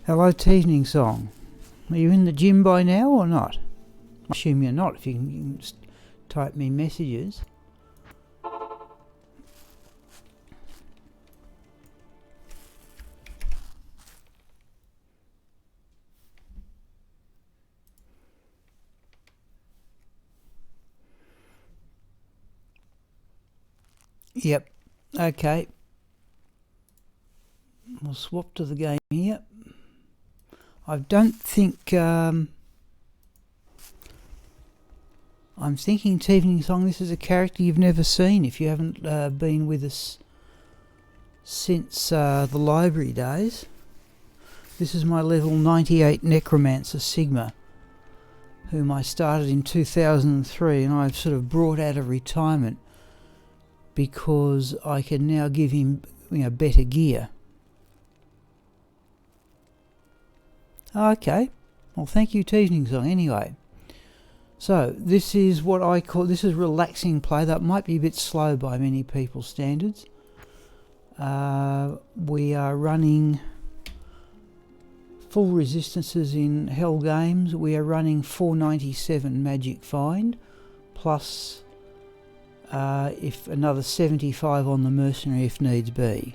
Hello, Teasing Song. Are you in the gym by now or not? I assume you're not if you can just type me messages. Yep, okay. We'll swap to the game here. I don't think... I'm thinking, Teasing Song, this is a character you've never seen if you haven't been with us since the library days. This is my level 98 Necromancer Sigma, whom I started in 2003, and I've sort of brought out of retirement because I can now give him, better gear. Okay, well, thank you, Teasing Song, anyway. So, this is what I call, this is relaxing play. That might be a bit slow by many people's standards. We are running full resistances in Hell Games. We are running 497 Magic Find, plus if another 75 on the Mercenary if needs be.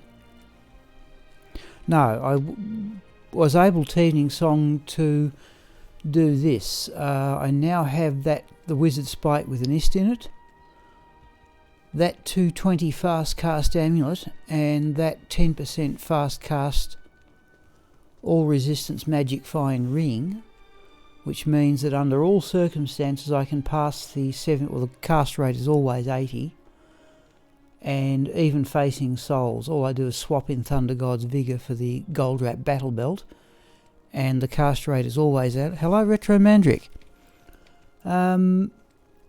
No, I was able, Teasing Song, to do this. I now have the Wizard Spike with an ist in it, that 220 fast cast amulet, and that 10% fast cast all resistance magic find ring, which means that under all circumstances I can pass the the cast rate is always 80, and even facing souls, all I do is swap in Thunder God's Vigour for the Gold Rat Battle Belt, and the cast rate is always out. Hello, Retro Mandrick.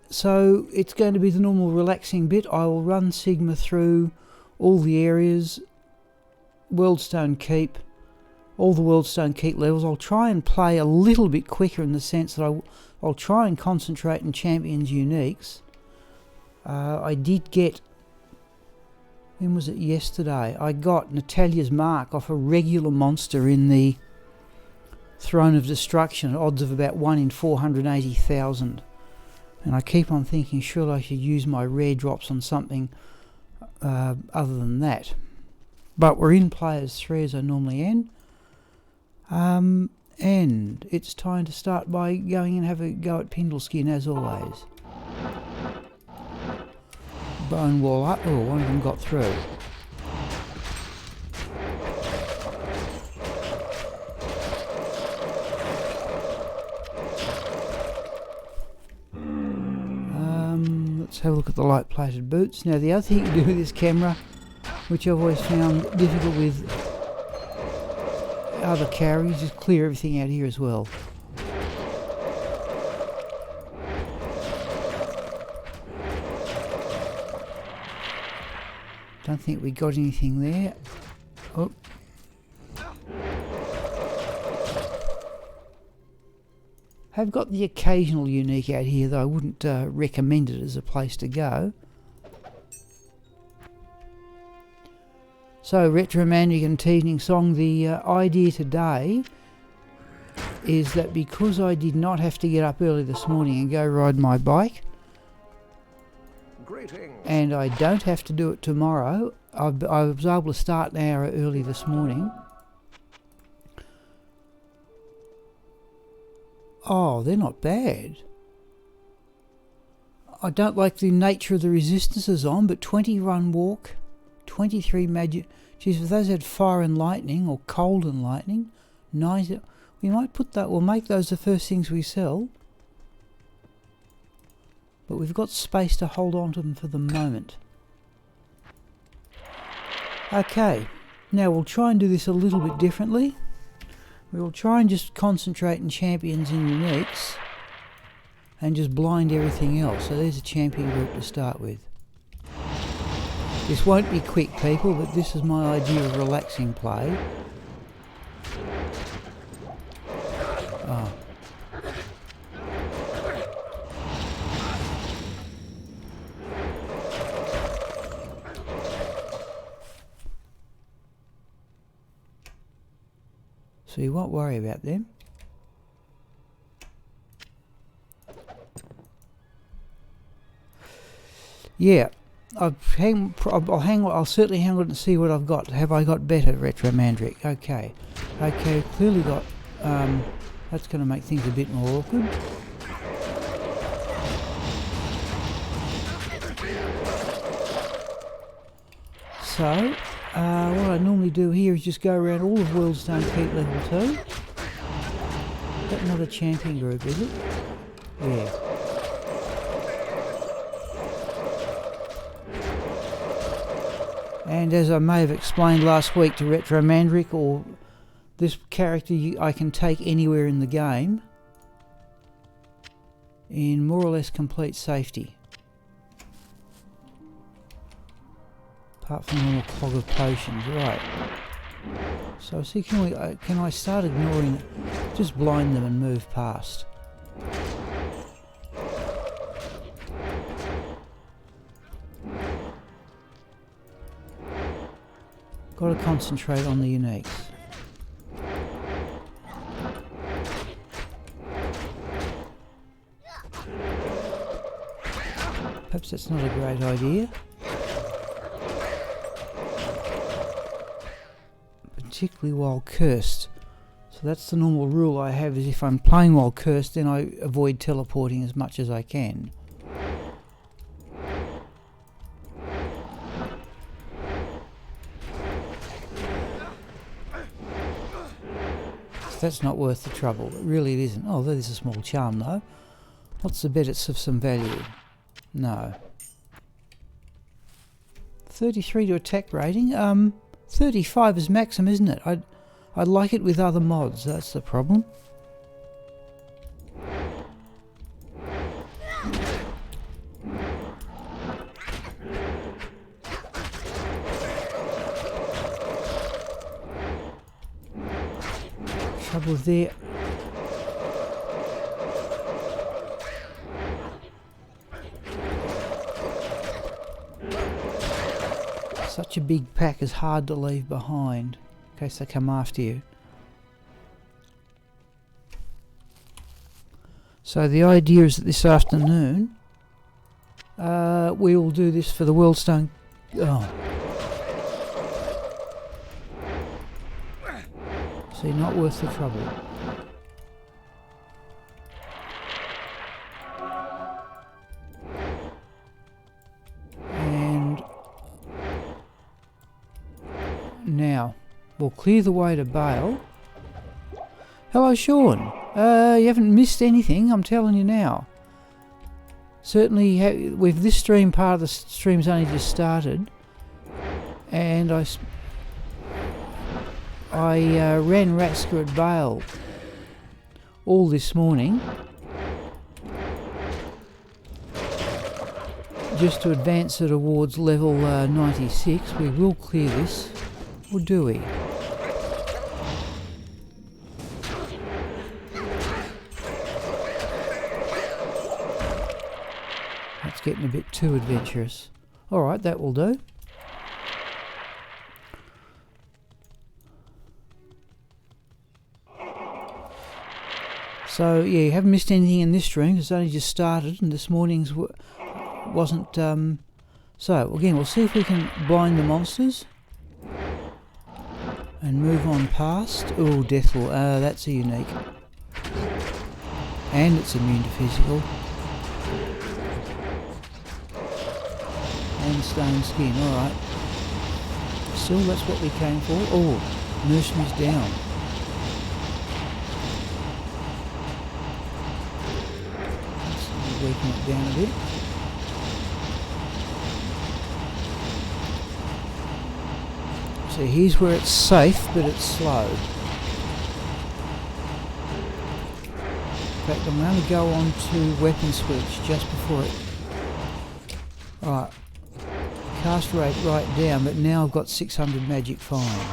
So it's going to be the normal relaxing bit. I will run Sigma through all the areas, Worldstone Keep, all the Worldstone Keep levels. I'll try and play a little bit quicker in the sense that I'll try and concentrate on Champions Uniques. I did get, when was it, yesterday, I got Natalia's Mark off a regular monster in the Throne of Destruction, odds of about 1 in 480,000. And I keep on thinking, surely I should use my rare drops on something other than that. But we're in Players 3 as I normally am. And it's time to start by going and have a go at Pindleskin as always. Bone wall up. Oh, one of them got through. Let's have a look at the light-plated boots. Now, the other thing you can do with this camera, which I've always found difficult with other carries, is clear everything out here as well. Don't think we got anything there. Oh. Have got the occasional unique out here, though I wouldn't recommend it as a place to go. So, Retromantic and Teasing Song, the idea today is that because I did not have to get up early this morning and go ride my bike, and I don't have to do it tomorrow, I was able to start an hour early this morning. Oh, they're not bad. I don't like the nature of the resistances on, but 20 run walk, 23 magic. Geez, if those had fire and lightning or cold and lightning, 90. We might put that. We'll make those the first things we sell. But we've got space to hold on to them for the moment. Okay, now we'll try and do this a little bit differently. We will try and just concentrate on champions and uniques and just blind everything else. So there's a champion group to start with. This won't be quick, people, but this is my idea of relaxing play. Oh. So you won't worry about them. Yeah, I'll certainly hang on to see what I've got. Have I got better Retro Mandric? Okay. Okay, clearly got, that's going to make things a bit more awkward. So, what I normally do here is just go around all of Worldstone Keep level 2. That's another champion group, is it? Yeah. And as I may have explained last week to Retro Mandric, or this character I can take anywhere in the game in more or less complete safety. Apart from the normal clog of potions, right. So see, can I start ignoring it? Just blind them and move past. Got to concentrate on the uniques. Perhaps that's not a great idea. Particularly while cursed. So that's the normal rule I have, is if I'm playing while cursed, then I avoid teleporting as much as I can. That's not worth the trouble. Really it isn't. Oh, there's a small charm though. What's the bet it's of some value? No. 33 to attack rating. 35 is maximum, isn't it? I'd like it with other mods. That's the problem. Trouble there. Such a big pack is hard to leave behind in case they come after you. So the idea is that this afternoon we will do this for the Worldstone. Oh. See, not worth the trouble. And now we'll clear the way to Baal. Hello, Sean. You haven't missed anything, I'm telling you now. Certainly, with this stream, part of the stream's only just started, and I ran Ratska at Baal all this morning just to advance it towards level 96. We will clear this, or do we? That's getting a bit too adventurous. Alright, that will do. So yeah, you haven't missed anything in this stream. It's only just started, and this morning's wasn't. So again, we'll see if we can blind the monsters and move on past. Oh, Deathwall. That's a unique, and it's immune to physical and stone skin. All right. Still, that's what we came for. Oh, mercenaries down. Weaken it down a bit. So here's where it's safe, but it's slow. In fact, I'm going to go on to weapon switch just before it. Alright, cast rate right down, but now I've got 600 magic find.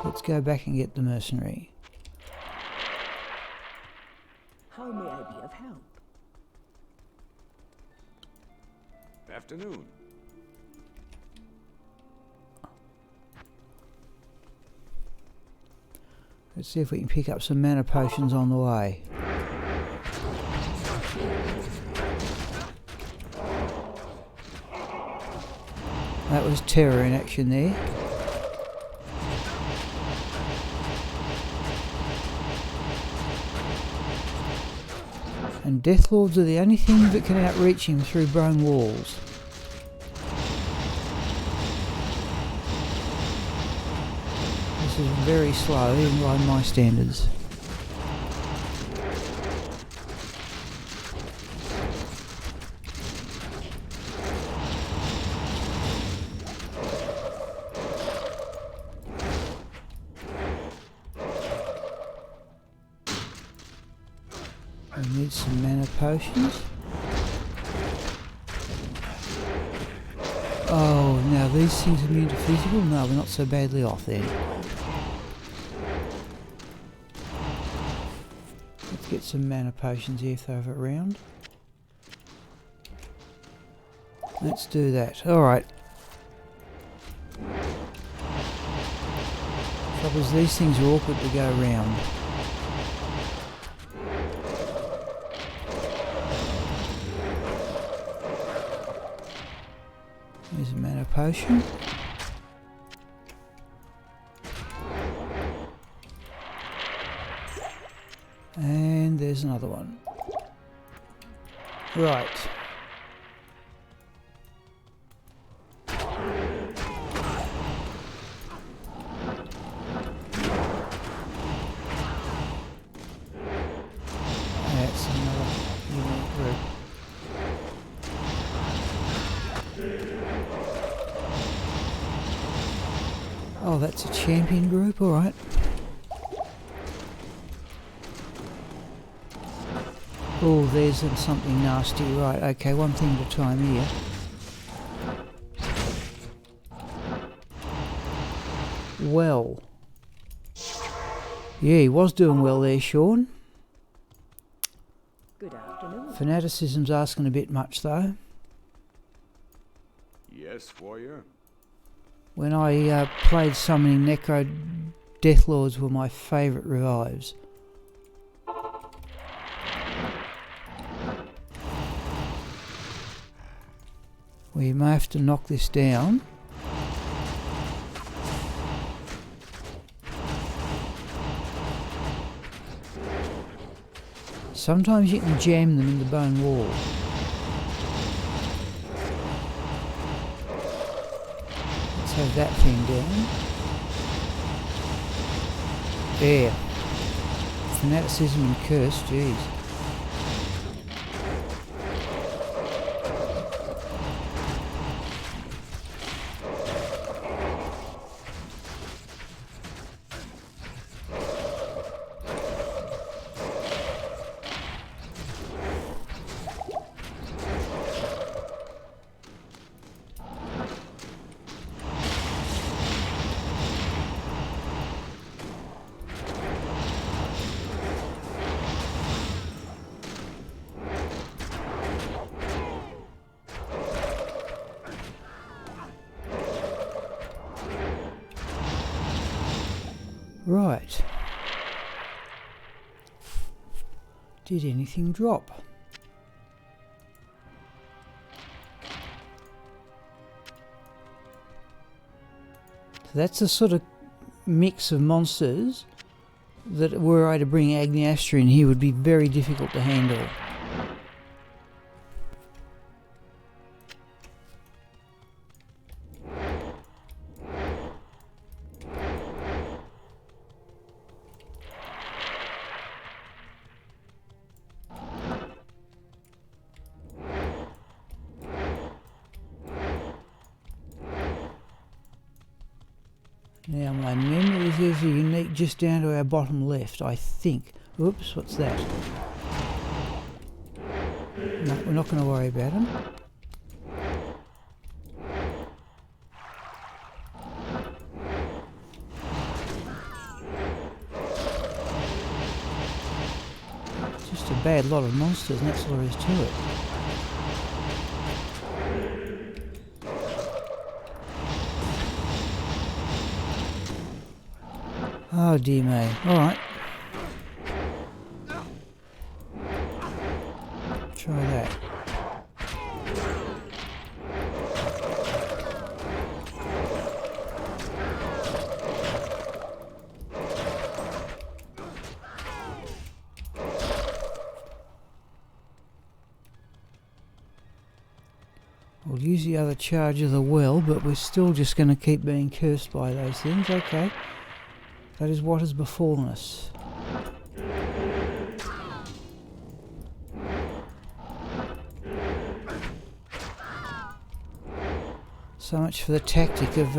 Let's go back and get the mercenary. How may I be of help? Afternoon. Let's see if we can pick up some mana potions on the way. That was terror in action there. And Deathlords are the only thing that can outreach him through bone walls. This is very slow, even by my standards. We need some mana potions. Oh, now these things are immune to physical? No, we're not so badly off then. Let's get some mana potions here, throw it around. Let's do that. Alright. Trouble is, these things are awkward to go around. There's a mana potion. And there's another one. Right. That's another unique group. Oh, that's a champion group, alright. Oh, there's something nasty, right, okay, one thing at a time here. Well. Yeah, he was doing well there, Sean. Good afternoon. Fanaticism's asking a bit much, though. Yes, warrior. When I played summoning Necro, Deathlords were my favourite revives. We may have to knock this down. Sometimes you can jam them in the bone wall. Let's have that thing down. There. Fanaticism and curse, jeez. Right. Did anything drop? So that's a sort of mix of monsters that were I to bring Agneyastra in here would be very difficult to handle. Now my memory is unique just down to our bottom left, I think. Oops, what's that? No, we're not going to worry about them. Just a bad lot of monsters, and that's all there is to it. Oh dear me. Alright. Try that. We'll use the other charge of the well, but we're still just going to keep being cursed by those things. Okay. That is what has befallen us. So much for the tactic of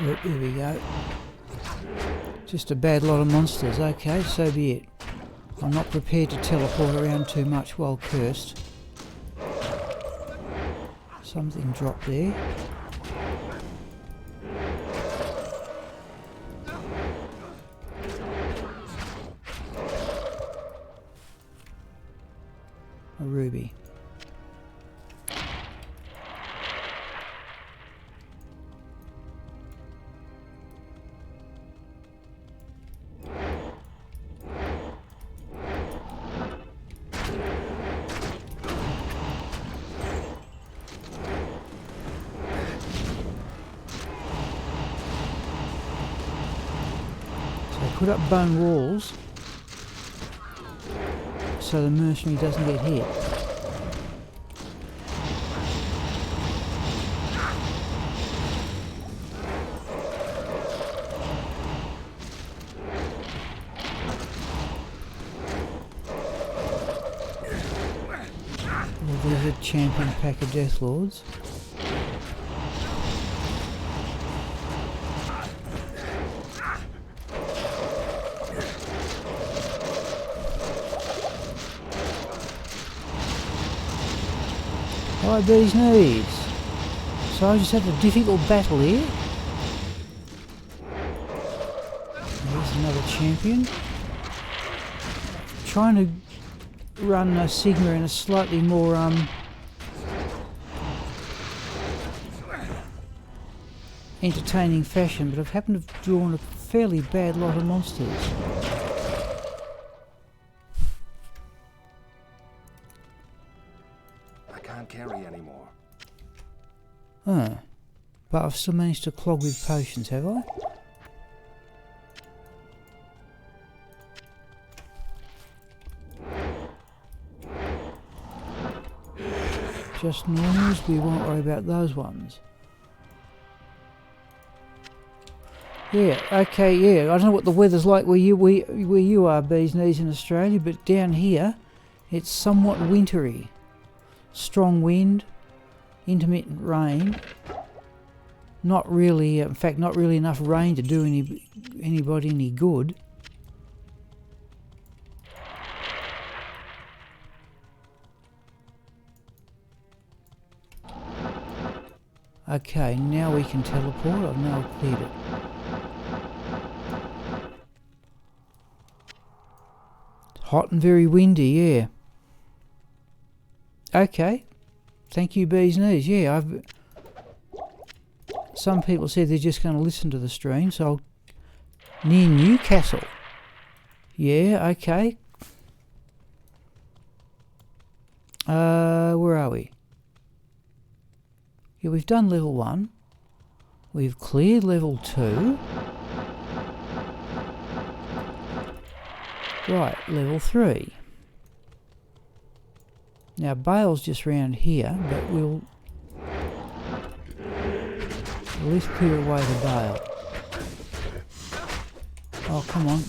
Yep, here we go. Just a bad lot of monsters. Okay, so be it. I'm not prepared to teleport around too much while cursed. Something dropped there. A ruby. Put up bone walls so the mercenary doesn't get hit. Well, there's a champion pack of Death Lords. Right, bees knees. So I just had a difficult battle here. There's another champion. Trying to run a Sigma in a slightly more entertaining fashion, but I've happened to have drawn a fairly bad lot of monsters. Carry anymore. Huh. But I've still managed to clog with potions, have I? Just normals, we won't worry about those ones. Yeah, okay, yeah. I don't know what the weather's like where you are, bees knees, in Australia, but down here it's somewhat wintry. Strong wind, intermittent rain. Not really, in fact, not really enough rain to do anybody any good. Okay, now we can teleport. I've now cleared it. Hot and very windy, yeah. Okay, thank you, bees knees. Yeah, some people said they're just going to listen to the stream, so near Newcastle. Yeah, okay. Where are we? Yeah, we've done level 1. We've cleared level 2. Right, level 3. Now Baal's just round here, but we'll at least clear away the Baal. Oh, come on.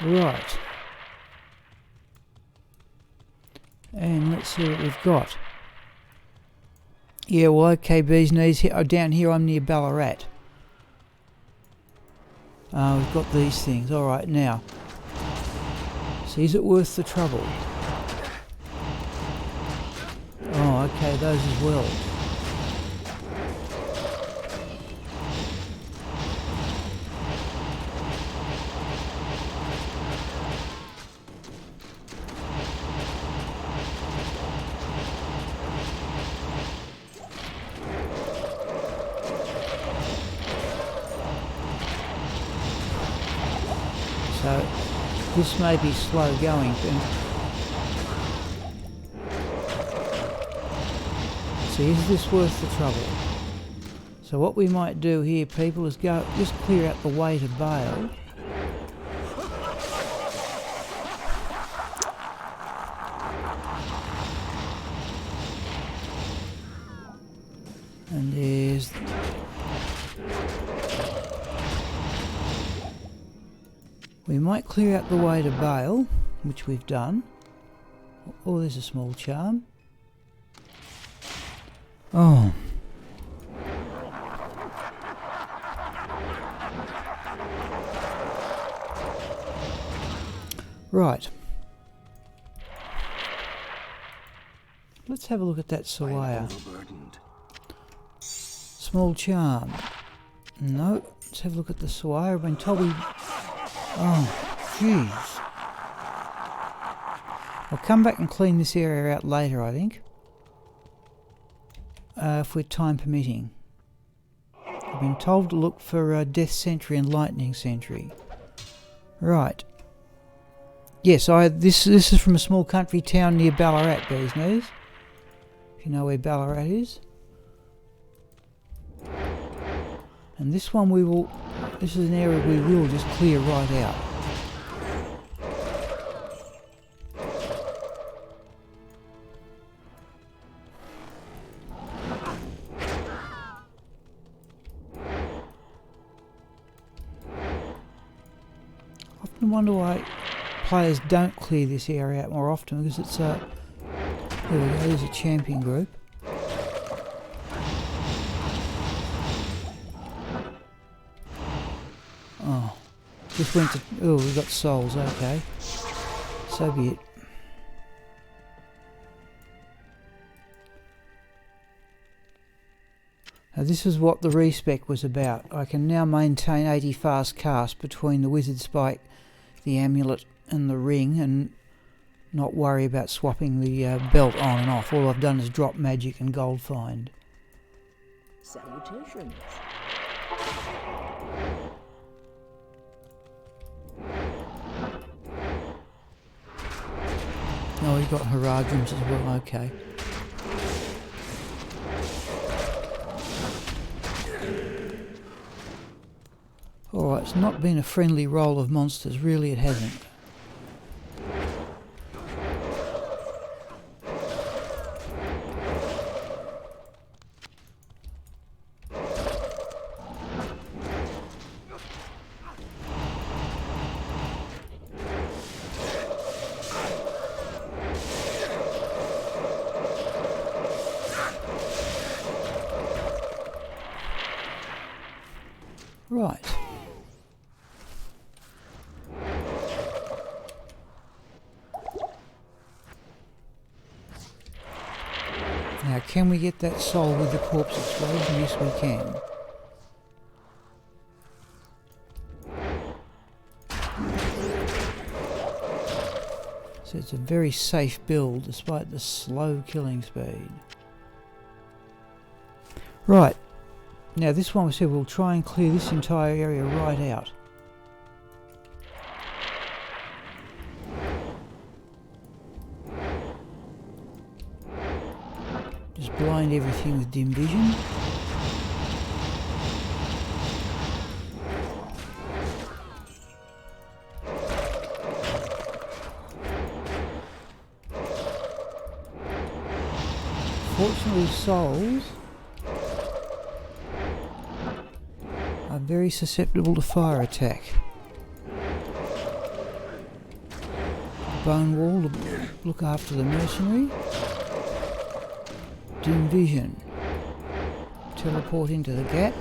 Right. And let's see what we've got. Yeah, well, okay, bees knees. Down here I'm near Ballarat. We've got these things. Alright, now. So is it worth the trouble? Oh, Oh, okay, those as well. So this may be slow going. See, is this worth the trouble? So what we might do here, people, is go just clear out the way to Baal. And there's... We might clear out the way to Baal, which we've done. Oh, there's a small charm. Oh. Right. Let's have a look at that Sawaya. Small charm. No. Let's have a look at the Sawaya. I've been told we... Oh, jeez. I'll come back and clean this area out later, I think. If we're time permitting. I've been told to look for Death Sentry and Lightning Sentry. Right. Yes, this is from a small country town near Ballarat, bees knees. If you know where Ballarat is. And this one this is an area we will just clear right out. I wonder why players don't clear this area out more often, because it's there we go, there's a champion group. Oh, just went to, oh, we got souls, okay. So be it. Now this is what the respec was about. I can now maintain 80 fast cast between the wizard spike, the amulet and the ring, and not worry about swapping the belt on and off. All I've done is drop magic and gold find. Salutations. Oh, you've got Haradrums as well, okay. Alright, it's not been a friendly roll of monsters, really it hasn't. Right. Now, can we get that soul with the corpse explosion? Yes, we can. So it's a very safe build despite the slow killing speed. Right. Now this one we said we'll try and clear this entire area right out. Just blind everything with dim vision. Fortunately, souls are very susceptible to fire attack. Bone wall to look after the mercenary. Dim vision. Teleport into the gap.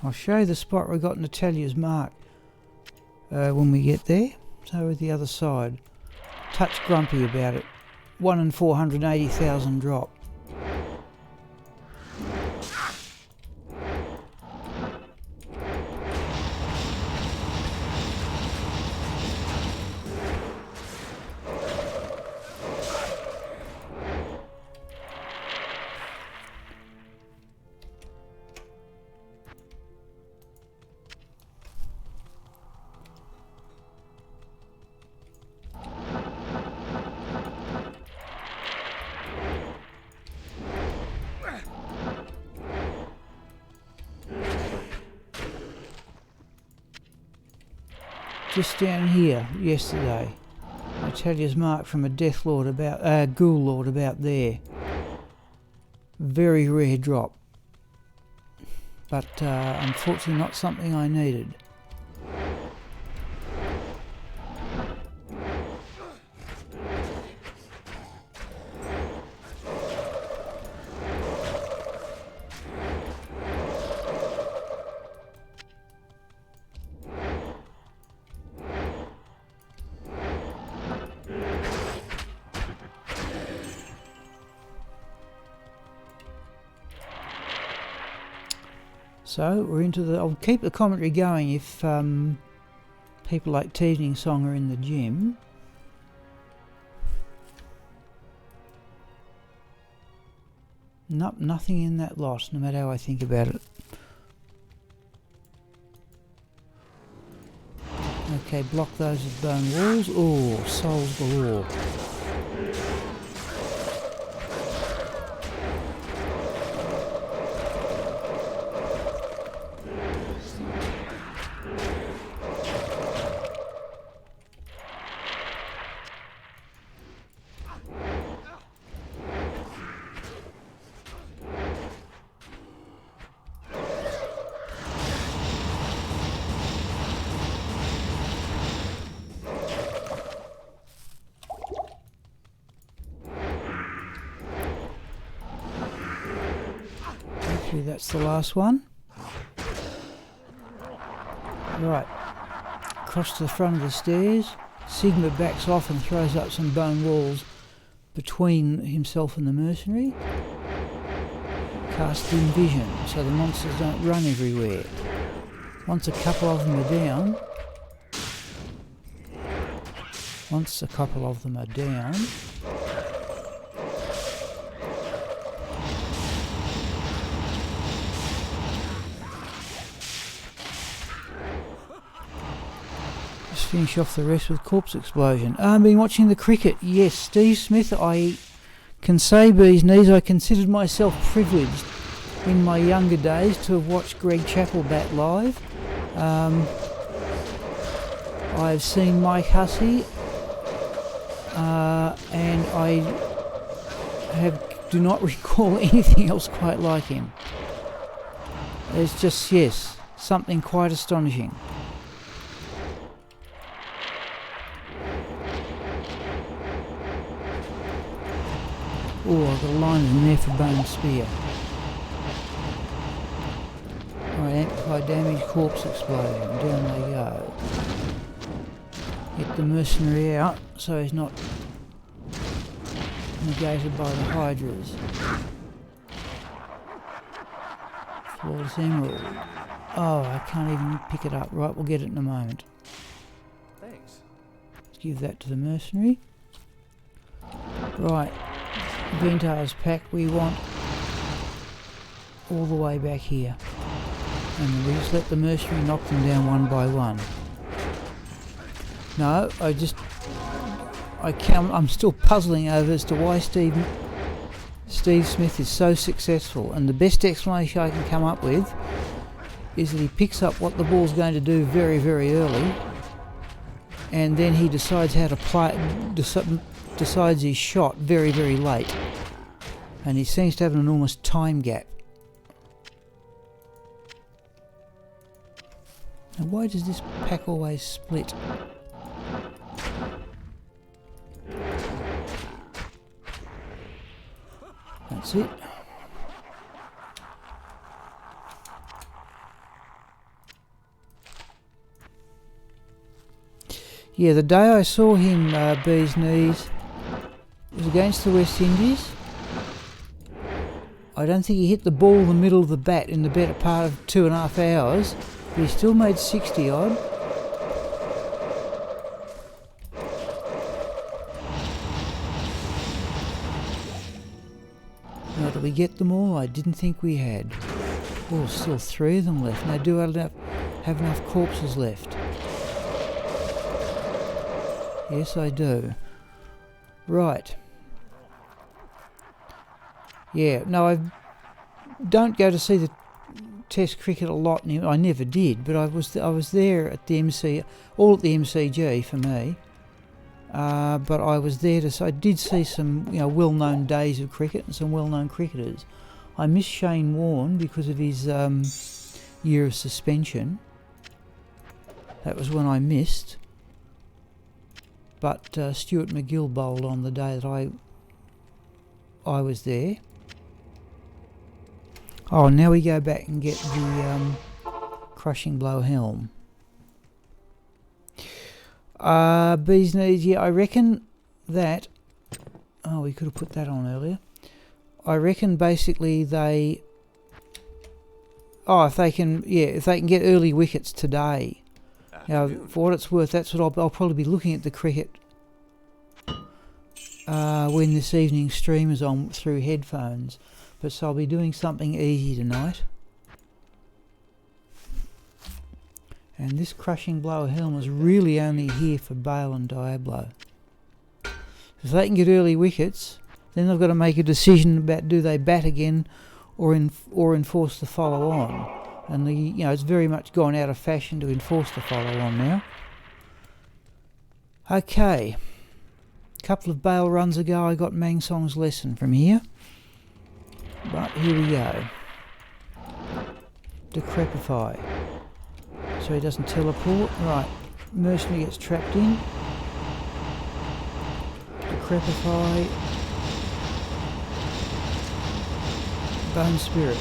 I'll show you the spot where I got Natalia's mark. when we get there. So with the other side. Touch grumpy about it. 1 in 480,000 drop. Just down here yesterday, I tell you, mark from a Death Lord about, Ghoul Lord about there. Very rare drop, but unfortunately not something I needed. So we're into the. I'll keep the commentary going if people like Teasing Song are in the gym. Nope, nothing in that lot, no matter how I think about it. Okay, block those with bone walls. Oh, souls galore. That's the last one. Right, across to the front of the stairs. Sigma backs off and throws up some bone walls between himself and the mercenary. Casting vision so the monsters don't run everywhere. Once a couple of them are down, finish off the rest with corpse explosion. I've been watching the cricket. Yes, Steve Smith. I can say bee's knees, I considered myself privileged in my younger days to have watched Greg Chappell bat live. I've seen Mike Hussey, and I do not recall anything else quite like him. It's just, yes, something quite astonishing. Oh, I've got a line in there for bone spear. Alright, amplify damage, corpse explosion. Down they go. Get the mercenary out so he's not negated by the hydras. Flawless emerald. Oh, I can't even pick it up. Right, we'll get it in a moment. Thanks. Let's give that to the mercenary. Right. Ventar's pack we want all the way back here, and we just let the mercenary knock them down one by one. No, I'm still puzzling over as to why Steve Smith is so successful, and the best explanation I can come up with is that he picks up what the ball's going to do very, very early, and then he decides how to play, decides his shot very, very late, and he seems to have an enormous time gap. Now, why does this pack always split? That's it. Yeah, the day I saw him, Bee's Knees, was against the West Indies. I don't think he hit the ball in the middle of the bat in the better part of 2.5 hours, but he still made 60 odd. Now, did we get them all? I didn't think we had. Oh, still 3 of them left. Now, do I have enough corpses left? Yes, I do. Right. Yeah, no, I don't go to see the Test cricket a lot. I never did, but I was there at the all at the MCG for me. But I was there I did see some, well-known days of cricket and some well-known cricketers. I missed Shane Warne because of his year of suspension. That was when I missed. But Stuart McGill bowled on the day that I was there. Oh, now we go back and get the crushing blow helm. Bee's Knees, yeah, I reckon that... Oh, we could have put that on earlier. I reckon basically they... Oh, if they can get early wickets today. Now, for what it's worth, that's what I'll probably be looking at the cricket when this evening's stream is on through headphones. But so I'll be doing something easy tonight. And this crushing blow helm is really only here for Baal and Diablo. If they can get early wickets, then they've got to make a decision about do they bat again or enforce the follow on. And it's very much gone out of fashion to enforce the follow on now. Okay. A couple of Baal runs ago I got Mangsong's lesson from here. But here we go. Decrepify. So he doesn't teleport. Right. Mercenary gets trapped in. Decrepify. Bone Spirit.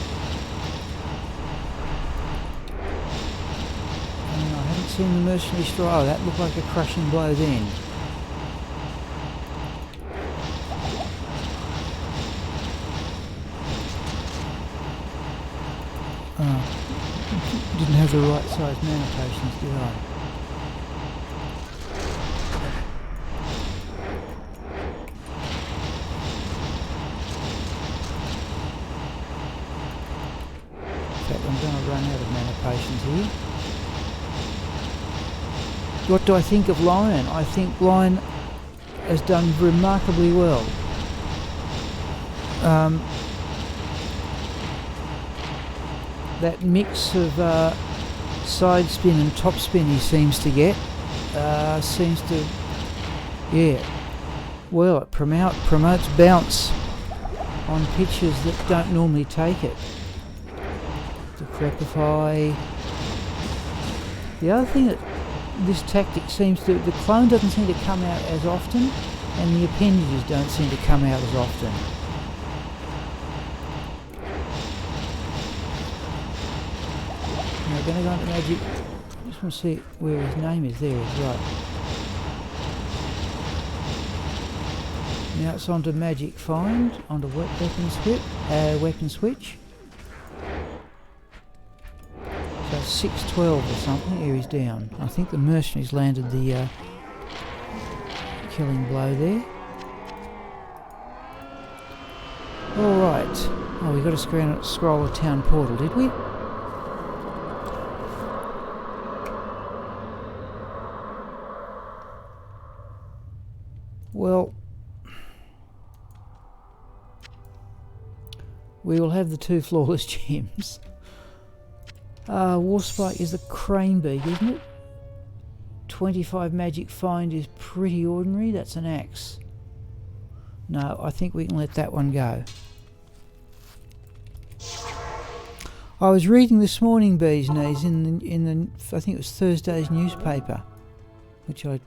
And I haven't seen the mercenary strike. Oh, that looked like a crushing blow then. Didn't have the right size mana potions, did I? In fact, I'm going to run out of mana potions here. What do I think of Lion? I think Lion has done remarkably well. That mix of side spin and top spin he seems to get well, it promotes bounce on pitches that don't normally take it. Decrepify. The other thing that this tactic the clone doesn't seem to come out as often, and the appendages don't seem to come out as often. Now, going to go into magic. I just want to see where his name is. There he's right. Now it's onto magic find, onto weapon switch. So 612 or something. Here he's down. I think the mercenaries landed the killing blow there. Alright. Oh, we got to scroll a town portal, did we? Well, we will have the 2 flawless gems. Warspike is the crane beak, isn't it? 25 magic find is pretty ordinary. That's an axe. No, I think we can let that one go. I was reading this morning, Bee's Knees, in the I think it was Thursday's newspaper, which I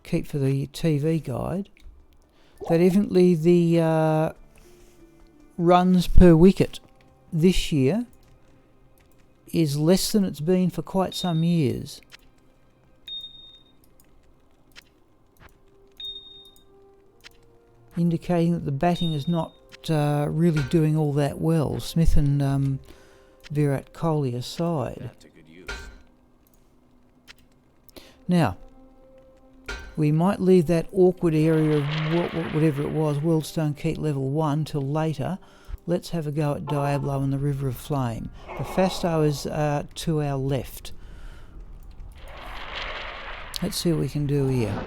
keep for the TV guide, that evidently the runs per wicket this year is less than it's been for quite some years. indicating that the batting is not really doing all that well. Smith and Virat Kohli aside. That to good use. Now, we might leave that awkward area of whatever it was, Worldstone Keep level 1, till later. Let's have a go at Diablo and the River of Flame. The Fasto is to our left. Let's see what we can do here.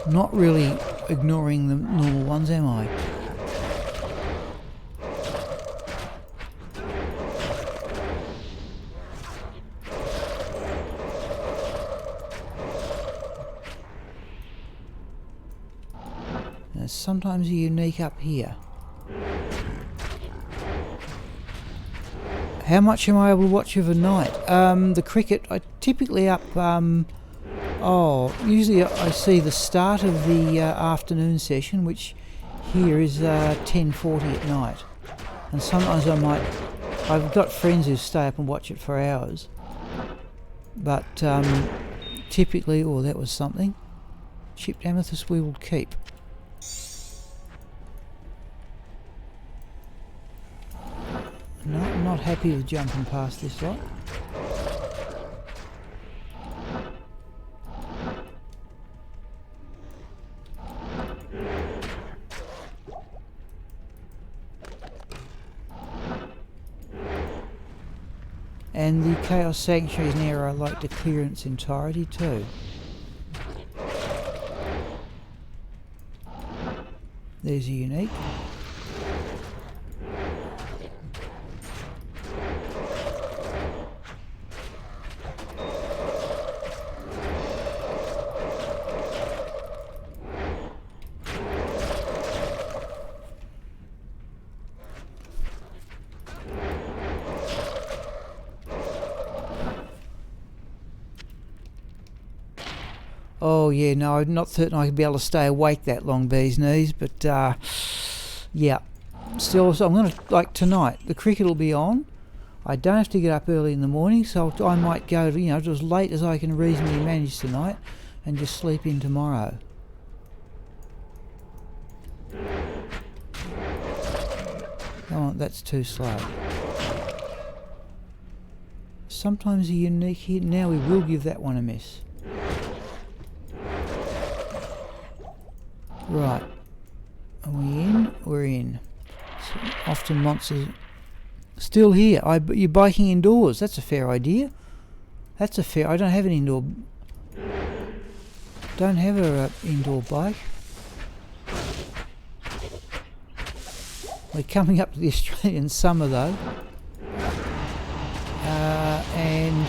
Not really ignoring the normal ones, am I? There's sometimes a unique up here. How much am I able to watch overnight? The cricket, I typically up... usually I see the start of the afternoon session, which here is 10:40 at night. And sometimes I've got friends who stay up and watch it for hours. But typically, that was something. Chipped amethyst we will keep. No, I'm not happy with jumping past this lot. And the Chaos Sanctuary is an area I like to clear in its entirety too. There's a unique. Oh yeah, no, I'm not certain I could be able to stay awake that long, bees knees, but yeah. Still, so I'm going to, like tonight, the cricket will be on. I don't have to get up early in the morning, so I might go to, to as late as I can reasonably manage tonight and just sleep in tomorrow. Oh, that's too slow. Sometimes a unique here. Now we will give that one a miss. Right. Are we in? We're in. So often monsters... Still here. You're biking indoors. That's a fair idea. I don't have an indoor... Don't have a indoor bike. We're coming up to the Australian summer though. And...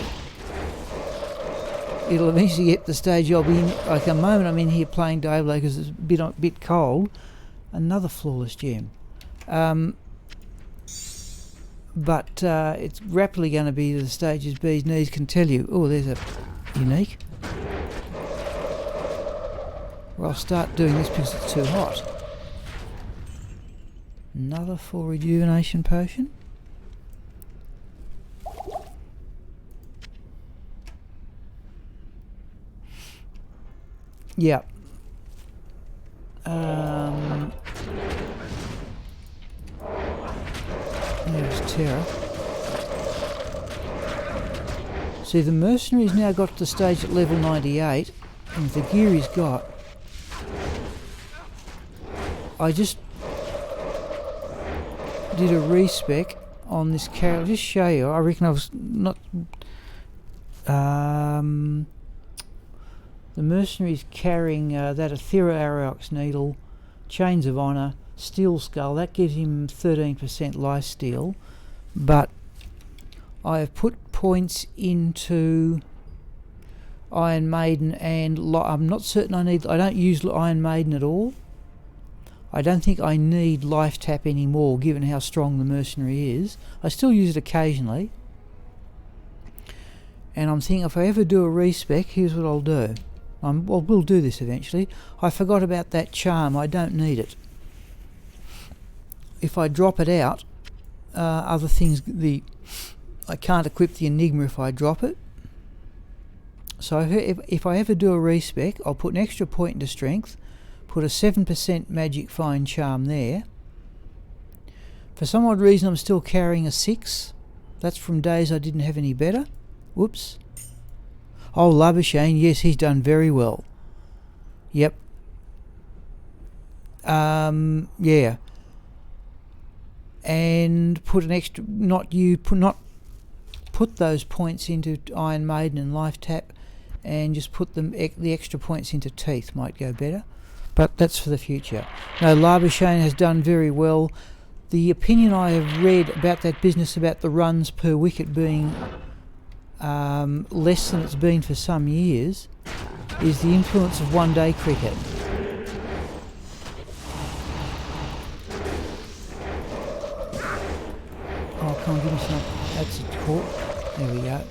it'll eventually get to the stage I'll be in, like a moment I'm in here playing Diablo because it's a bit cold. Another flawless gem. But it's rapidly going to be to the stage as bees knees can tell you. Oh, there's a unique. Well, I'll start doing this because it's too hot. Another full rejuvenation potion. Yeah. There's Terra. See, the mercenary's now got to the stage at level 98, and with the gear he's got, I just did a respec on this character. I'll just show you. I reckon I was not... the mercenary's carrying that Aethera Ariox needle, Chains of Honour, Steel Skull. That gives him 13% lifesteal, but I have put points into Iron Maiden and I'm not certain I don't use Iron Maiden at all. I don't think I need Life Tap anymore given how strong the mercenary is. I still use it occasionally, and I'm thinking if I ever do a respec, here's what I'll do. We'll do this eventually. I forgot about that charm. I don't need it. if I drop it out, other things, I can't equip the Enigma if I drop it. So if I ever do a respec, I'll put an extra point into strength, put a 7% magic find charm there. For some odd reason I'm still carrying a 6. That's from days I didn't have any better. Whoops. Oh, Labuschagne, yes, he's done very well. Yep. Yeah. And put an extra, put those points into Iron Maiden and Life Tap, and just put the extra points into Teeth might go better. But that's for the future. No, Labuschagne has done very well. The opinion I have read about that business about the runs per wicket being less than it's been for some years is the influence of one-day cricket. Oh, come on, give me some. That's a cork. There we go.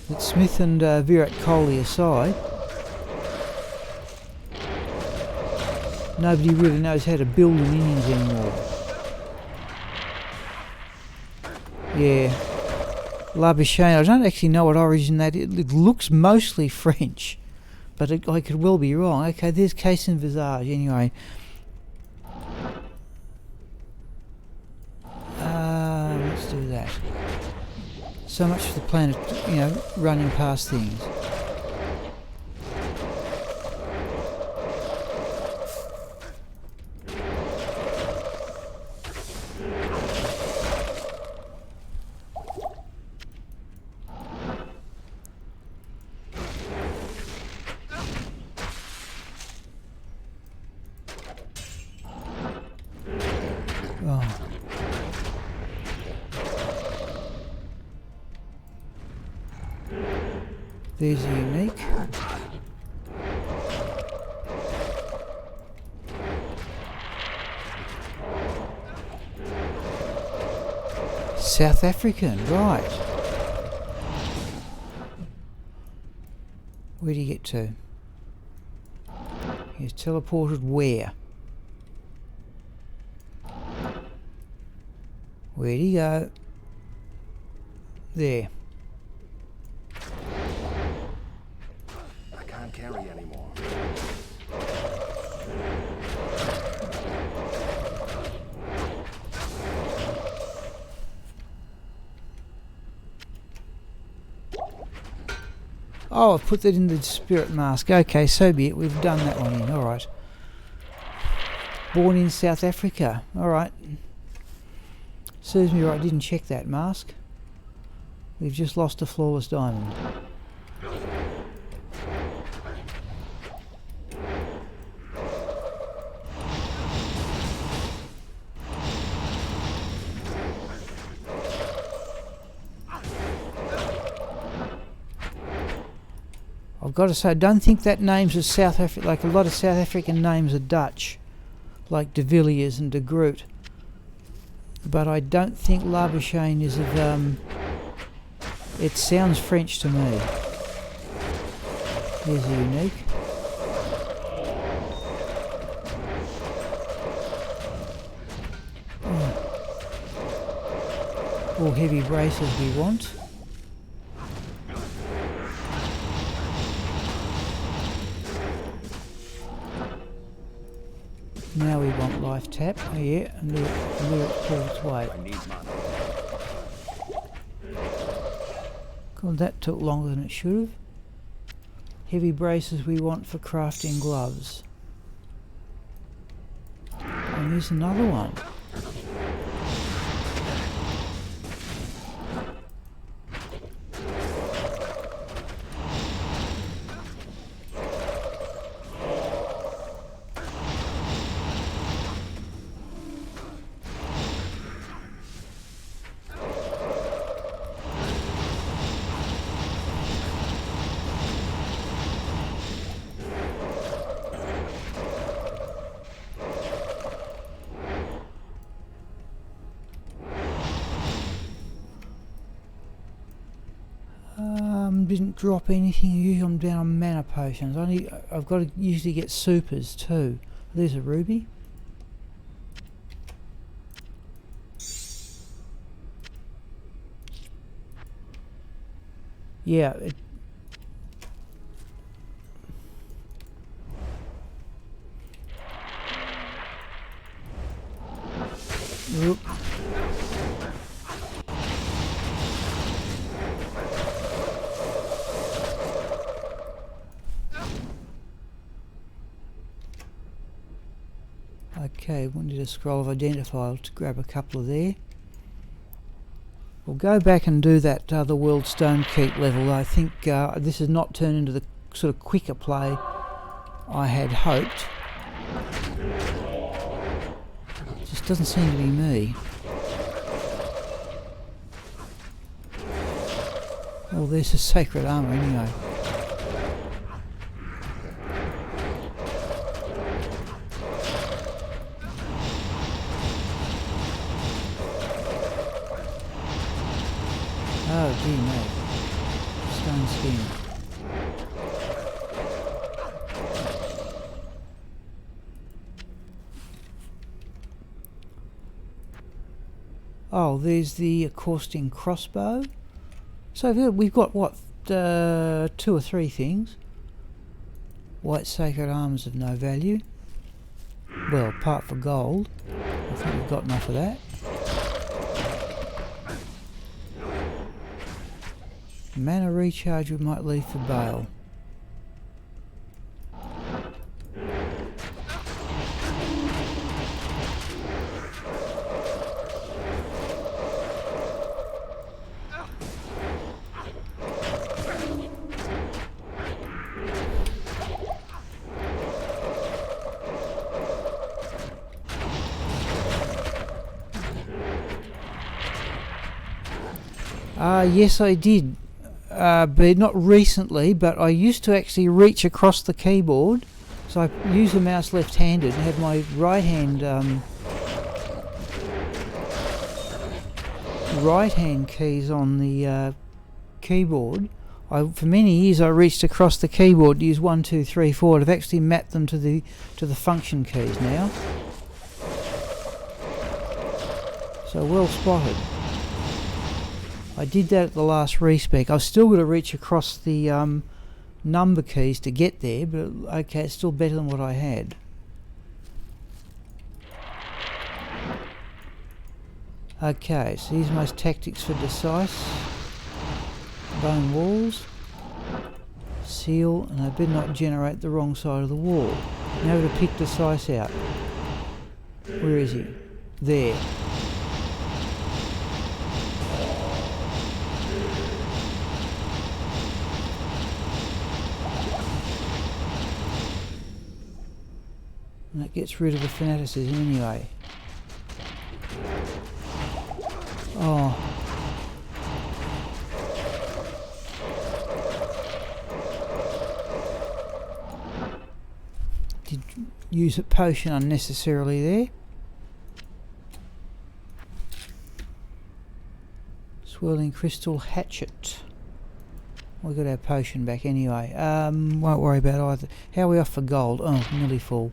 But Smith and Virat Kohli aside, nobody really knows how to build an innings anymore. Yeah. Labuschagne, I don't actually know what origin that is. It looks mostly French, but I could well be wrong. Okay, there's Case and Visage anyway. Let's do that. So much for the planet, running past things. Oh. There's a unique. South African, right. Where do you get to? He's teleported where? Where'd he go? There. I can't carry anymore. Oh, I've put that in the spirit mask. Okay, so be it. We've done that one in. All right. Born in South Africa. All right. Serves me right. I didn't check that mask. We've just lost a flawless diamond. I've got to say, I don't think that name's a South African. Like a lot of South African names are Dutch, like De Villiers and De Groot. But I don't think Labuschagne is of. It sounds French to me. Here's a unique. All heavy braces we want. Now we want life tap. Oh yeah, and lyric Paul's way. I need money. God, that took longer than it should have. Heavy braces we want for crafting gloves. And there's another one. didn't drop anything. Usually I'm down on mana potions. I've got to usually get supers too. There's a ruby. Yeah. Oop. Okay, wanted a scroll of identify to grab a couple of there. We'll go back and do that other Worldstone Keep level. I think this has not turned into the sort of quicker play I had hoped. It just doesn't seem to be me. Well, there's a sacred armour anyway. Oh dear me. Stone skin. Oh, there's the accosting crossbow. So we've got what, 2 or 3 things. White sacred armors of no value. Well, apart for gold. I think we've got enough of that. Mana recharge we might leave for Baal. Yes, I did. But not recently, but I used to actually reach across the keyboard. So I use the mouse left-handed and have my right hand keys on the keyboard. For many years I reached across the keyboard to use 1, 2, 3, 4. I've actually mapped them to the function keys now. So well spotted. I did that at the last respec. I've still got to reach across the number keys to get there, but okay, it's still better than what I had. Okay, so here's my tactics for decise. Bone walls. Seal, and I better not generate the wrong side of the wall. Now to pick decise out. Where is he? There. And that gets rid of the fanaticism anyway. Oh. Did use a potion unnecessarily there. Swirling crystal hatchet. We got our potion back anyway. Won't worry about either. How are we off for gold? Oh, nearly full.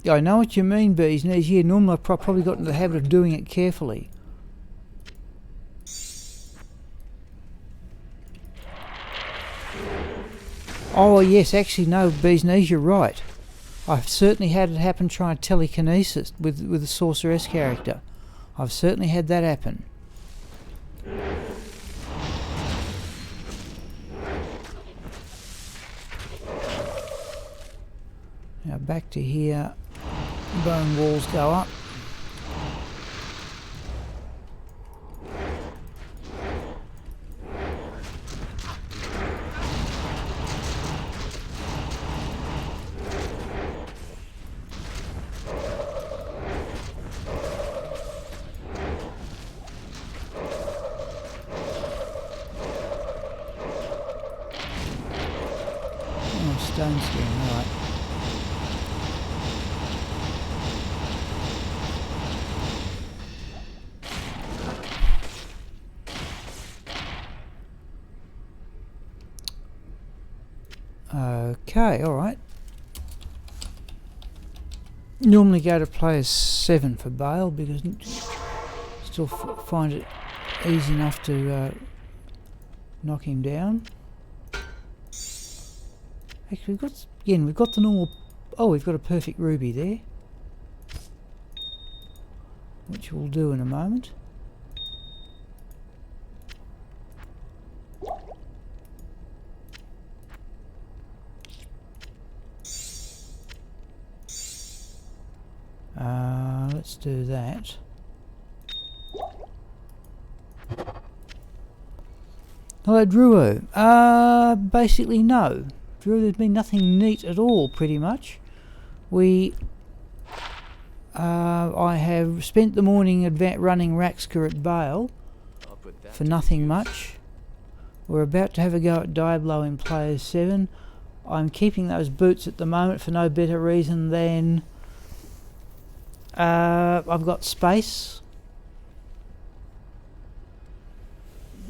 I know what you mean, Bees Knees. Yeah, normally I've probably got into the habit of doing it carefully. Oh yes, actually no, Bees Knees, you're right. I've certainly had it happen trying telekinesis with the sorceress character. I've certainly had that happen. Now back to here, bone walls go up. stone skin, right. Okay, alright. Normally go to player 7 for Baal because still find it easy enough to knock him down. Actually, we've got the normal. Oh, we've got a perfect ruby there, which we'll do in a moment. Let's do that. Hello, Drew. Basically no. Drew, there's been nothing neat at all, pretty much. I have spent the morning running Raxka at Baal for nothing much. We're about to have a go at Diablo in Player 7. I'm keeping those boots at the moment for no better reason than I've got space.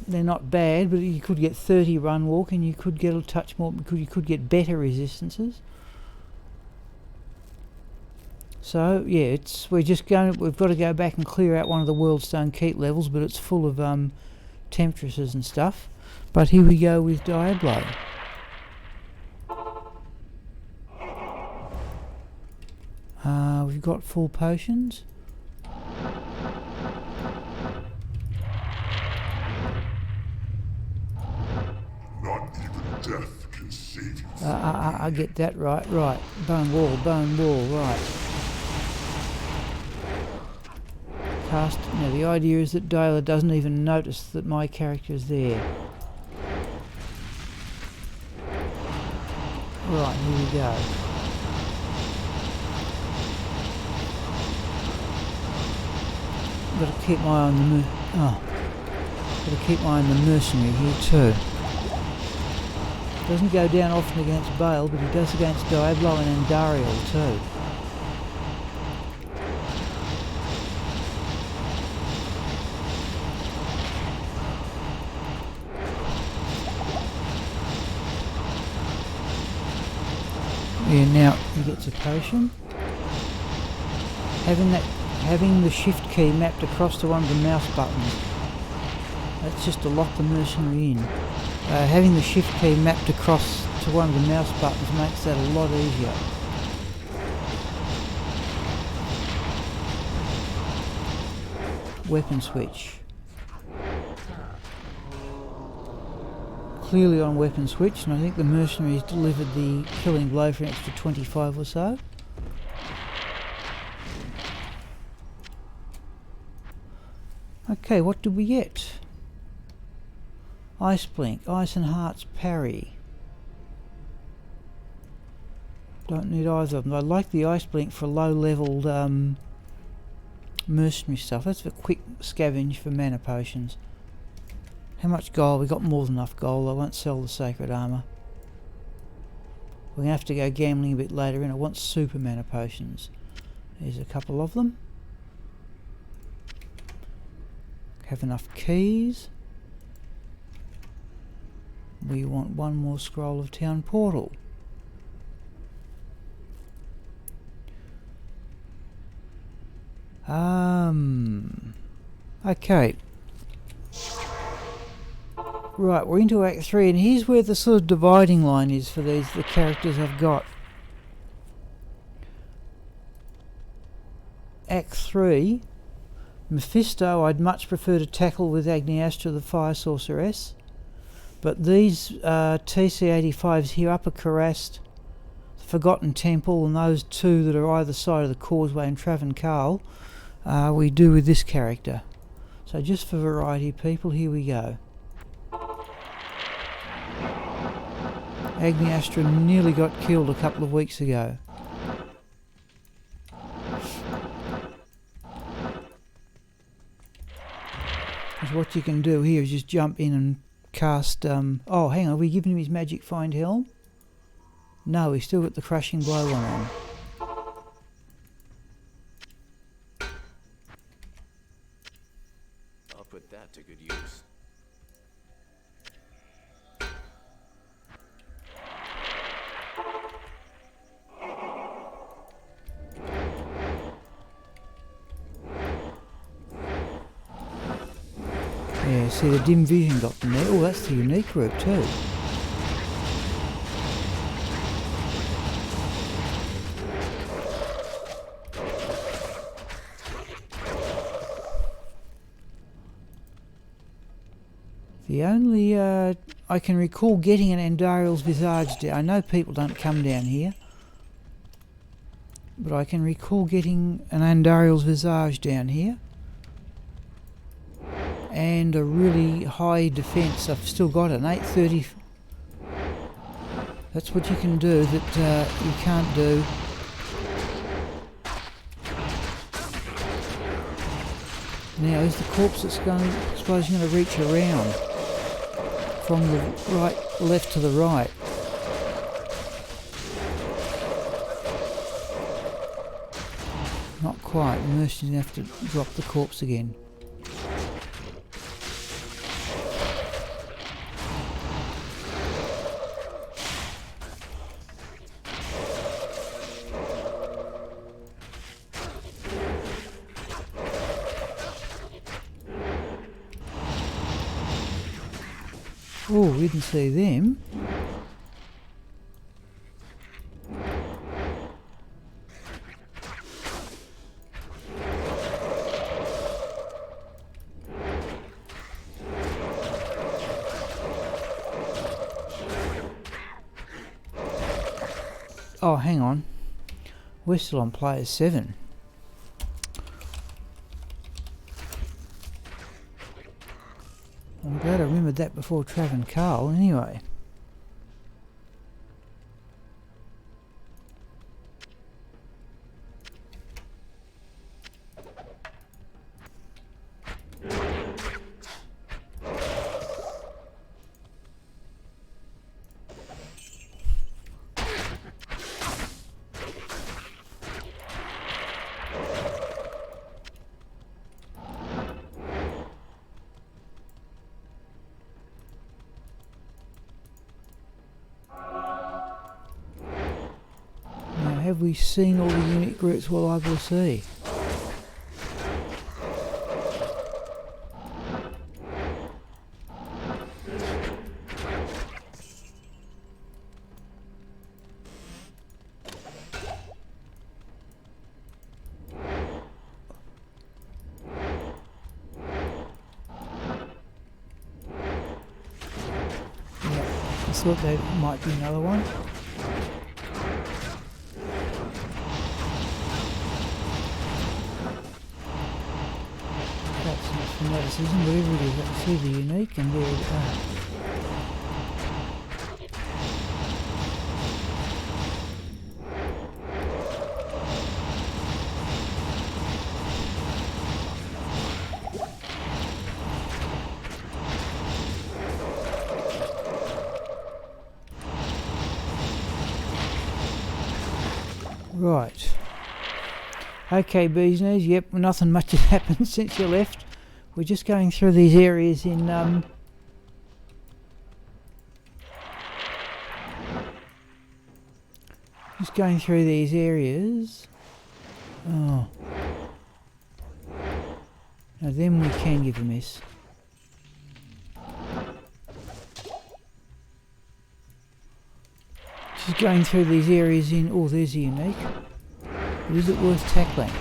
They're not bad, but you could get 30 run walk and you could get a touch more because you could get better resistances. So yeah, we've got to go back and clear out one of the Worldstone Keep levels, but it's full of temptresses and stuff. But here we go with Diablo. We've got full potions. Not even death can save you. I get that right. Bone wall, right. Cast. Now the idea is that Dayla doesn't even notice that my character is there. Right, here we go. Got to keep my eye on the mercenary here too. Doesn't go down often against Baal, but he does against Diablo and Andariel too. Yeah, now he gets a potion. Having the shift key mapped across to one of the mouse buttons. That's just to lock the mercenary in. Having the shift key mapped across to one of the mouse buttons makes that a lot easier. Weapon switch. Clearly on weapon switch, and I think the mercenaries delivered the killing blow for an extra 25 or so. Okay, what did we get? Ice Blink, Ice and Heart's Parry. Don't need either of them. I like the Ice Blink for low-leveled mercenary stuff. That's a quick scavenge for mana potions. How much gold? We got more than enough gold. I won't sell the sacred armour. We're going to have to go gambling a bit later, and I want super mana potions. There's a couple of them. Have enough keys. We want one more scroll of town portal. Okay. Right, we're into Act 3, and here's where the sort of dividing line is for the characters I've got. Act 3, Mephisto I'd much prefer to tackle with Agneyastra the Fire Sorceress, but these TC-85s here, Upper Karast, Forgotten Temple, and those two that are either side of the Causeway and Travancarl, we do with this character. So just for variety, people, here we go. Agneyastra nearly got killed a couple of weeks ago. Because what you can do here is just jump in and cast... oh, hang on, are we giving him his magic find helm? No, we still got the crushing blow one on. I'll put that to good use. Yeah, see the dim vision got them there. Oh, that's the unique group too. The only I can recall getting an Andariel's Visage down. I know people don't come down here, but I can recall getting an Andariel's Visage down here. And a really high defence. I've still got an 830. That's what you can do that you can't do. Now, is the corpse that's going? I suppose you're going to reach around from the left to the right. Not quite. The merchant's going to have to drop the corpse again. Oh, we didn't see them. Oh, hang on. We're still on player 7. I'm glad I remembered that before Trav and Carl, anyway. Have we seen all the unit groups we're able to see? Yeah, I thought there might be another one. Noticism, wherever it is, I can see the unique and there it are. Right. Okay, bees knees, yep, nothing much has happened since you left. We're just going through these areas in just going through these areas. Oh. Now then we can give a miss. Just going through these areas in... Oh, there's a unique. But is it worth tackling?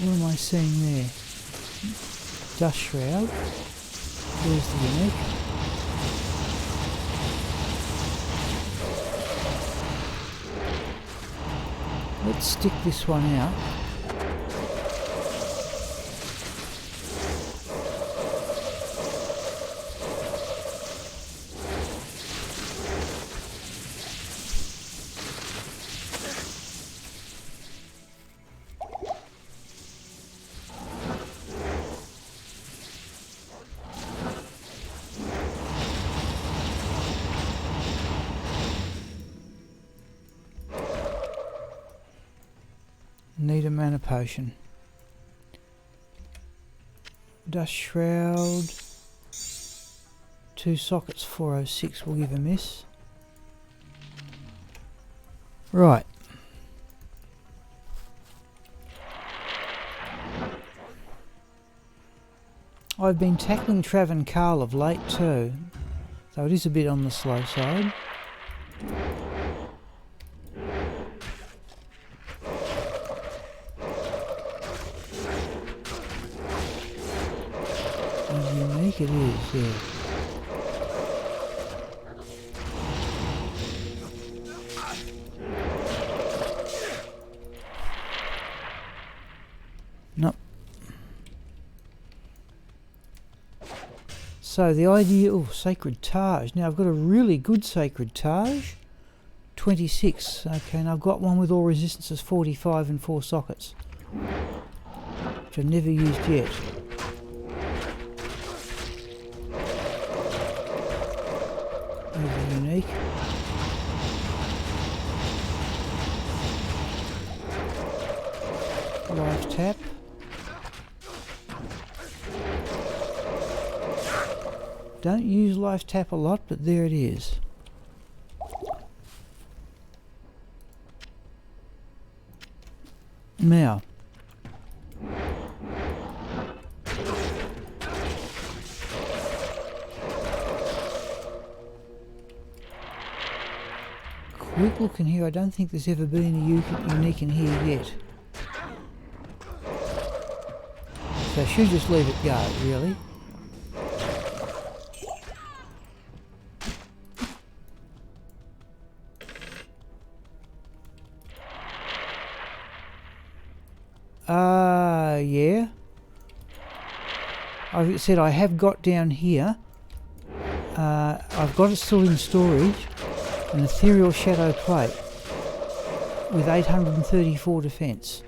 What am I seeing there? Dust Shroud. There's the unique. Let's stick this one out. a mana potion. Dust Shroud. 2 sockets, 406 will give a miss. Right. I've been tackling Trav and Carl of late too, though it is a bit on the slow side. As unique it is, yeah. Nope. So the idea, oh, Sacred Taj. Now I've got a really good Sacred Taj. 26. Okay, and I've got one with all resistances 45 and 4 sockets, which I've never used yet. Those are unique. Life tap. Don't use life tap a lot, but there it is. Now, quick look in here. I don't think there's ever been a unique in here yet. So I should just leave it go, really. Yeah. I've said I have got down here. I've got it still in storage. An Ethereal Shadow Plate with 834 defense.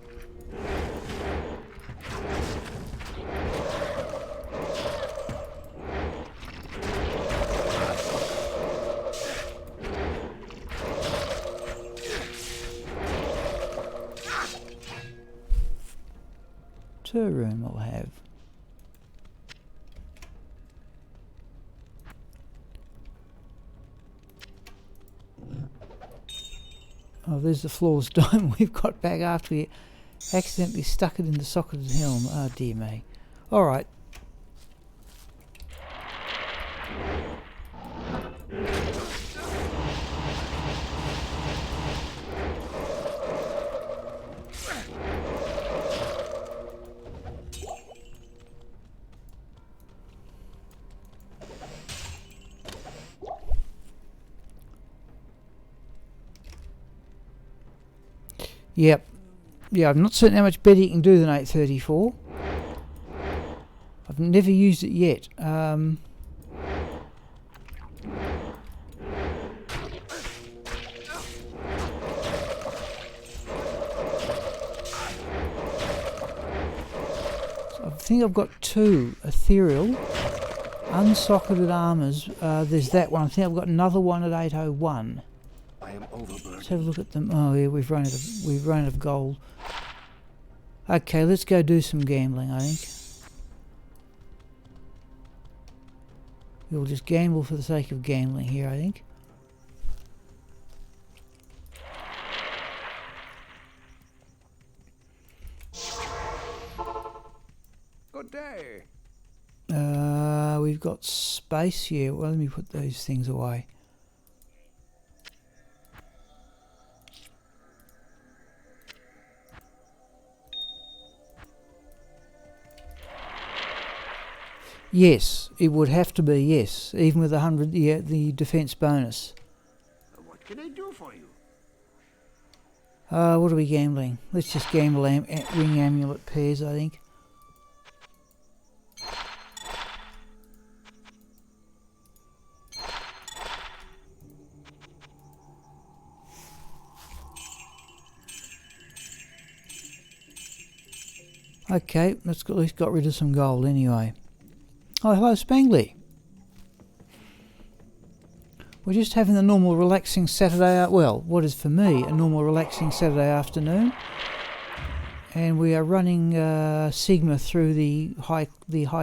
Room I'll have. Oh, there's the floor stone we've got back after we accidentally stuck it in the socket of the helm. Oh dear me. Alright. Yep. Yeah, I'm not certain how much better you can do than 834. I've never used it yet. I think I've got 2 ethereal unsocketed armors. There's that one. I think I've got another one at 801. Let's have a look at them. Oh yeah, we've run out of gold. Okay, let's go do some gambling, I think. We'll just gamble for the sake of gambling here, I think. Good day. We've got space here. Well, let me put those things away. Yes, it would have to be, yes. Even with 100, yeah, the defense bonus. What can I do for you? What are we gambling? Let's just gamble ring amulet pairs, I think. Okay, let's at least got rid of some gold anyway. Oh, hello Spangly. We're just having the normal relaxing Saturday, well, what is for me a normal relaxing Saturday afternoon. And we are running Sigma through the high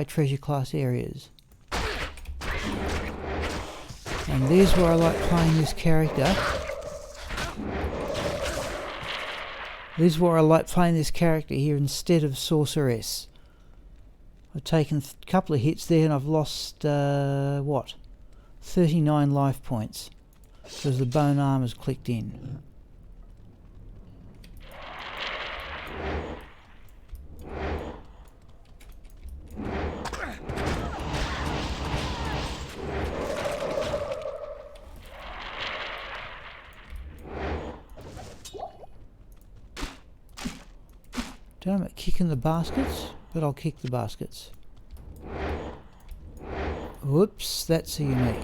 treasure class areas. And there's where I like playing this character. This is where I like playing this character here instead of Sorceress. I've taken a couple of hits there and I've lost, 39 life points. Because the bone armor's clicked in. Don't know about kicking the baskets, but I'll kick the baskets. Whoops, that's a unique.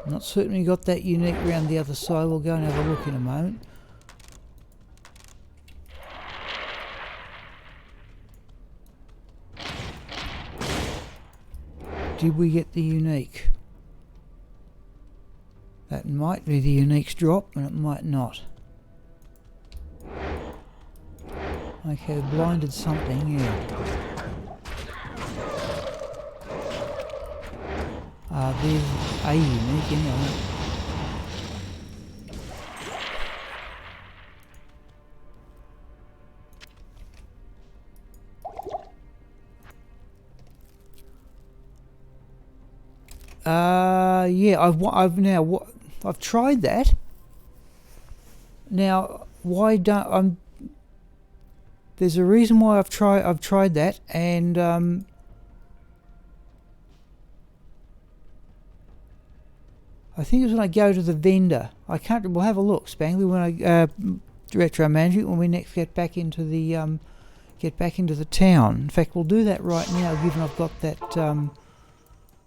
Not certain we got that unique round the other side. We'll go and have a look in a moment. Did we get the unique? That might be the unique's drop and it might not. Okay, blinded something, yeah. There's a unique anyway. Yeah, I've tried that. Now, why don't there's a reason why I've tried that, and I think it was when I go to the vendor. I can't. We'll have a look, Spangly, when I retro manage it when we next get back into the town. In fact, we'll do that right now, given I've got that.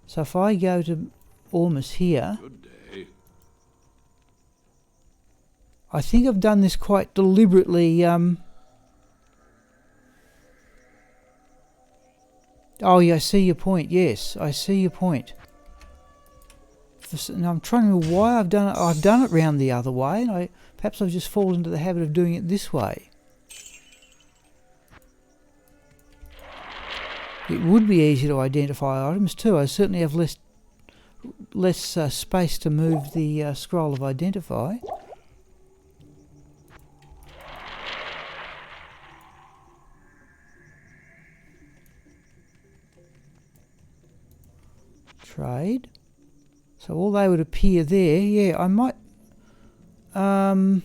So if I go to Ormus here, Good day. I think I've done this quite deliberately. Oh yeah, I see your point. Yes, I see your point. Now I'm trying to remember why I've done it. I've done it round the other way, and perhaps I've just fallen into the habit of doing it this way. It would be easy to identify items too. I certainly have less space to move the scroll of identify. Trade. So all they would appear there. Yeah, I might. I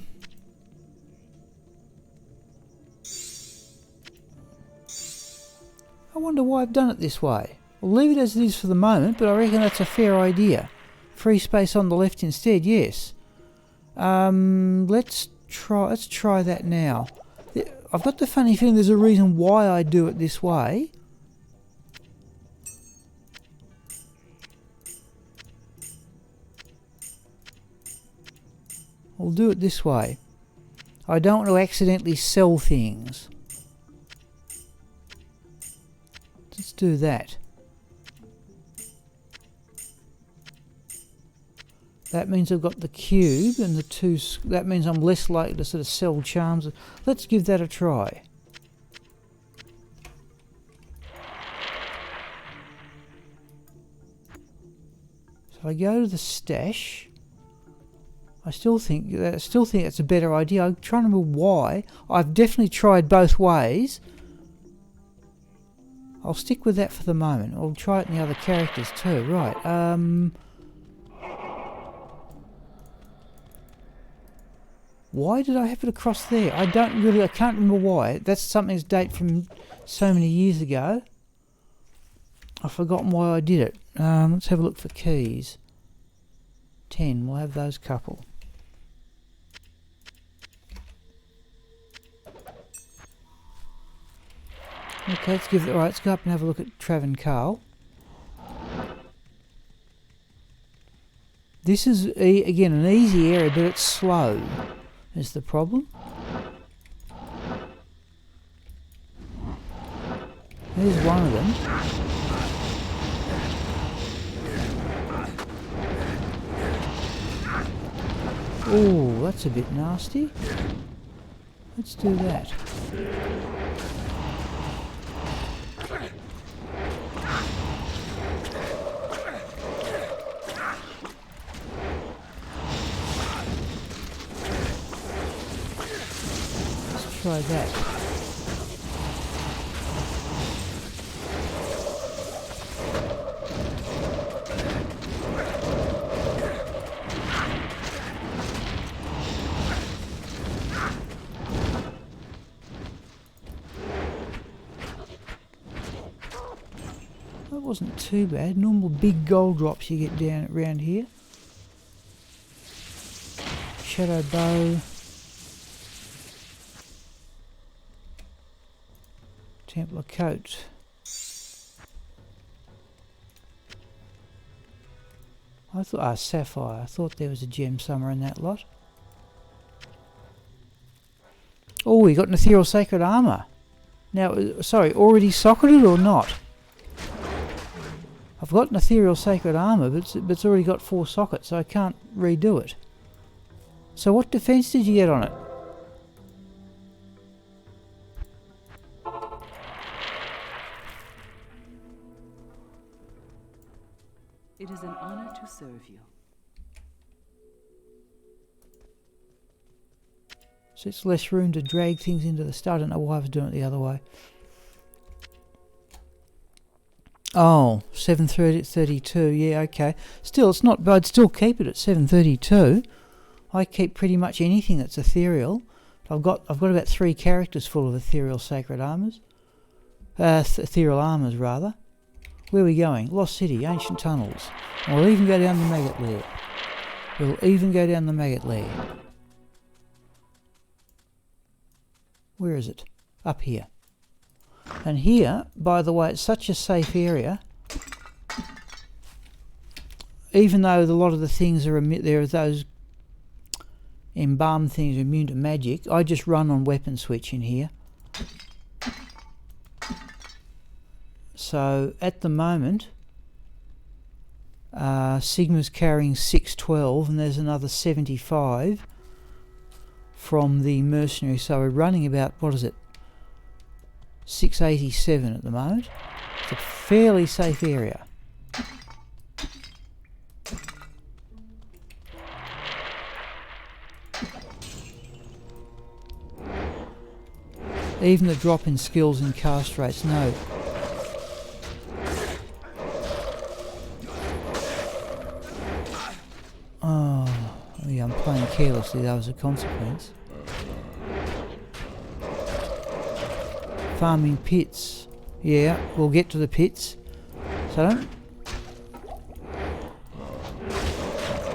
wonder why I've done it this way. I'll leave it as it is for the moment, but I reckon that's a fair idea. Free space on the left instead, yes. Let's try that now. I've got the funny feeling there's a reason why I do it this way. I'll do it this way. I don't want to accidentally sell things. Let's do that. That means I've got the cube and the two. That means I'm less likely to sort of sell charms. Let's give that a try. So I go to the stash. I still think that's a better idea. I'm trying to remember why. I've definitely tried both ways. I'll stick with that for the moment. I'll try it in the other characters too. Right. Why did I have it across there? I can't remember why. That's something that's date from so many years ago. I've forgotten why I did it. Let's have a look for keys. 10. We'll have those couple. Okay, let's go up and have a look at Trav and Carl. This is, again, an easy area, but it's slow, is the problem. There's one of them. Oh, that's a bit nasty. Let's do that. Let's try that. That wasn't too bad. Normal big gold drops you get down around here. Shadow bow. Templar coat. I thought, sapphire. I thought there was a gem somewhere in that lot. Oh, we got an ethereal sacred armor. Now, sorry, already socketed or not? I've got an ethereal sacred armor, but it's already got 4 sockets, so I can't redo it. So what defense did you get on it? It is an honor to serve you. So it's less room to drag things into the stud. I don't know why I was doing it the other way. Oh, 732, yeah, okay. Still, it's not, but I'd still keep it at 732. I keep pretty much anything that's ethereal. I've got about 3 characters full of ethereal sacred armors. Ethereal armors, rather. Where are we going? Lost City, ancient tunnels. And we'll even go down the maggot lair. Where is it? Up here. And here, by the way, it's such a safe area. Even though a lot of the things are there are those embalmed things immune to magic, I just run on weapon switch in here. So at the moment, Sigma's carrying 612, and there's another 75 from the mercenary. So we're running about, what is it? 687 at the moment. It's a fairly safe area. Even the drop in skills and cast rates, no. Oh, yeah, I'm playing carelessly, that was a consequence. Farming pits. Yeah, we'll get to the pits. So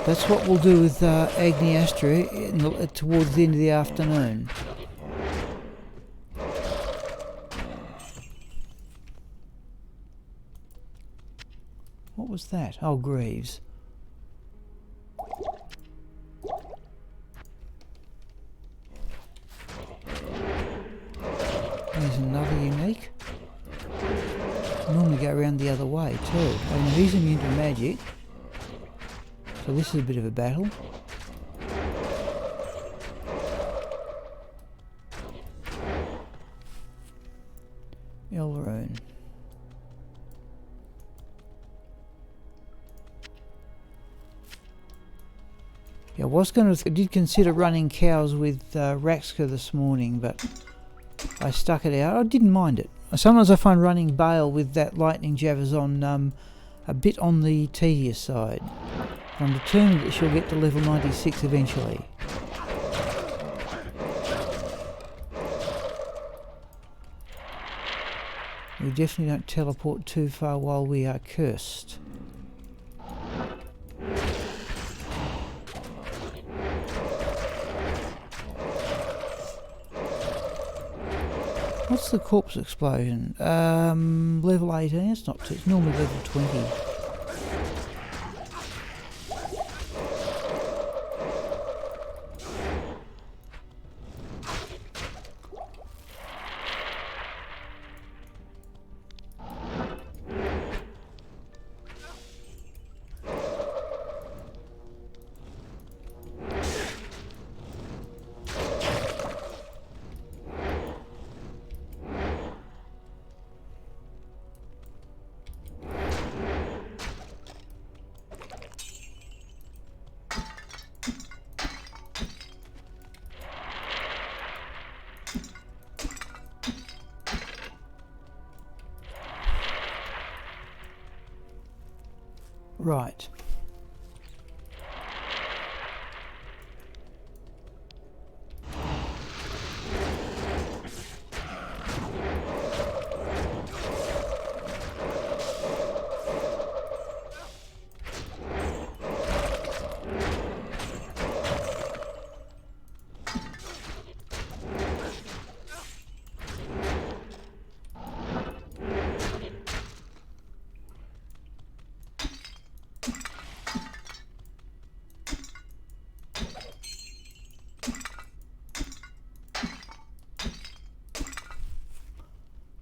that's what we'll do with Agneyastra towards the end of the afternoon. What was that? Oh, Greaves. There's another unique. Normally go around the other way too. I mean, he's immune to magic, so this is a bit of a battle. Elrune. Yeah, I did consider running cows with Raxka this morning, but I stuck it out. I didn't mind it. Sometimes I find running Baal with that lightning Javazon a bit on the tedious side. I'm determined that she'll get to level 96 eventually. We definitely don't teleport too far while we are cursed. What's the corpse explosion? Level 18, it's not too, it's normally level 20. Right.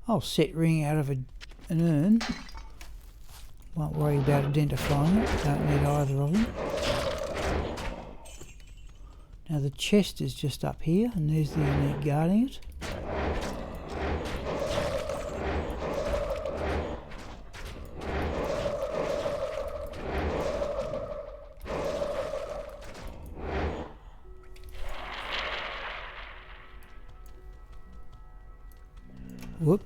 I'll set ring out of an urn. Won't worry about identifying it. Don't need either of them. Now the chest is just up here, and there's the unique guarding it. Whoop.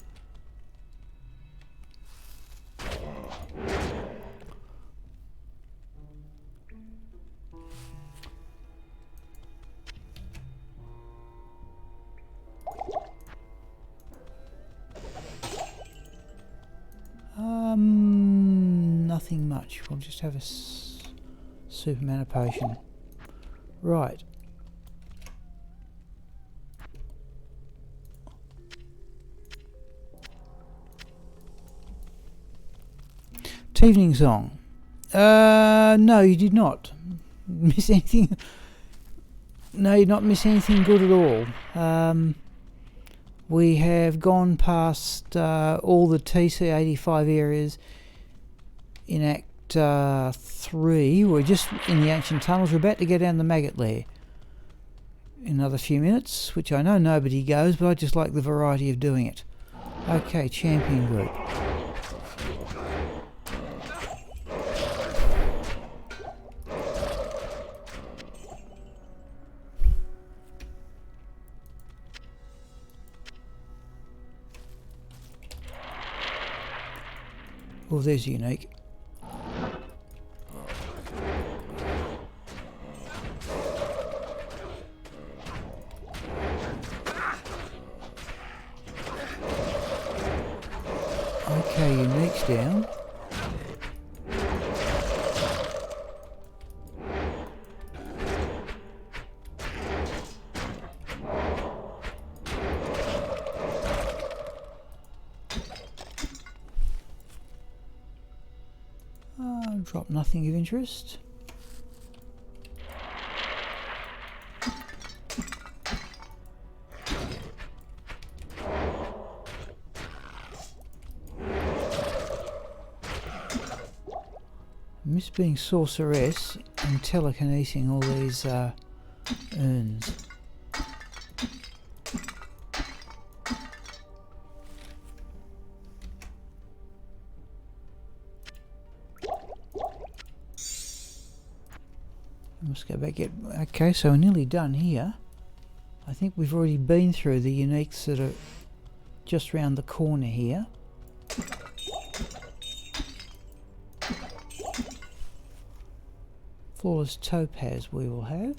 Nothing much. We'll just have a Superman potion. Right. Evening song. No, you did not miss anything. No, you did not miss anything good at all. We have gone past all the TC-85 areas in Act 3. We're just in the ancient tunnels. We're about to go down the maggot lair in another few minutes, which I know nobody goes, but I just like the variety of doing it. Okay, champion group. Oh, there's unique. Okay, unique's down. Drop nothing of interest. Miss being sorceress and telekinesing all these urns. Must go back. Okay, so we're nearly done here. I think we've already been through the uniques that are just round the corner here. Flawless topaz we will have.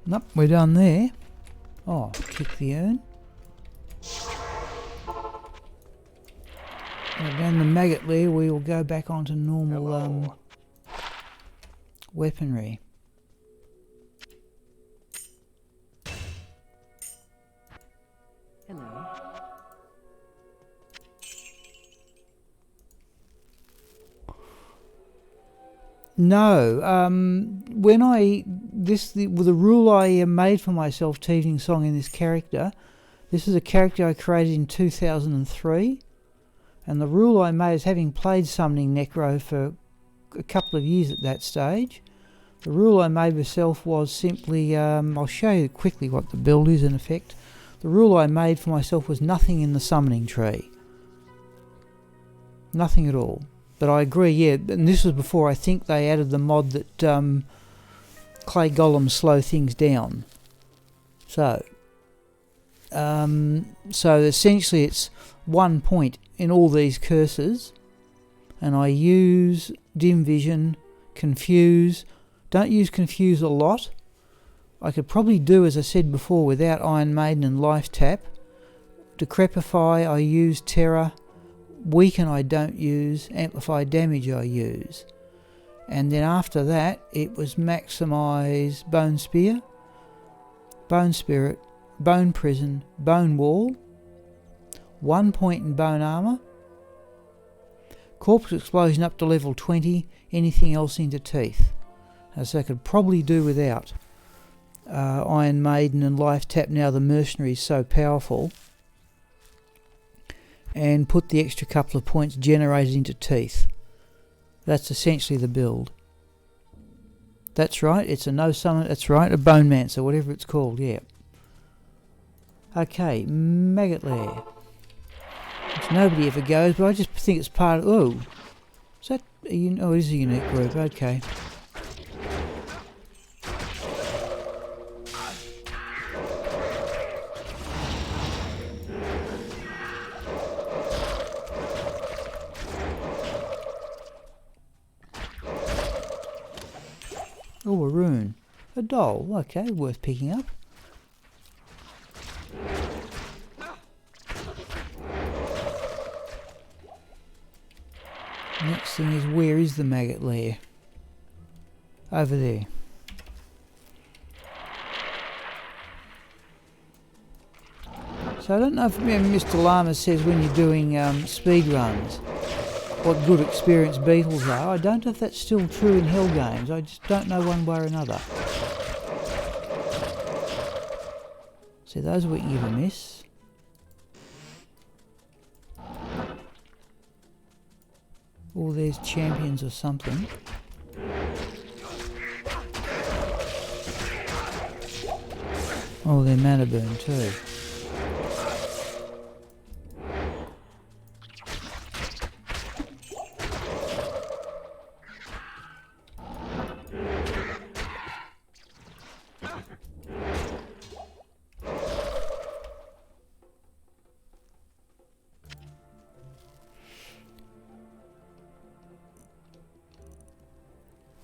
Nope, we're done there. Oh, kick the urn. Down the maggot lair we will go back onto normal weaponry. Hello. No, when the rule I made for myself, Evening Song, in this character, this is a character I created in 2003. And the rule I made is, having played Summoning Necro for a couple of years at that stage, the rule I made myself was simply, I'll show you quickly what the build is in effect. The rule I made for myself was nothing in the summoning tree. Nothing at all. But I agree, yeah, and this was before I think they added the mod that clay golems slow things down. So, So essentially it's 1 point in all these curses, and I use dim vision, confuse. Don't use confuse a lot. I could probably do, as I said before, without Iron Maiden and Life Tap. Decrepify I use, terror. Weaken I don't use, amplify damage I use. And then after that it was maximise Bone Spear, Bone Spirit, Bone Prison, Bone Wall, 1 point in Bone Armour, Corpus Explosion up to level 20, anything else into Teeth. So I could probably do without Iron Maiden and Life Tap now the Mercenary is so powerful, and put the extra couple of points generated into Teeth. That's essentially the build. That's right, it's a no summon, that's right, a Bone Mancer, whatever it's called, yeah. Okay, Maggot Lair. Which nobody ever goes, but I just think it's part of... Oh, is that... Oh, it is a unique group, okay. Oh, a rune. A doll. Okay, worth picking up. Next thing is, where is the Maggot Lair? Over there. So I don't know if Mr. Lama says when you're doing speed runs what good experienced beetles are. I don't know if that's still true in Hell games. I just don't know one way or another. See, those we can give a miss. Or there's champions or something. Oh, they're mana burn too.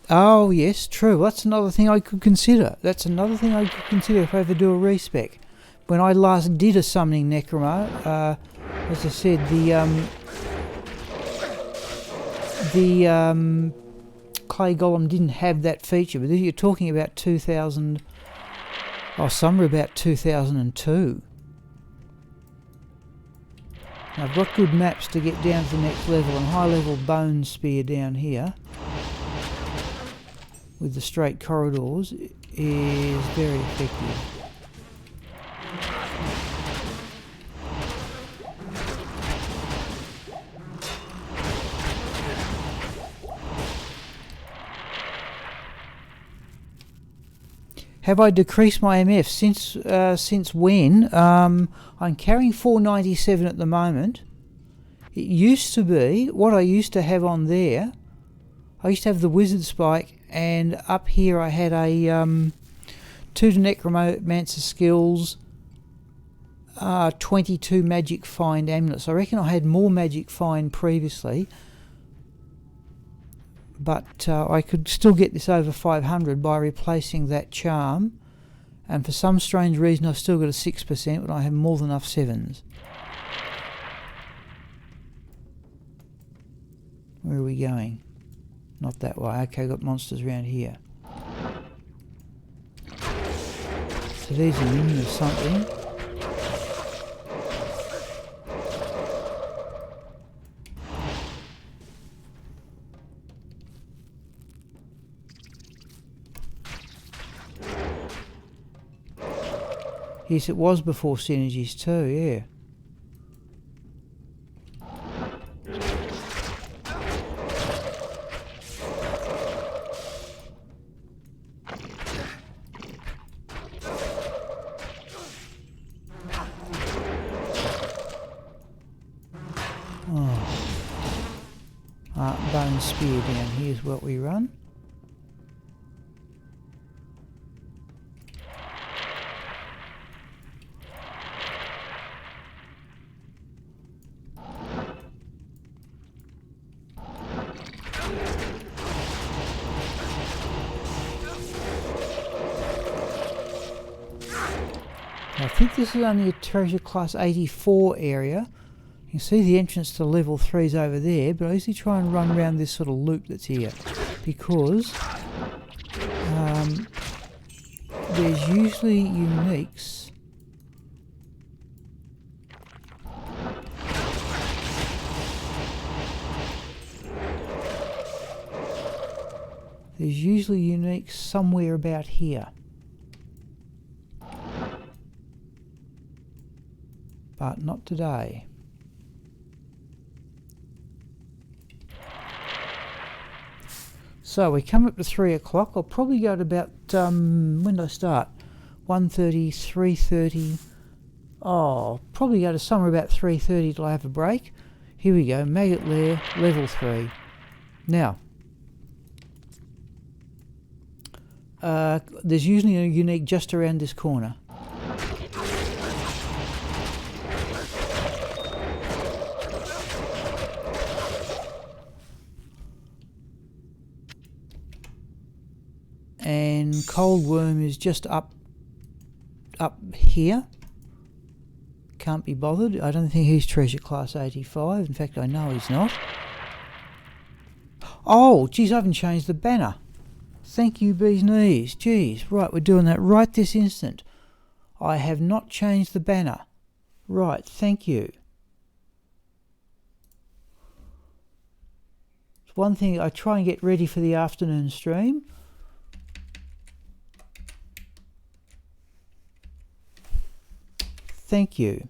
Oh yes, true. That's another thing I could consider. That's another thing I could consider if I ever do a respec. When I last did a summoning Necromo, as I said, the Clay Golem didn't have that feature. But you're talking about 2000, somewhere about 2002. I've got good maps to get down to the next level, and high level Bone Spear down here with the straight corridors is very effective. Have I decreased my MF? Since when? I'm carrying 497 at the moment. It used to be, what I used to have on there, I used to have the Wizard Spike, and up here I had a 2 to Necromancer skills, 22 Magic Find amulets. I reckon I had more Magic Find previously, but I could still get this over 500 by replacing that charm, and for some strange reason I've still got a 6%, but I have more than enough 7s. Where are we going? Not that way. Okay, got monsters around here. So these are minion of something. Yes, it was before synergies too, yeah. Bone Spear down here's what we run. I think this is only a treasure class 84 area. You can see the entrance to level 3 is over there, but I usually try and run around this sort of loop that's here because there's usually uniques. There's usually uniques somewhere about here. But not today. So we come up to 3 o'clock. I'll probably go to about, when did I start? 1:30, 3:30. Oh, probably go to somewhere about 3:30 till I have a break. Here we go, Maggot Lair, level 3. Now, there's usually a unique just around this corner. And Cold Worm is just up here. Can't be bothered. I don't think he's treasure class 85. In fact, I know he's not. Oh, geez, I haven't changed the banner. Thank you, bee's knees. Geez, right, we're doing that right this instant. I have not changed the banner. Right, thank you. It's one thing, I try and get ready for the afternoon stream. Thank you.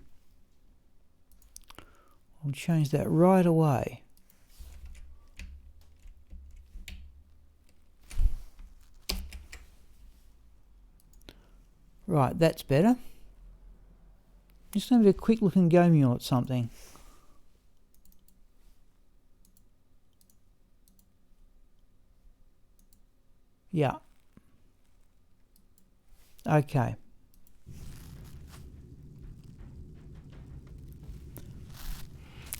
I'll change that right away. Right, that's better. Just have a quick look and go mule at something. Yeah. Okay.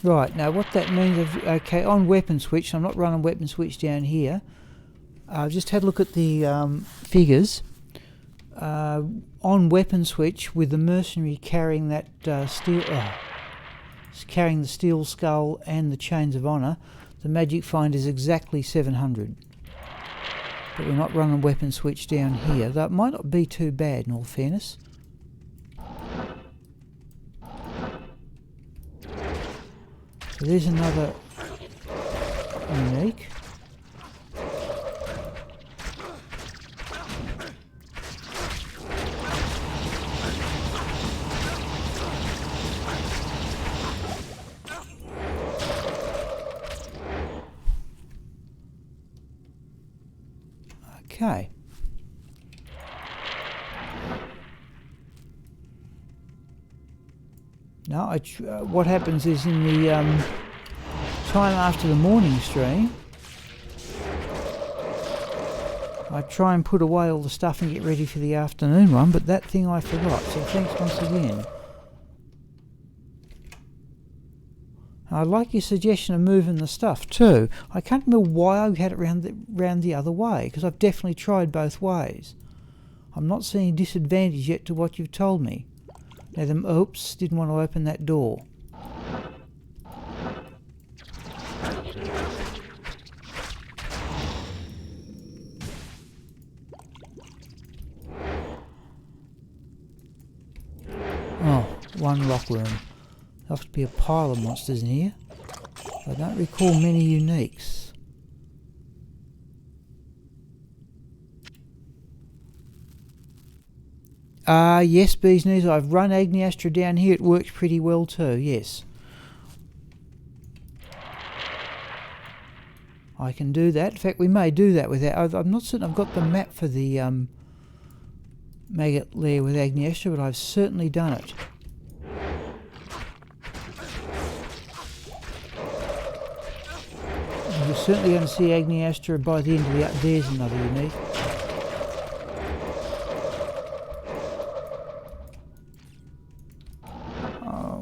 Right, now what that means is, okay, on weapon switch, I'm not running weapon switch down here. I've just had a look at the figures. On weapon switch, with the mercenary carrying that carrying the steel skull and the chains of honour, the magic find is exactly 700. But we're not running weapon switch down here. That might not be too bad in all fairness. So there's another unique. Okay. Now, what happens is in the time after the morning stream, I try and put away all the stuff and get ready for the afternoon one, but that thing I forgot, so thanks once again. I like your suggestion of moving the stuff too. I can't remember why I had it round the other way, because I've definitely tried both ways. I'm not seeing disadvantage yet to what you've told me. Now, oops, didn't want to open that door. Oh, one rockworm. There must be a pile of monsters in here. I don't recall many uniques. Yes, bee's knees. I've run Agneyastra down here. It works pretty well too, yes. I can do that. In fact, we may do that with that. I'm not certain I've got the map for the Maggot Lair with Agneyastra, but I've certainly done it. You're certainly going to see Agneyastra by the end of the... There's another unique.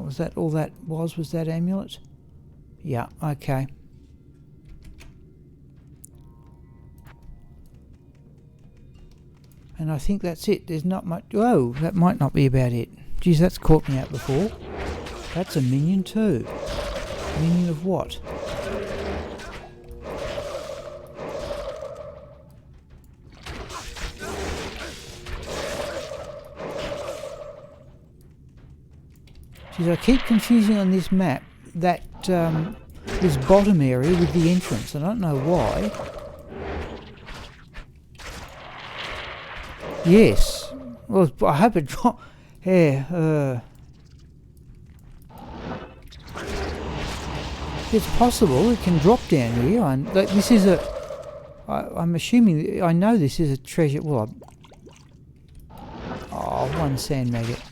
Was that all that was? Was that amulet? Yeah, okay. And I think that's it. There's not much... Oh, that might not be about it. Geez, that's caught me out before. That's a minion too. Minion of what? Geez, I keep confusing on this map that this bottom area with the entrance. I don't know why. Yes. Well, I hope it dropped. Yeah. It's possible it can drop down here. This is a... I'm assuming... I know this is a treasure... Well, one sand maggot.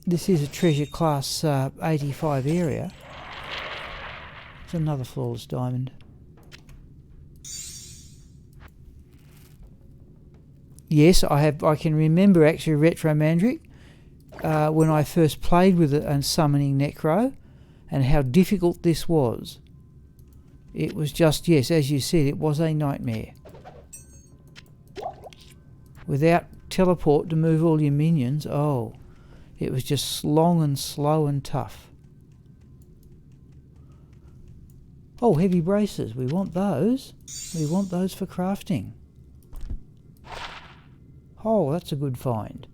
This is a treasure class 85 area. It's another flawless diamond. Yes, I can remember actually Retro Mandric when I first played with it and summoning Necro, and how difficult this was. It was just, yes, as you said, it was a nightmare. Without teleport to move all your minions, it was just long and slow and tough. Oh, heavy braces, we want those. We want those for crafting. Oh, that's a good find.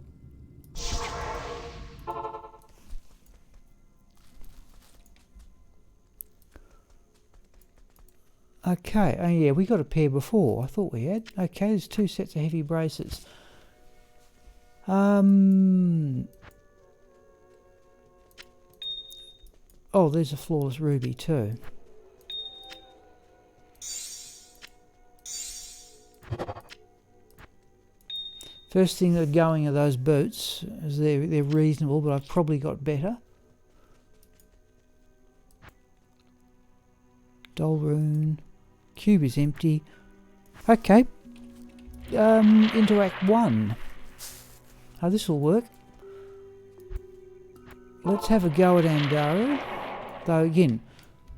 Okay, oh yeah, we got a pair before. I thought we had. Okay, there's 2 sets of heavy braces. Oh, there's a flawless ruby too. First thing that going are those boots, as they're reasonable, but I've probably got better. Doll rune. Cube is empty. Okay. Into Act 1. Oh, this will work. Let's have a go at Andaro. Though again,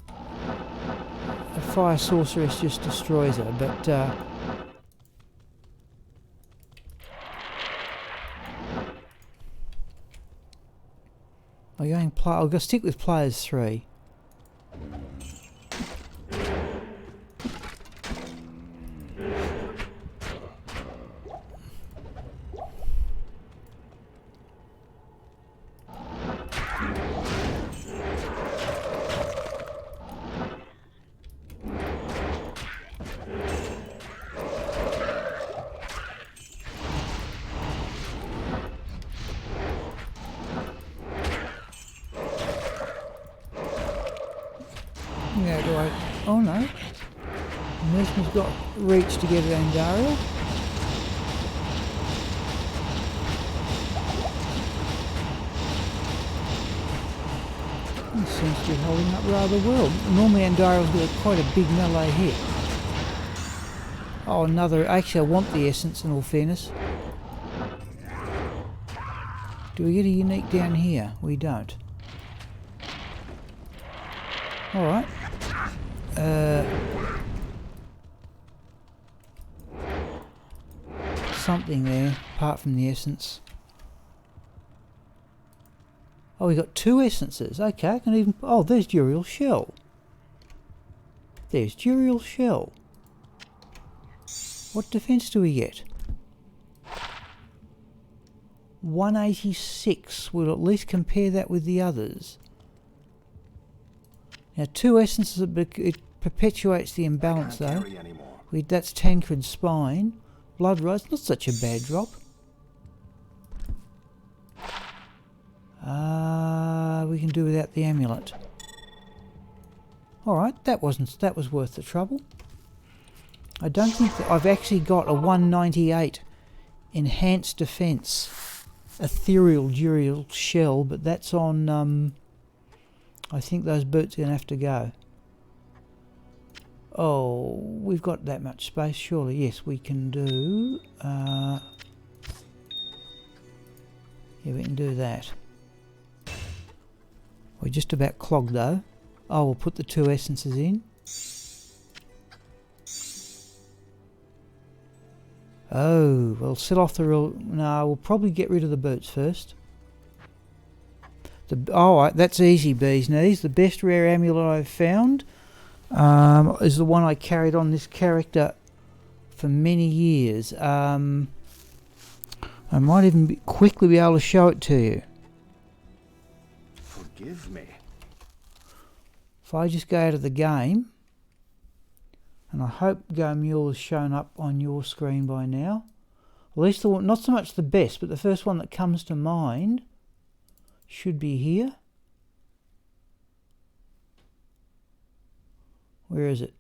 a fire sorceress just destroys her, but I'll go stick with players 3. Oh no. Mercen's got reach to get at Andaro. He seems to be holding up rather well. Normally Andaro's got quite a big melee hit. Oh, another... Actually, I want the essence in all fairness. Do we get a unique down here? We don't. Alright. Something there, apart from the essence. Oh, we got 2 essences. Okay, I can even... Oh, there's Duriel Shell. There's Duriel Shell. What defense do we get? 186. We'll at least compare that with the others. Now 2 essences, it perpetuates the imbalance though. That's Tancred Spine. Blood Rose, not such a bad drop. We can do without the amulet. Alright, that was worth the trouble. I don't think that I've actually got a 198 enhanced defense ethereal Duriel Shell, but that's on I think those boots are going to have to go. Oh, we've got that much space, surely. Yes, we can do... yeah, we can do that. We're just about clogged though. Oh, we'll put the 2 essences in. Oh, we'll set off the real... No, we'll probably get rid of the boots first. That's easy, bee's knees. The best rare amulet I've found is the one I carried on this character for many years. I might even quickly be able to show it to you. Forgive me. If I just go out of the game, and I hope Go Mule has shown up on your screen by now. At least the one, not so much the best, but the first one that comes to mind should be here. Where is it?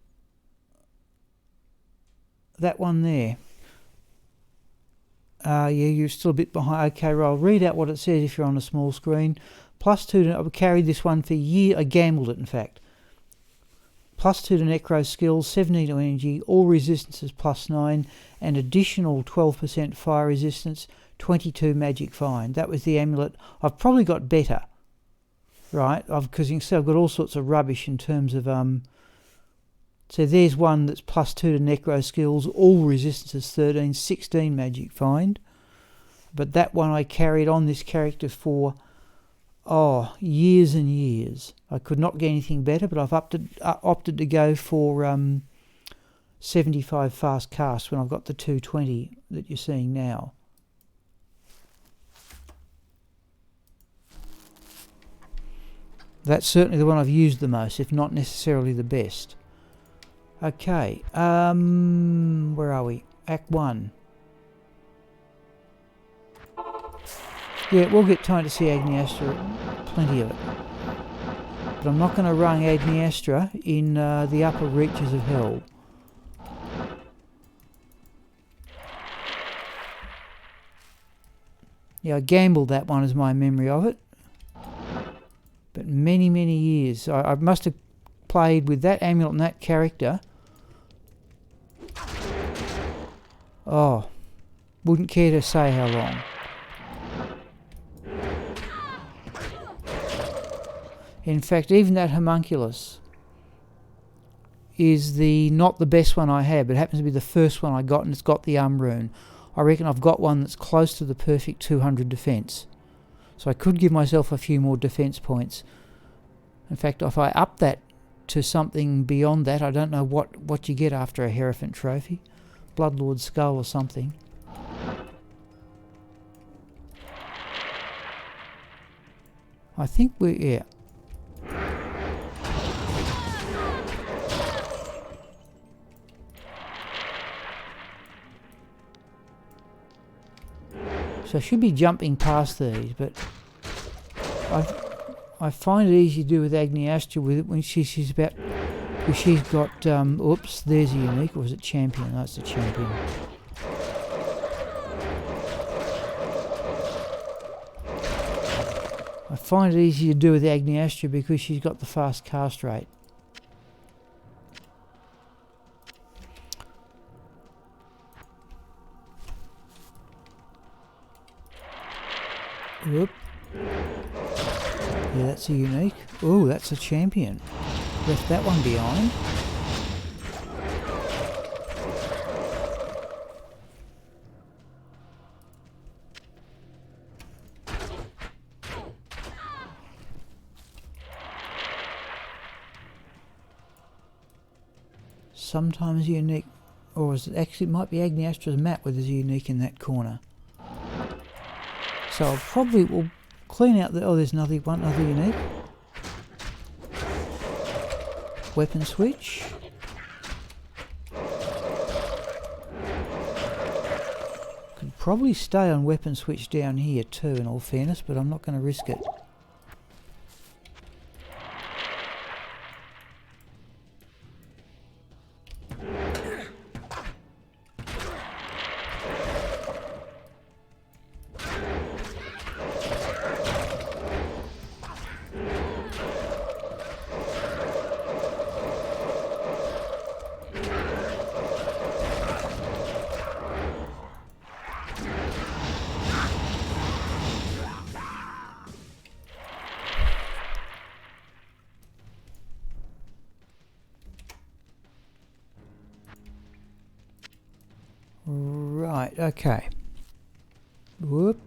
That one there. Yeah, you're still a bit behind. Okay, well, I'll read out what it says if you're on a small screen. +2 I've carried this one for years. I gambled it, in fact. +2 to Necro skills, 17 to energy, all resistances +9, and additional 12% fire resistance, 22 magic find. That was the amulet. I've probably got better, right? Because you can see I've got all sorts of rubbish in terms of... So there's one that's +2 to Necro skills, all resistances 13, 16 magic find. But that one I carried on this character for... years and years. I could not get anything better, but I've opted to go for 75 fast cast when I've got the 220 that you're seeing now. That's certainly the one I've used the most, if not necessarily the best. Okay, where are we? Act 1. Yeah, we'll get time to see Agneyastra, plenty of it. But I'm not going to run Agneyastra in the upper reaches of hell. Yeah, I gambled that one as my memory of it. But many, many years. I must have played with that amulet and that character. Oh, wouldn't care to say how long. In fact, even that homunculus is not the best one I had, but it happens to be the first one I got, and it's got the rune. I reckon I've got one that's close to the perfect 200 defence. So I could give myself a few more defence points. In fact, if I up that to something beyond that, I don't know what you get after a Hierophant trophy. Bloodlord skull or something. I think yeah. So I should be jumping past these, but I find it easy to do with Agneyastra with it when she's about... Because she's got... oops, there's a unique, or was it champion? That's the champion. I find it easy to do with Agneyastra because she's got the fast cast rate. Whoop. Yeah, that's a unique. Oh, that's a champion. Left that one behind. Sometimes unique, or is it actually, it might be Agneyastra's map where there's a unique in that corner. So I'll probably will clean out the... Oh, there's another unique. Weapon switch. Could probably stay on weapon switch down here too, in all fairness, but I'm not going to risk it. Right, okay. Whoop.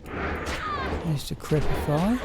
There's the crepify.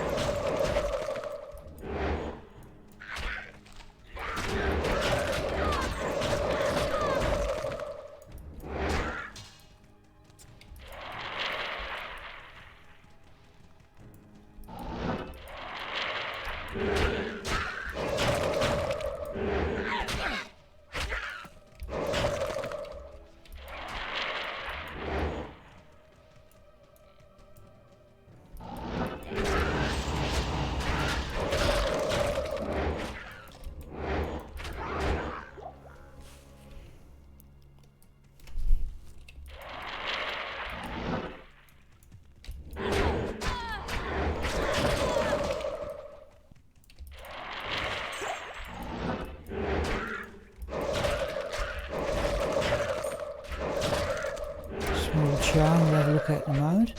Small charm we'll have a look at in a moment.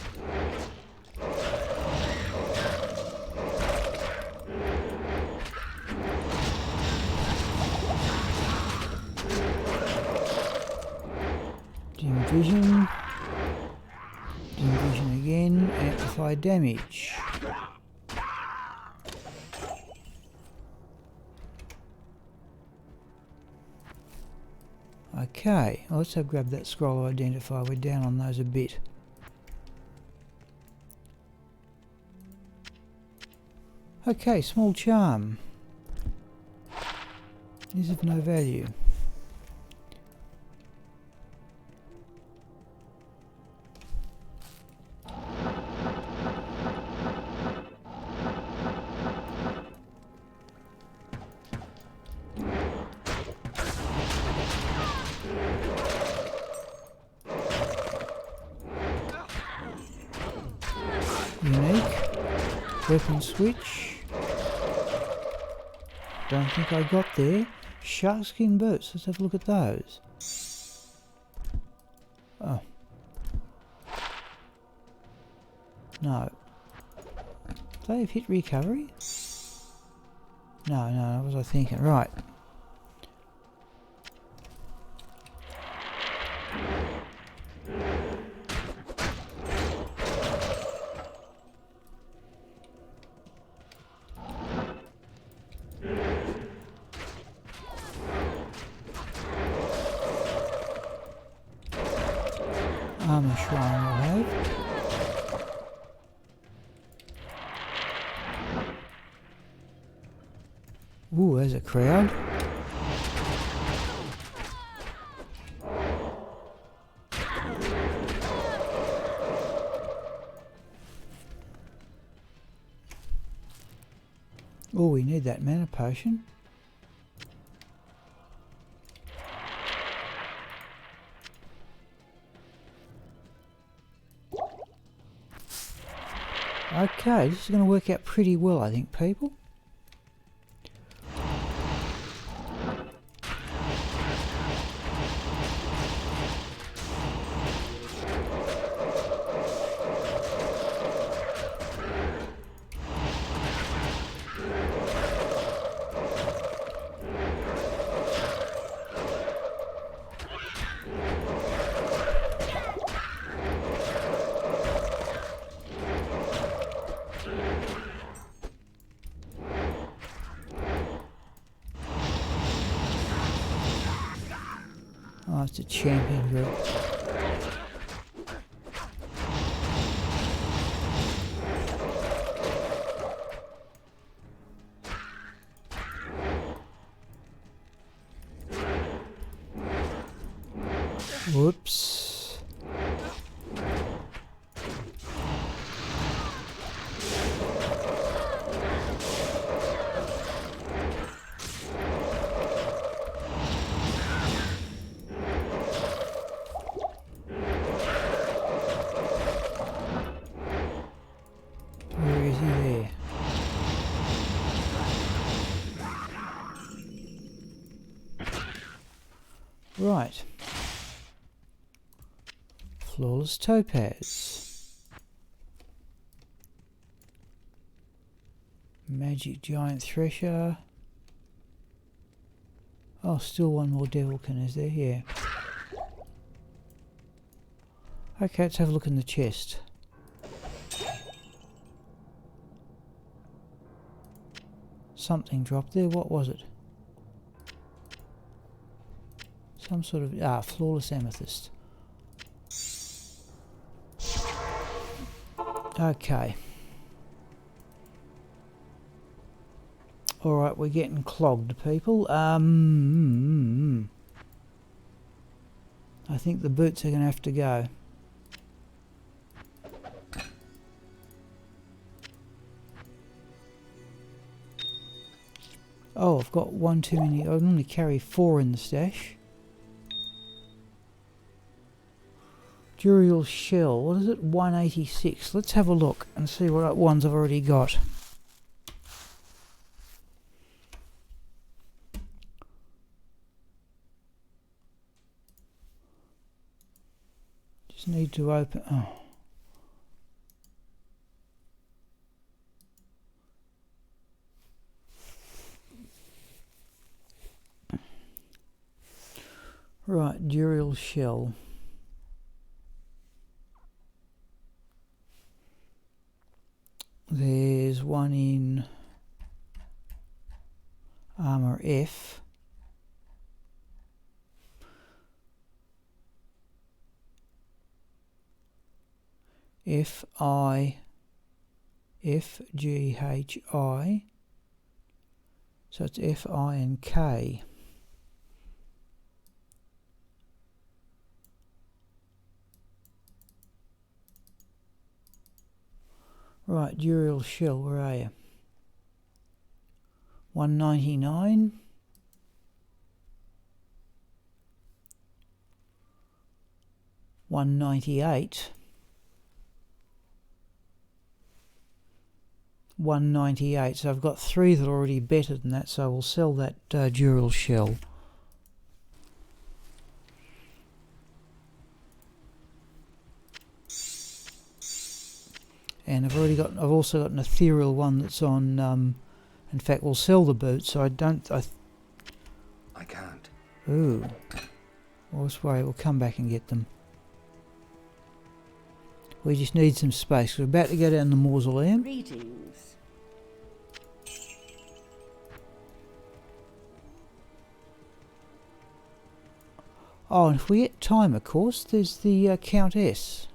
Dim vision. Dim vision again. Amplify damage. Okay, let's have grab that scroll of identify. We're down on those a bit. Okay, small charm. Is of no value. Unique. Weapon switch. Don't think I got there. Sharkskin boots. Let's have a look at those. Oh. No. Do they have hit recovery? No, what was I thinking? Right. Armor shrine will have. Ooh, there's a crowd. Oh, we need that mana potion. Okay, this is going to work out pretty well, I think, people. Oh, it's a champion group. Whoops. Where is he there? Right. Flawless topaz. Magic giant thresher. Oh, still one more devilkin, is there? Yeah. Okay, let's have a look in the chest. Something dropped there. What was it? Some sort of... flawless amethyst. Okay. Alright, we're getting clogged, people. I think the boots are going to have to go. Oh, I've got one too many. I normally carry 4 in the stash. Duriel shell. What is it? 186. Let's have a look and see what ones I've already got. Just need to open... Oh. Right, Duriel shell. There's one in armor F. F-I-F-G-H-I. So it's F-I and K. Right, Duriel shell, where are you? 199. 198. 198. So I've got 3 that are already better than that, so we'll sell that Duriel shell. And I've also got an ethereal one that's on, in fact we'll sell the boots, so I can't. Ooh. Well, this way we'll come back and get them. We just need some space. We're about to go down the mausoleum. Greetings. Oh, and if we get time, of course, there's the Countess.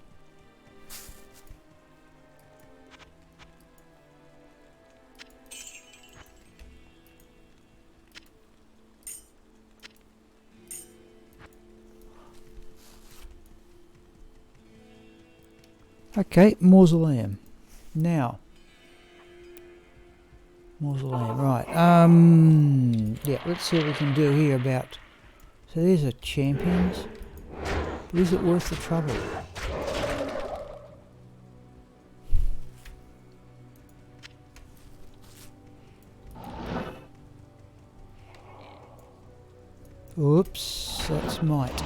Okay, mausoleum. Now, mausoleum, right. Yeah, let's see what we can do here about... So there's a champions. But is it worth the trouble? Oops, that's might.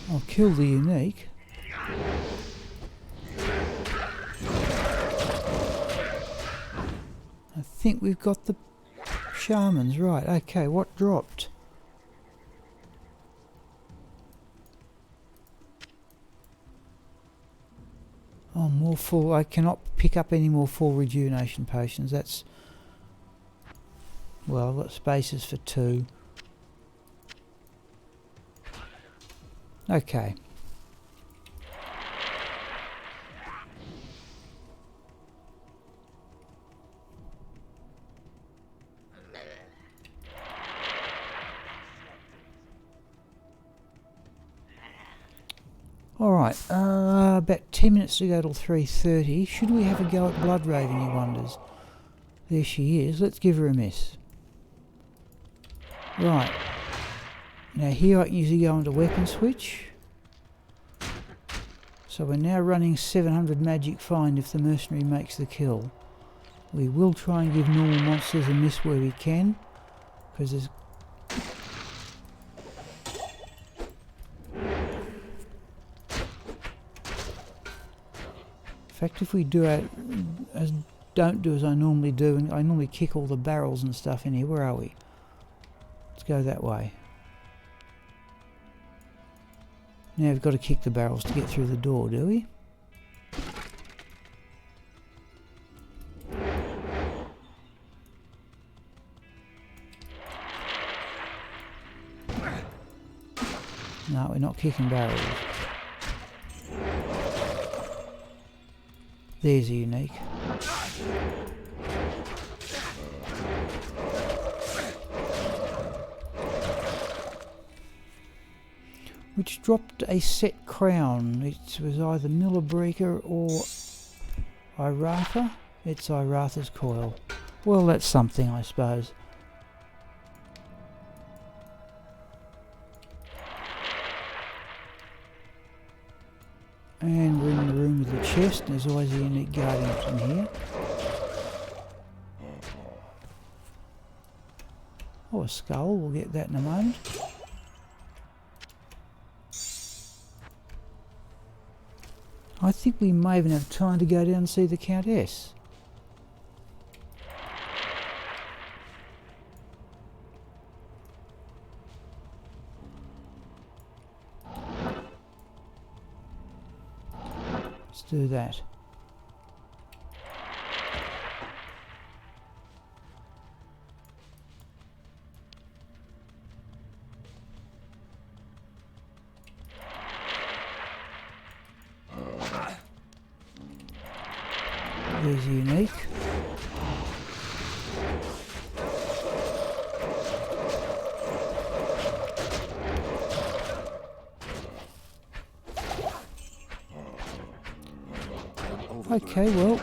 I'll kill the unique. I think we've got the shamans, right. Okay, what dropped? Oh, more full. I cannot pick up any more full rejuvenation potions. That's... Well, I've got spaces for 2. Okay. Alright, about 10 minutes to go till 3:30. Should we have a go at Blood Raven, he wonders? There she is. Let's give her a miss. Right. Now here I can usually go into weapon switch. So we're now running 700 magic find if the mercenary makes the kill. We will try and give normal monsters a miss where we can, because there's... In fact, if we do it as don't do as I normally do, and I normally kick all the barrels and stuff in here. Where are we? Let's go that way. Now we've got to kick the barrels to get through the door, do we? No, we're not kicking barrels. There's a unique. Which dropped a set crown. It was either Millibreaker or Iratha. It's Iratha's coil. Well, that's something, I suppose. And we're in the room with the chest. There's always a unique guardian in here. Oh, a skull. We'll get that in a moment. I think we may even have time to go down and see the Countess. Let's do that. There's unique. Okay, well,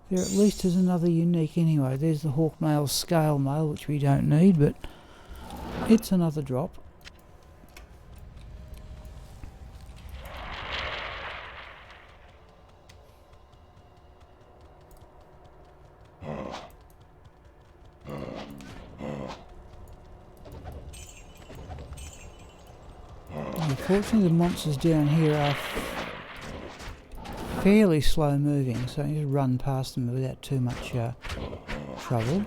there at least is another unique anyway. There's the Hawkmail scale mail, which we don't need, but it's another drop. Unfortunately, the monsters down here are fairly slow moving, so you just run past them without too much trouble.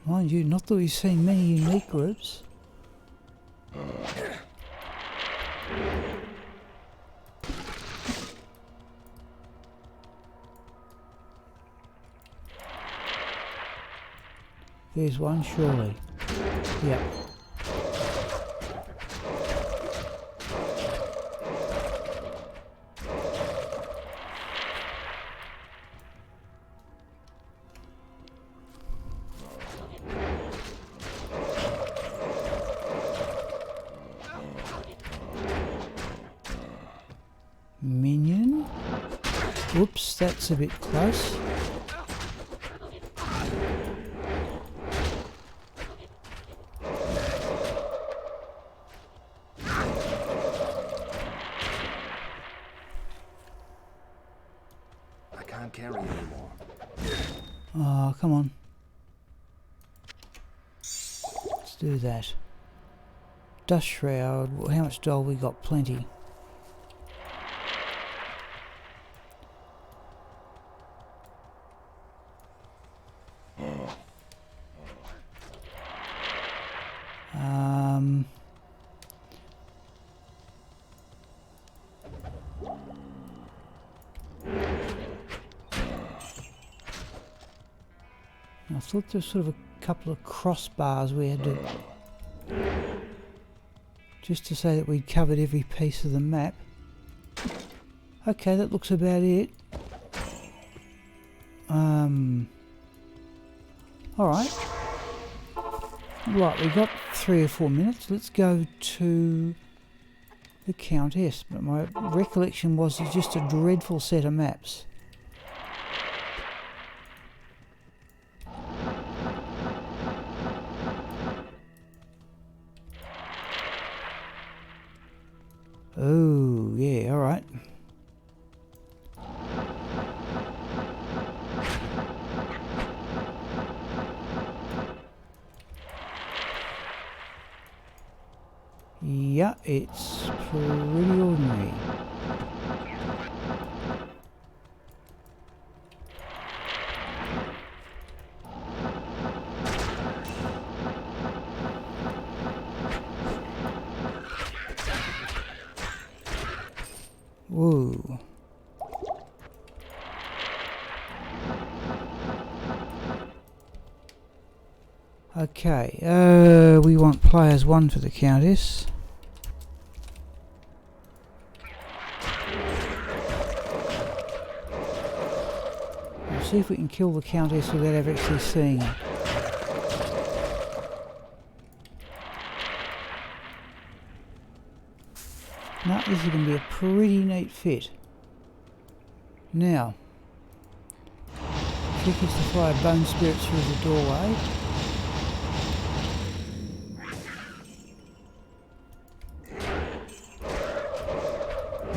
Mind you, not that we've seen many unique groups. There's one, surely. Yep. Minion. Whoops, that's a bit close. I can't carry anymore. Oh, come on. Let's do that. Dust Shroud. How much doll we got? Plenty. I thought there was sort of a couple of crossbars we had to Just to say that we'd covered every piece of the map. Okay, that looks about it. Alright. Right, we've got 3 or 4 minutes. Let's go to the Countess. But my recollection was it's just a dreadful set of maps. Oh, yeah, alright. Yeah, it's pretty ordinary. Whoa. Okay, we want players 1 for the Countess. We'll see if we can kill the Countess without ever actually seeing her. No, this is going to be a pretty neat fit. Now, trick is to fire bone spirits through the doorway.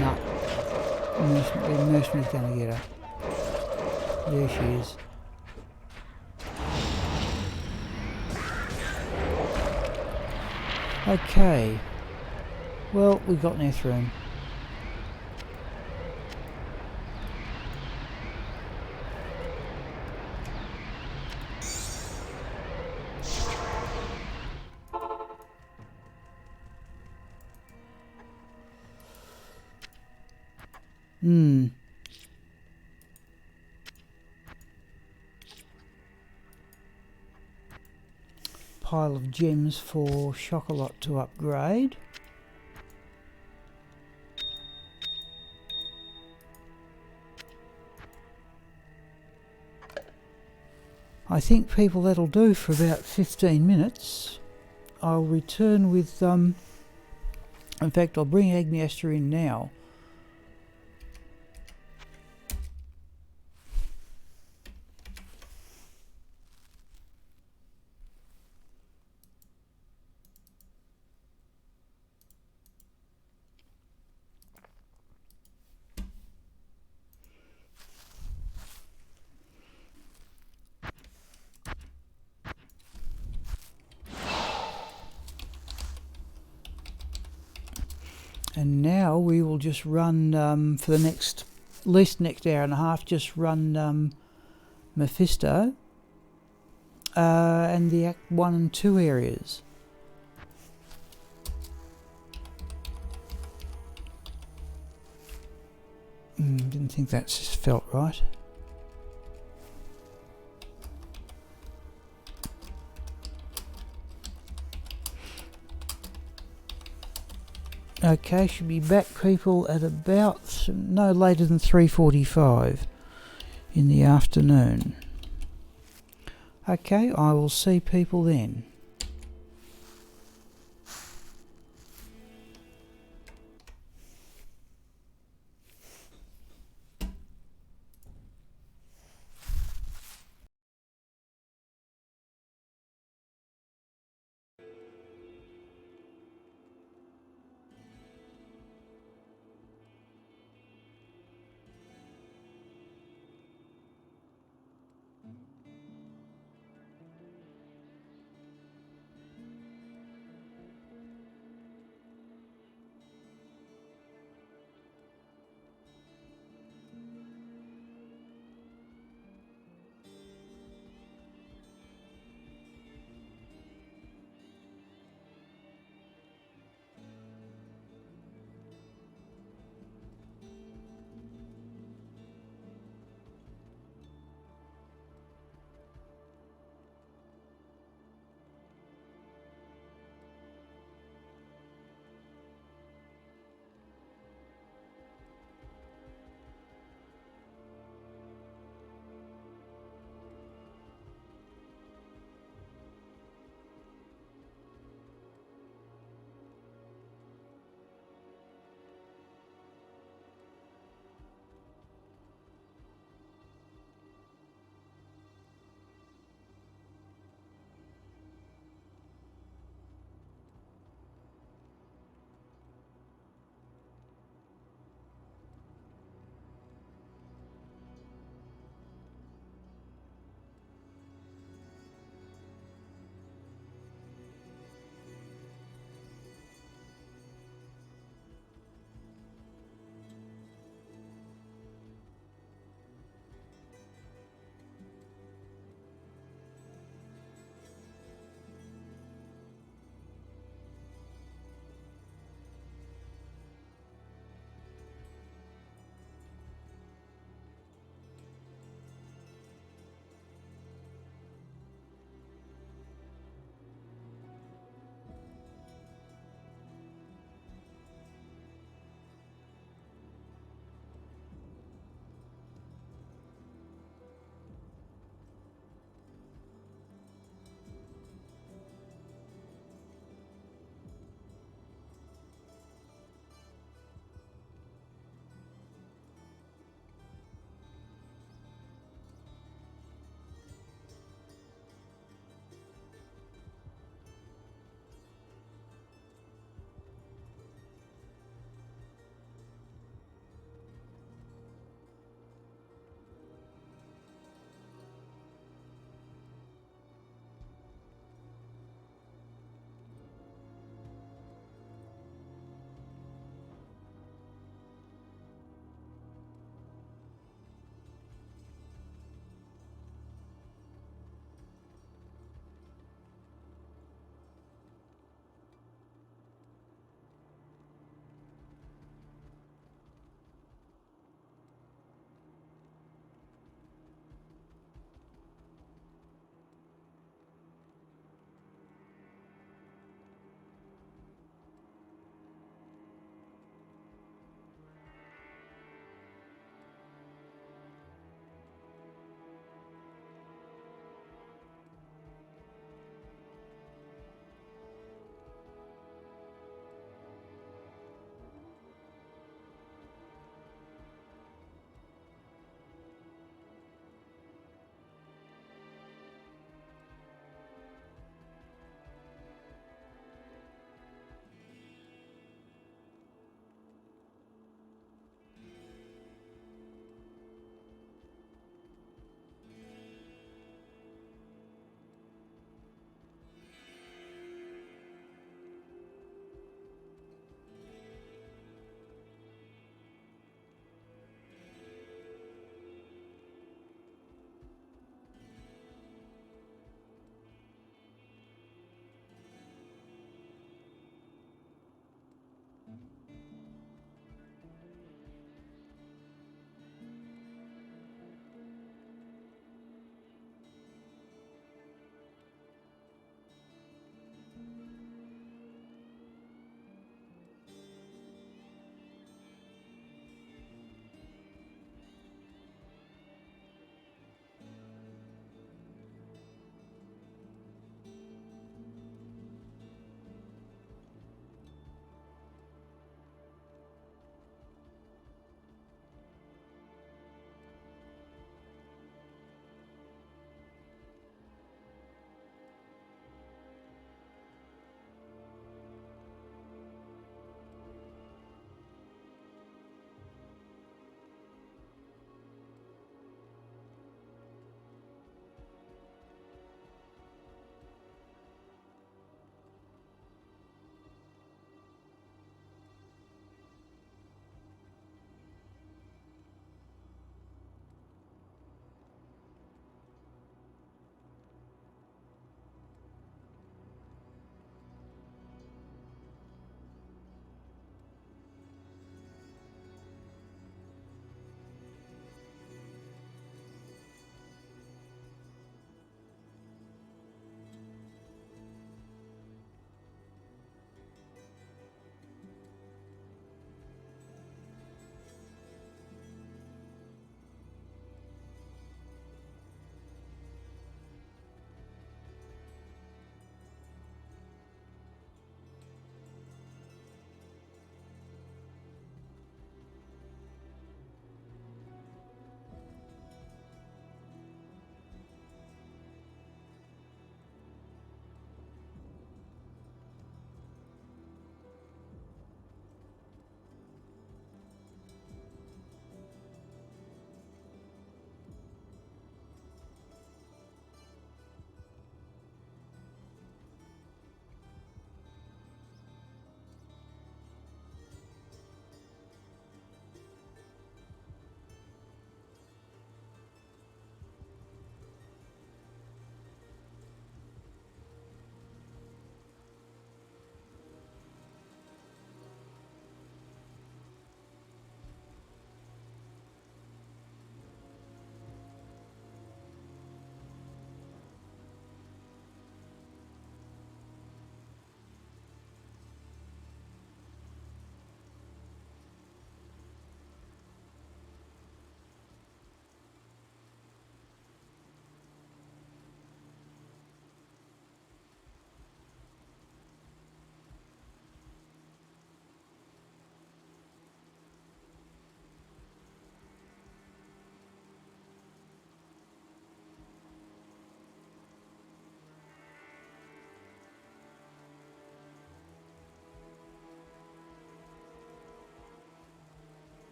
No, the mercenary's going to get her. There she is. Okay. Well, we got Nethrum. Pile of gems for Chocolat to upgrade. I think, people, that'll do for about 15 minutes. I'll return with, in fact, I'll bring Agneyastra in now. And now we will just run, for the next, at least next hour and a half, just run Mephisto and the Act 1 and 2 areas. Didn't think that felt right. Okay, should be back, people, at about no later than 3:45 in the afternoon. Okay, I will see people then.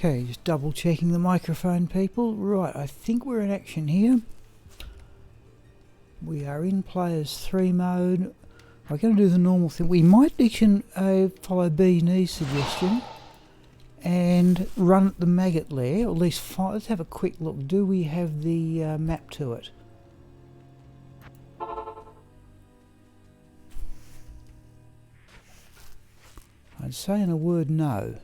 Okay, just double checking the microphone, people. Right, I think we're in action here. We are in Players 3 mode. We're going to do the normal thing. We might follow Bee's suggestion and run at the maggot lair, or at least let's have a quick look. Do we have the map to it? I'd say in a word, no.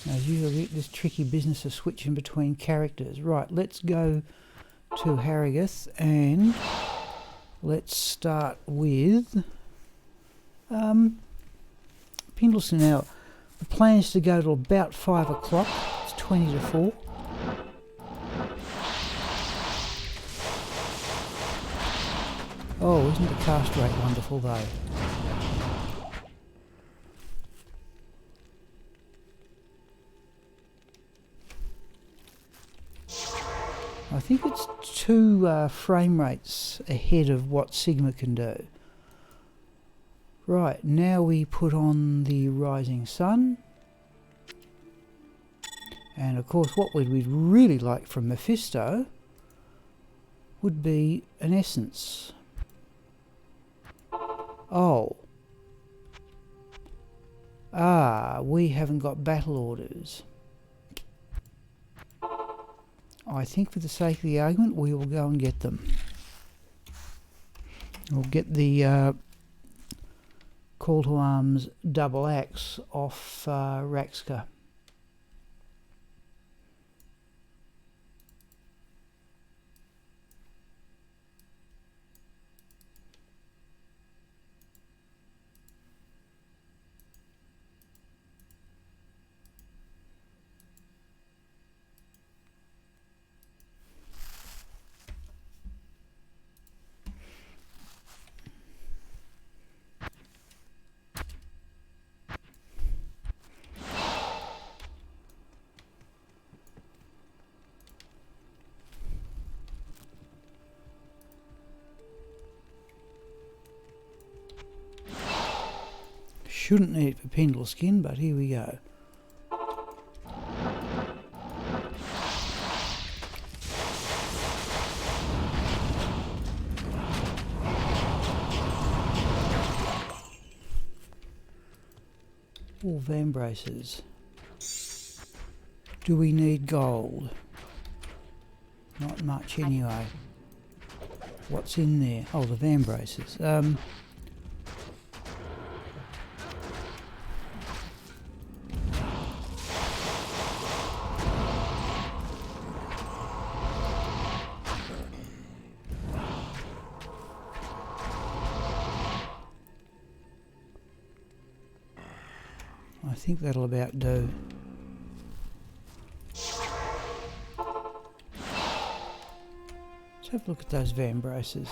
As usual, we get this tricky business of switching between characters. Right, let's go to Harrogate and let's start with Pendleton. Now, the plan is to go to about 5 o'clock. It's 20 to 4. Oh, isn't the cast rate wonderful though? I think it's 2 frame rates ahead of what Sigma can do. Right, now we put on the rising sun. And of course what we'd really like from Mephisto would be an essence. Oh. We haven't got battle orders. I think for the sake of the argument we will go and get them. We'll get the Call to Arms double axe off Raxka. Shouldn't need it for Pendle skin, but here we go. All van braces. Do we need gold? Not much anyway. What's in there? Oh, the van braces. I think that'll about do. Let's have a look at those van braces.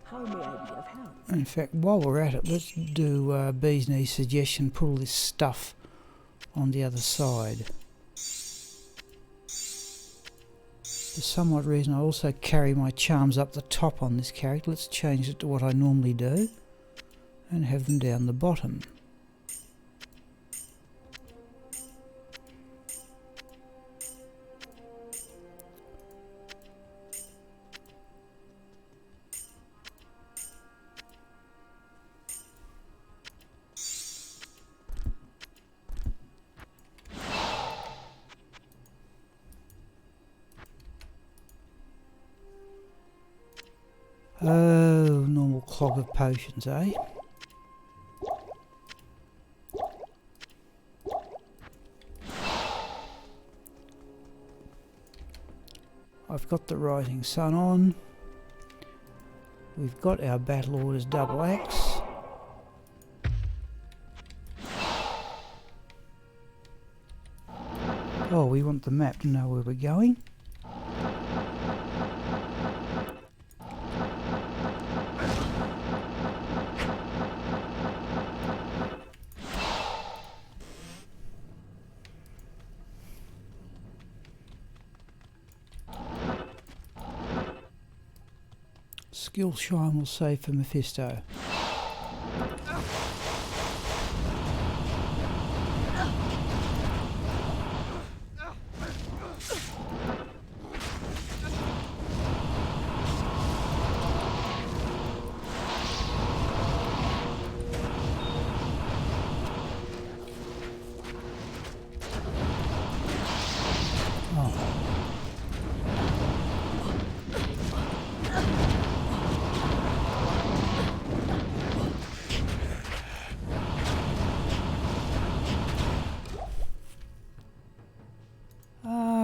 How may I be of help? In fact, while we're at it, let's do Bee's suggestion, put all this stuff on the other side. For some odd reason I also carry my charms up the top on this character. Let's change it to what I normally do and have them down the bottom. Oh, normal clog of potions, eh? I've got the rising sun on. We've got our battle orders double axe. Oh, we want the map to know where we're going. Skill Shrine will save for Mephisto.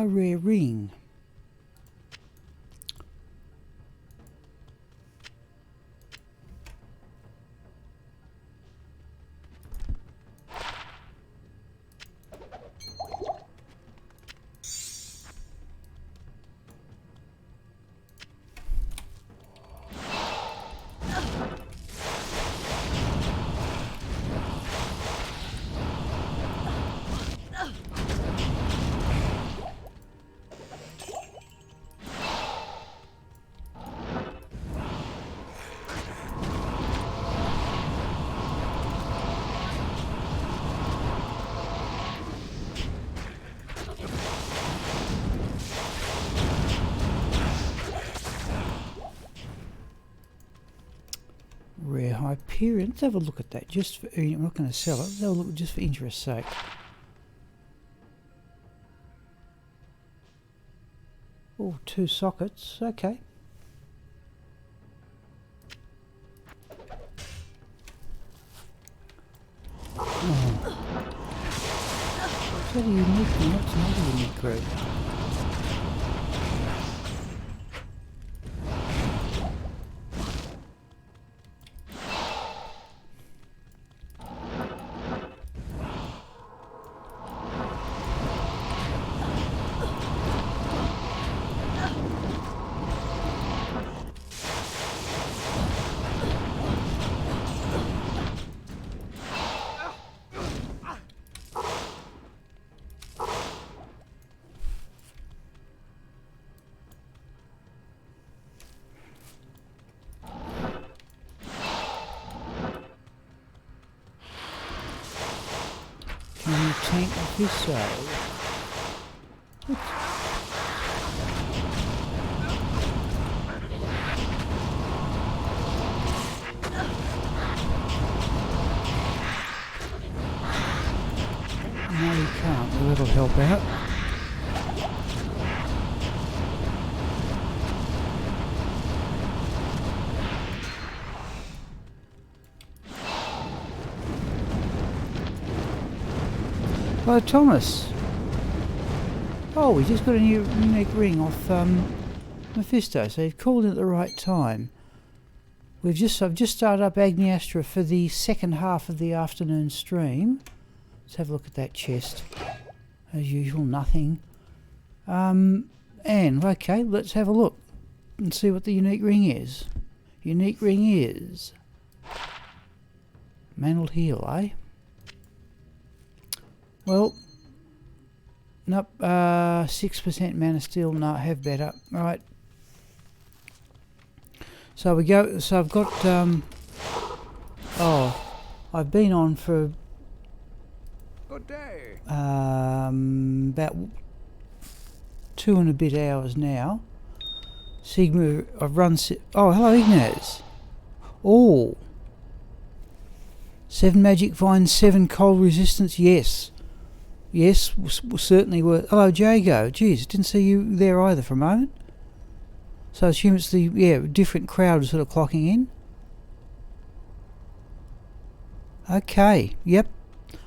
Rare ring. Rare Hyperion. Let's have a look at that. Just for, I'm not going to sell it. Let's have a look just for interest's sake. Oh, 2 sockets. Okay. Oh. Is that a unique one? That's not a unique group. Can you tank Mephisto? No, you can't. Well, that'll help out. Oh, Thomas. Oh, we just got a new unique ring off Mephisto, so you've called it at the right time. I've just started up Agneyastra for the second half of the afternoon stream. Let's have a look at that chest. As usual, nothing. And okay, let's have a look and see what the unique ring is. Unique ring is Mantled Heel, eh? Well, nope, 6% mana steel, no, have better, right. So we go, so I've got, I've been on for Good day. About 2 and a bit hours now. Sigma, I've run, oh, hello Ignaz. Oh, 7 magic vines, 7 cold resistance, yes. Yes, certainly worth. Hello, Jago. Geez, didn't see you there either for a moment. So I assume it's the different crowd sort of clocking in. Okay, yep.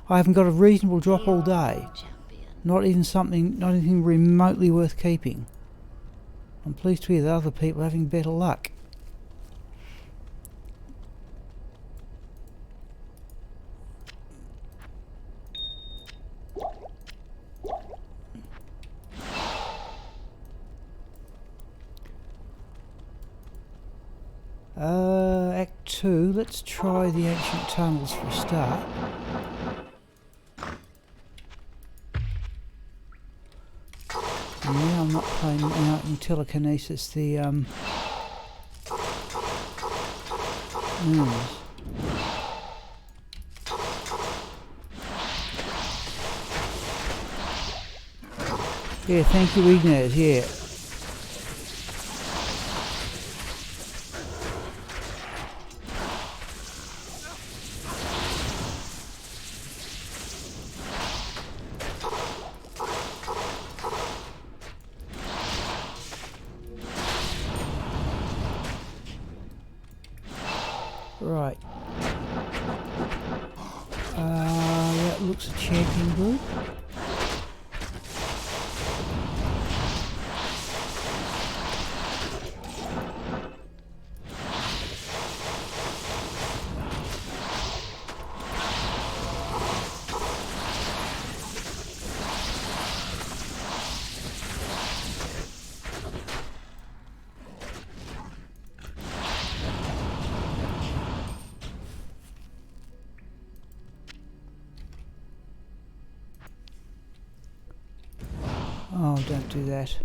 I haven't got a reasonable drop all day. Not anything remotely worth keeping. I'm pleased to hear that other people are having better luck. Act 2, let's try the ancient tunnels for a start. And now I'm not playing out in telekinesis, the Yeah, thank you, Ignaz, yeah. Right. That looks a champion group. Oh, don't do that.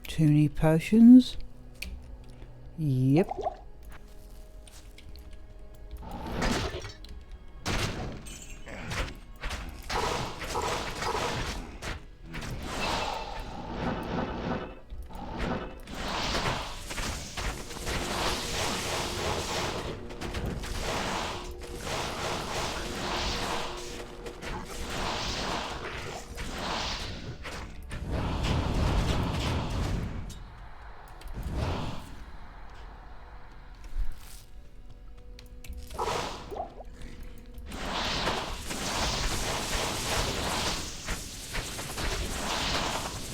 Too many potions. Yep.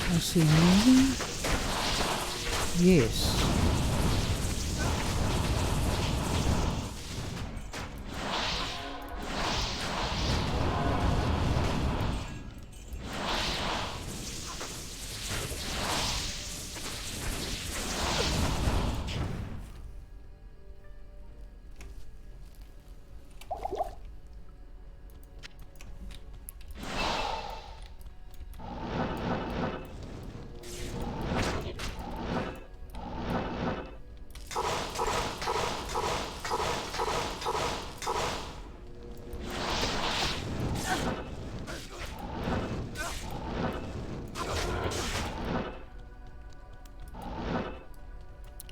Is he moving? Yes.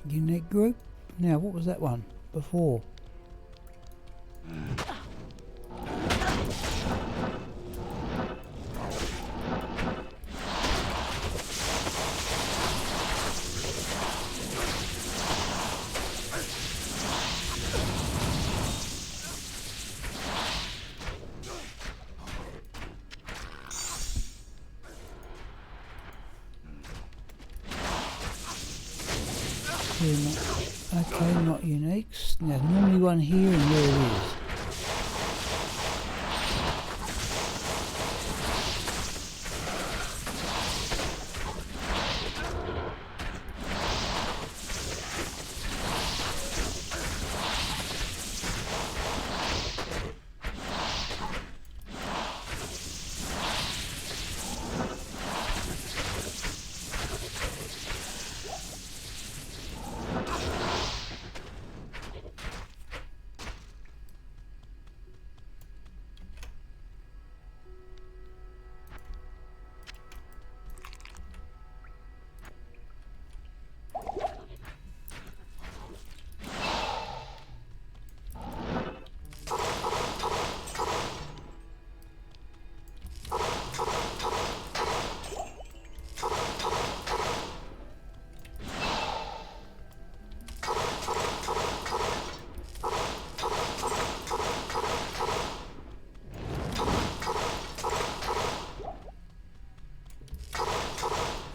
Unique group. Now, what was that one before? Okay, not uniques. There's normally one here, and there it is.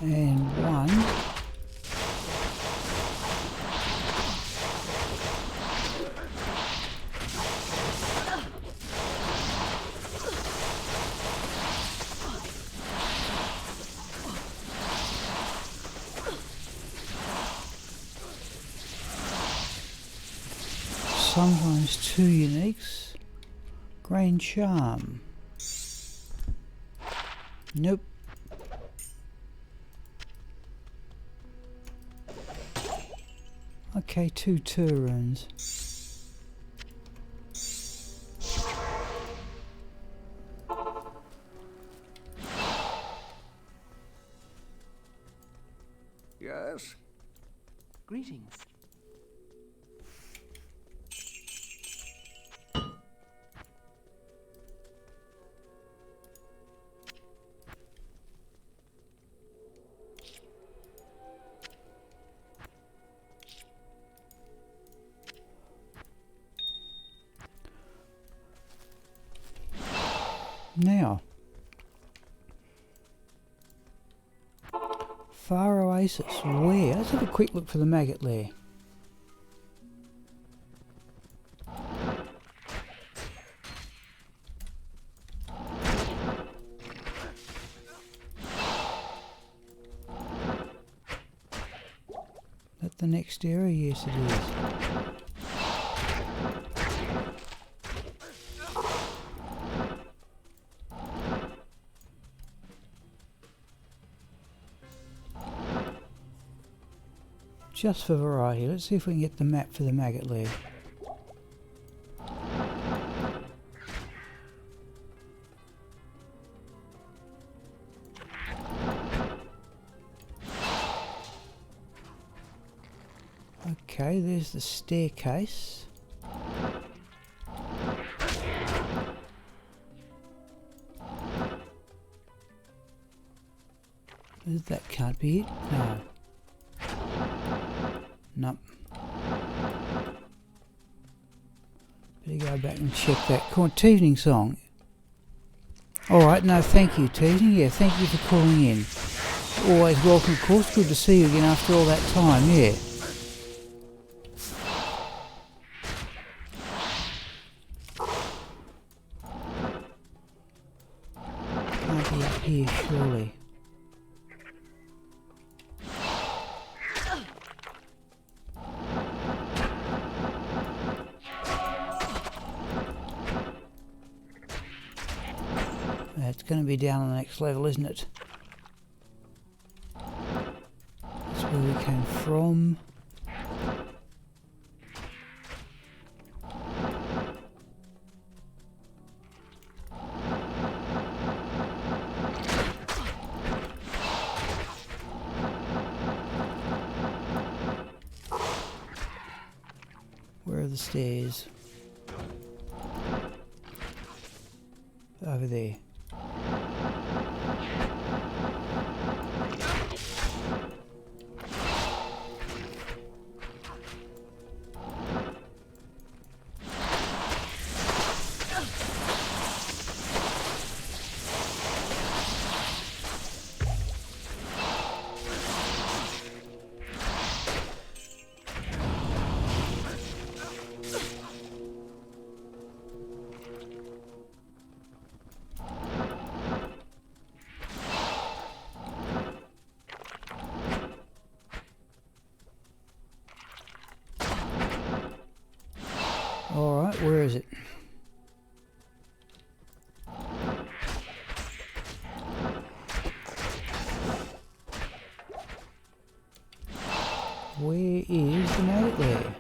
And one. sometimes 2 uniques. Grand Charm. Nope. Okay, 2 Turons. Yes? Greetings. Now, Far Oasis, where? Let's have a quick look for the maggot lair. That the next area? Yes, it is. Just for variety, let's see if we can get the map for the maggot lair. Okay, there's the staircase. That can't be it. No. Nope. Better go back and check that. Come on, Teasing song. Alright, no, thank you, Teasing. Yeah, thank you for calling in. Always welcome, of course. Good to see you again after all that time, yeah. Can't be up here, surely. It's going to be down on the next level, isn't it? That's where we came from. Where are the stairs? Over there. Alright, where is it? Where is the maggot lair?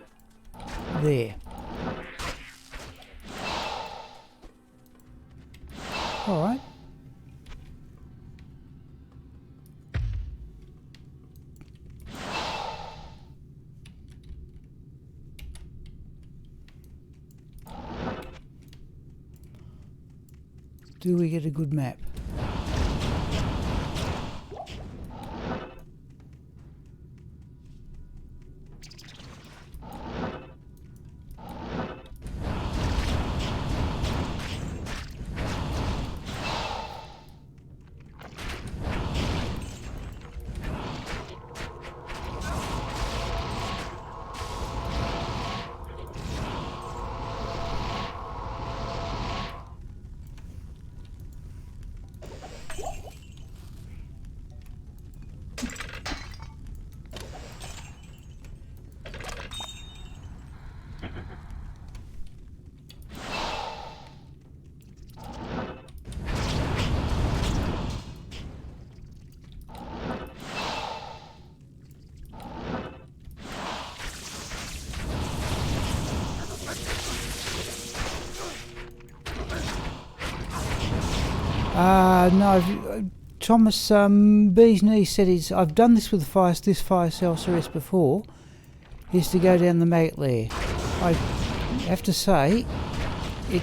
There. Alright. Do we get a good map? No, Thomas B's knee said I've done this with this fire sorceress before, is to go down the maggot lair. I have to say, it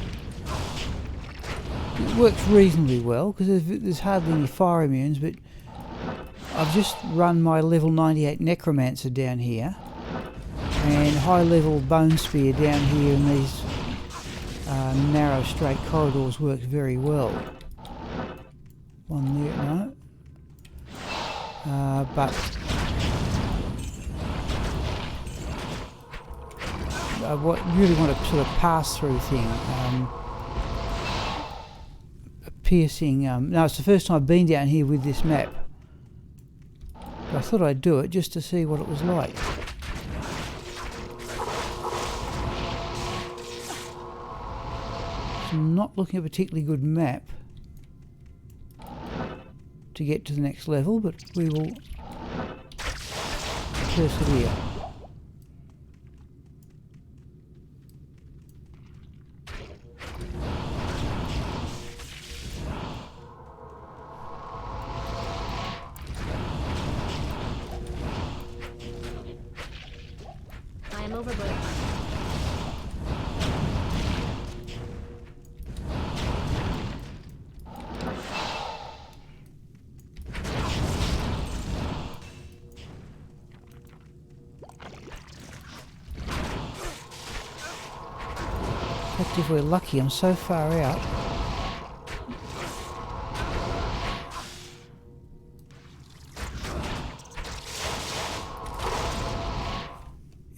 works reasonably well, because there's hardly any fire immunes, but I've just run my level 98 necromancer down here, and high level bone spear down here in these narrow straight corridors works very well. One there, no. But I really want a sort of pass-through thing. A piercing. No, it's the first time I've been down here with this map. But I thought I'd do it just to see what it was like. So I'm not looking at a particularly good map to get to the next level, but we will persevere. I am overboard. In fact, if we're lucky, I'm so far out.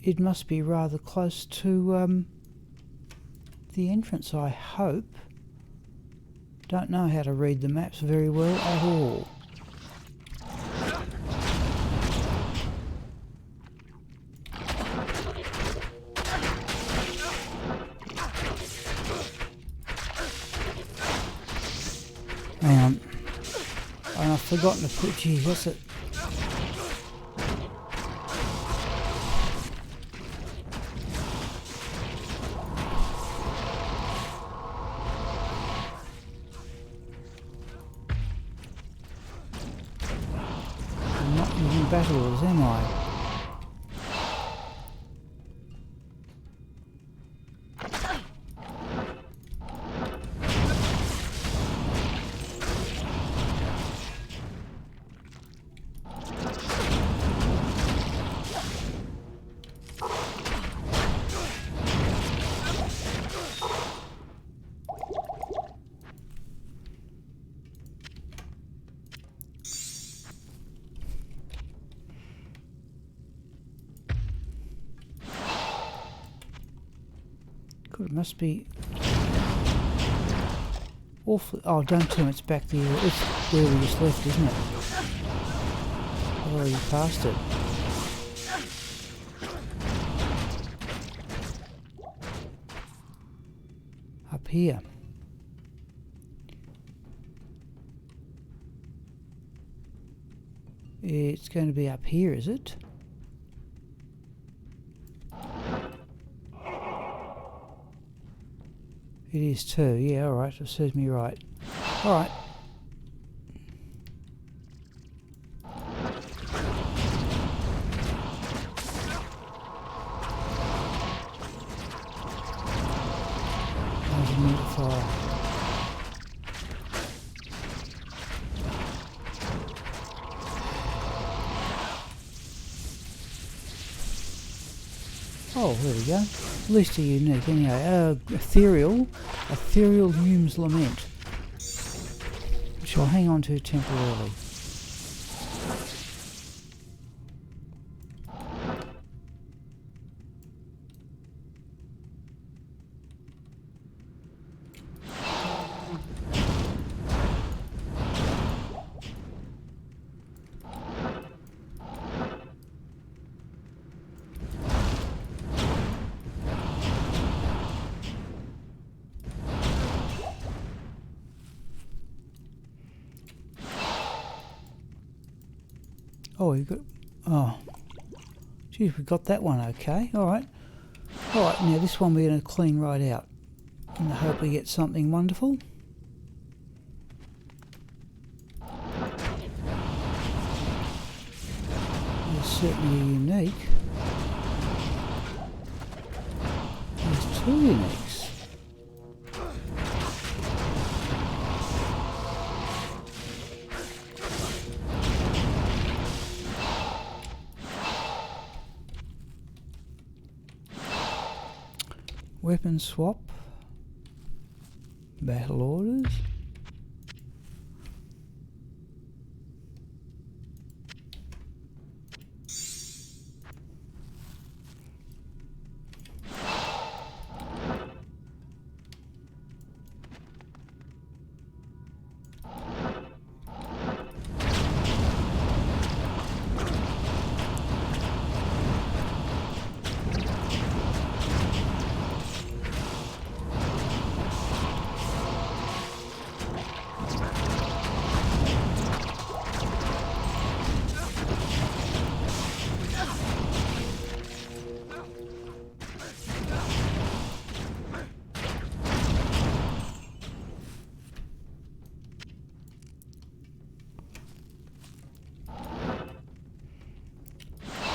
It must be rather close to the entrance, I hope. Don't know how to read the maps very well at all. Hang on. And I've forgotten to put, geez, what's it? I'm not using battle orders, am I? It must be awful. Oh, don't tell me it's back there. It's where we just left, isn't it? I've already passed it. Up here. It's going to be up here, is it? It is too, yeah, alright, it serves me right. Alright. There's a minute fire. Oh, there we go. At least they're unique anyway. Ethereal Hume's Lament, which I'll hang on to temporarily. Oh, you got. Oh, geez, we got that one okay. All right. All right. Now this one we're going to clean right out, in the hope we get something wonderful. certainly unique. There's 2 uniques. Weapon swap. Battle orders.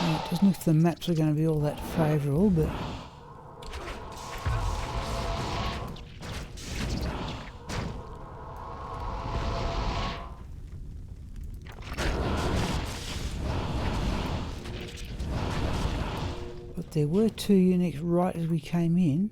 It doesn't look like the maps are going to be all that favourable, but there were 2 uniques right as we came in.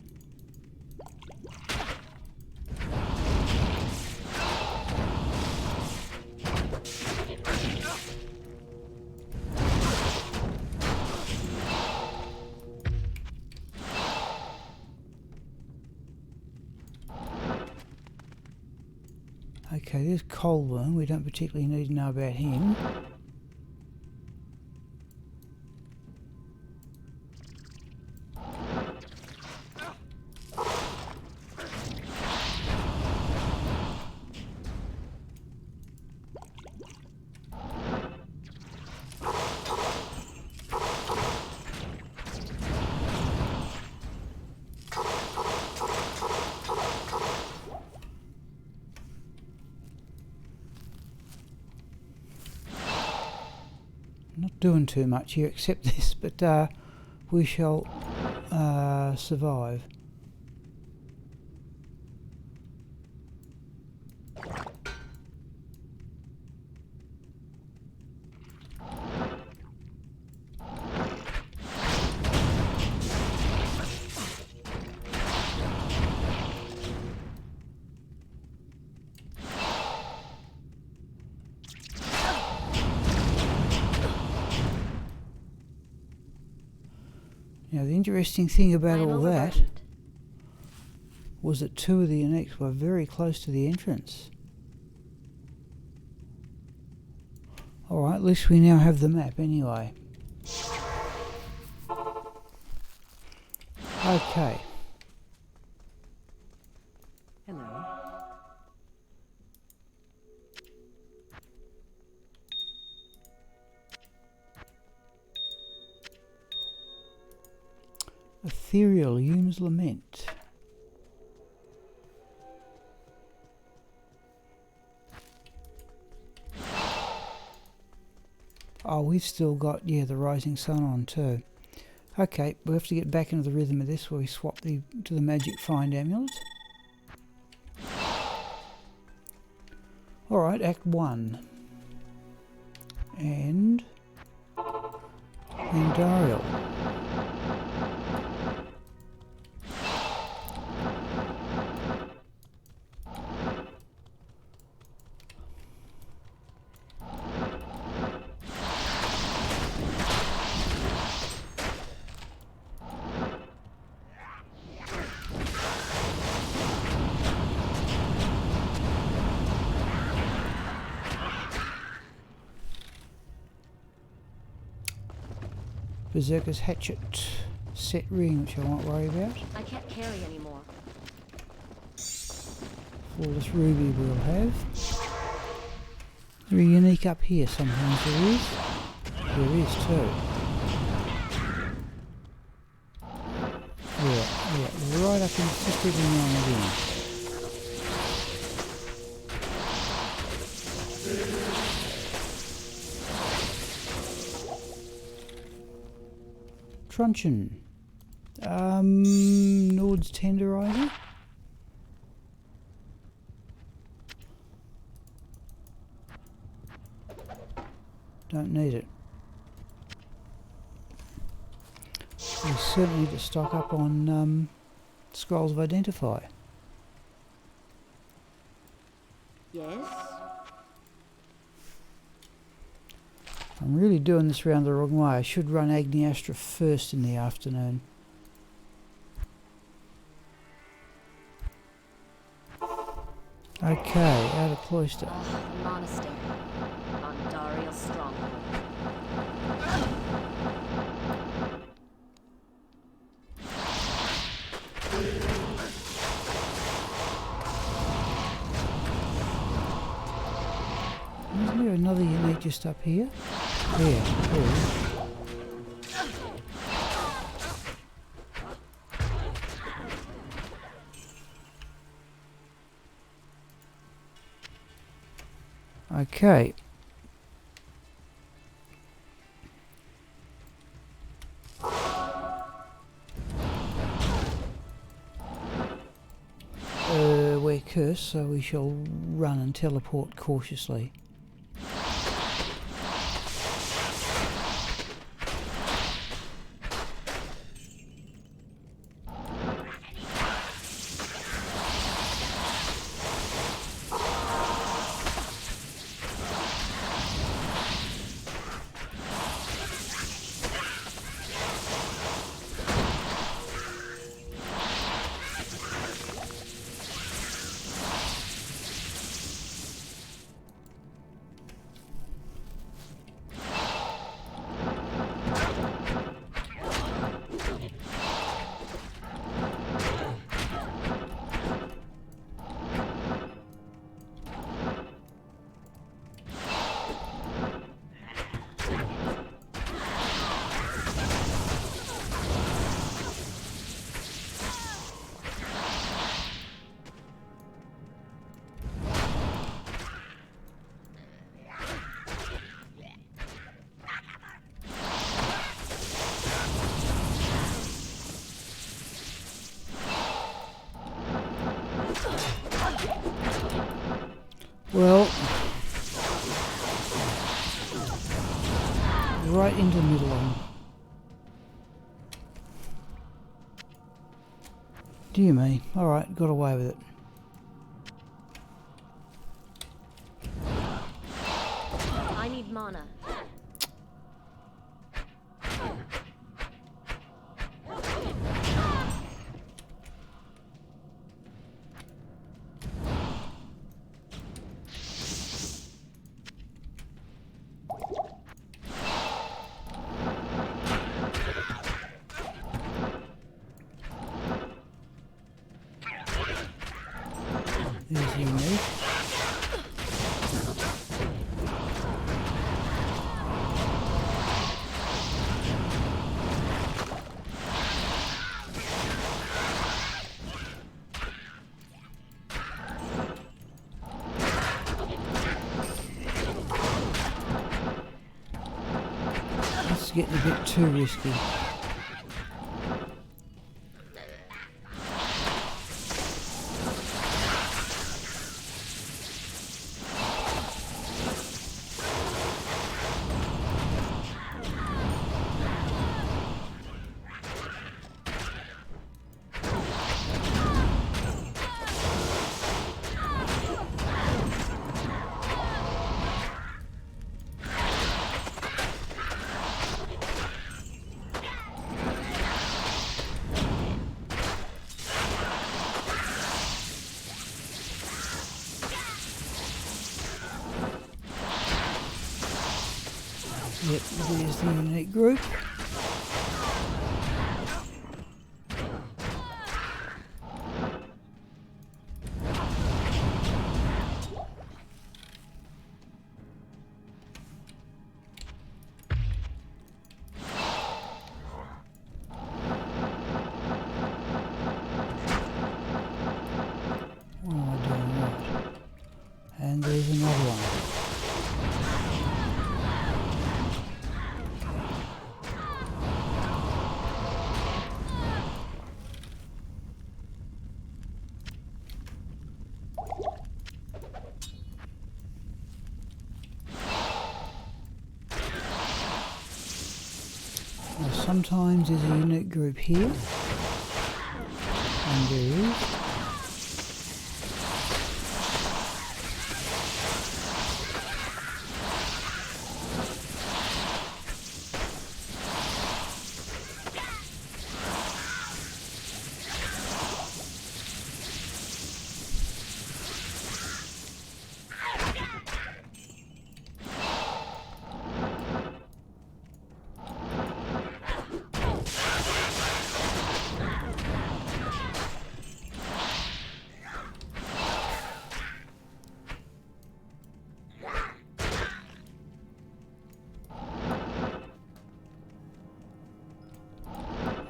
Okay, there's Coldworm. We don't particularly need to know about him. Not doing too much here except this, but we shall survive. Now the interesting thing about all that was that 2 of the uniques were very close to the entrance. Alright, at least we now have the map anyway. Okay. Hello. Ethereal Hume's Lament. Oh, we've still got, yeah, the Rising Sun on too. Okay, we have to get back into the rhythm of this where we swap to the Magic Find Amulet. Alright, Act 1. And Dariel. Berserker's Hatchet, set ring, which I won't worry about. I can't carry anymore. Flawless ruby we'll have. Very unique up here sometimes there is. There is too. Yeah, right up in just every now and again. Truncheon. Nord's Tenderizer. Don't need it. We certainly need to stock up on Scrolls of Identify. Yes? I'm really doing this round the wrong way. I should run Agneyastra first in the afternoon. Okay, out of Cloister. The monastery. Mondariel stronghold. Isn't there another unique just up here? Yeah, there is. Okay. We're cursed, so we shall run and teleport cautiously. Well, right into the middle of them. Dear me. Alright, got away with it. I need mana. There's unique. This is getting a bit too risky. Yep, there's the unique group. What am I doing right? And there's another one. Sometimes there's a unit group here. And there is.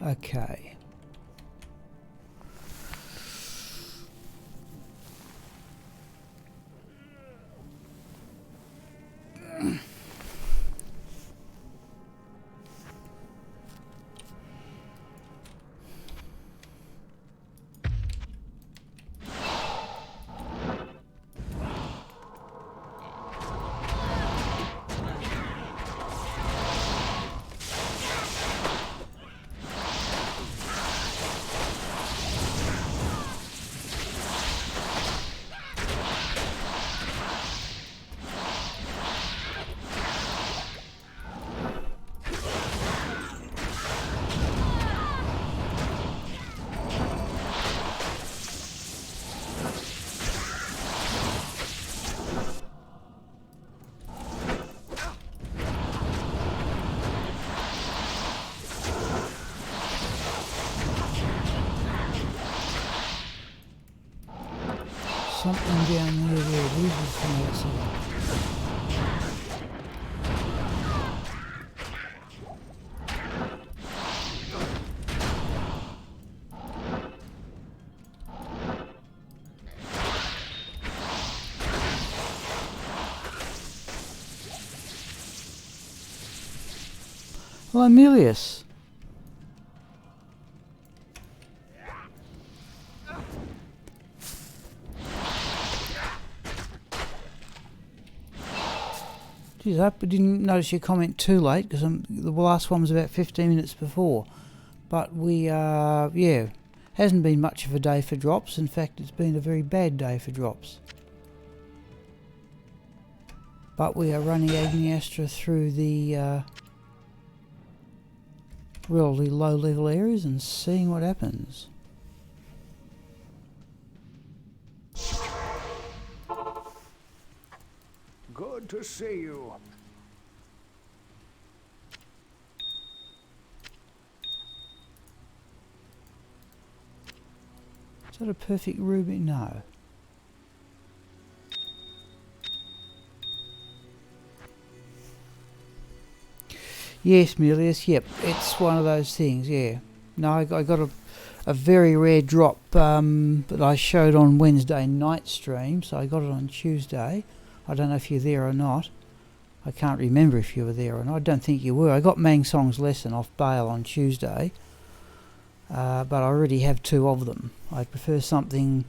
Okay. Something down there where it is from outside. Well, Emilius. Geez, I hope I didn't notice your comment too late, because the last one was about 15 minutes before. But we, yeah, hasn't been much of a day for drops. In fact, it's been a very bad day for drops. But we are running Agneyastra through the relatively low level areas and seeing what happens. Good to see you. Is that a perfect ruby? No. Yes, Milius, yep, it's one of those things, yeah. No, I got a very rare drop that I showed on Wednesday night stream, so I got it on Tuesday. I don't know if you're there or not. I can't remember if you were there or not. I don't think you were. I got Mang Song's lesson off Baal on Tuesday, but I already have 2 of them. I prefer something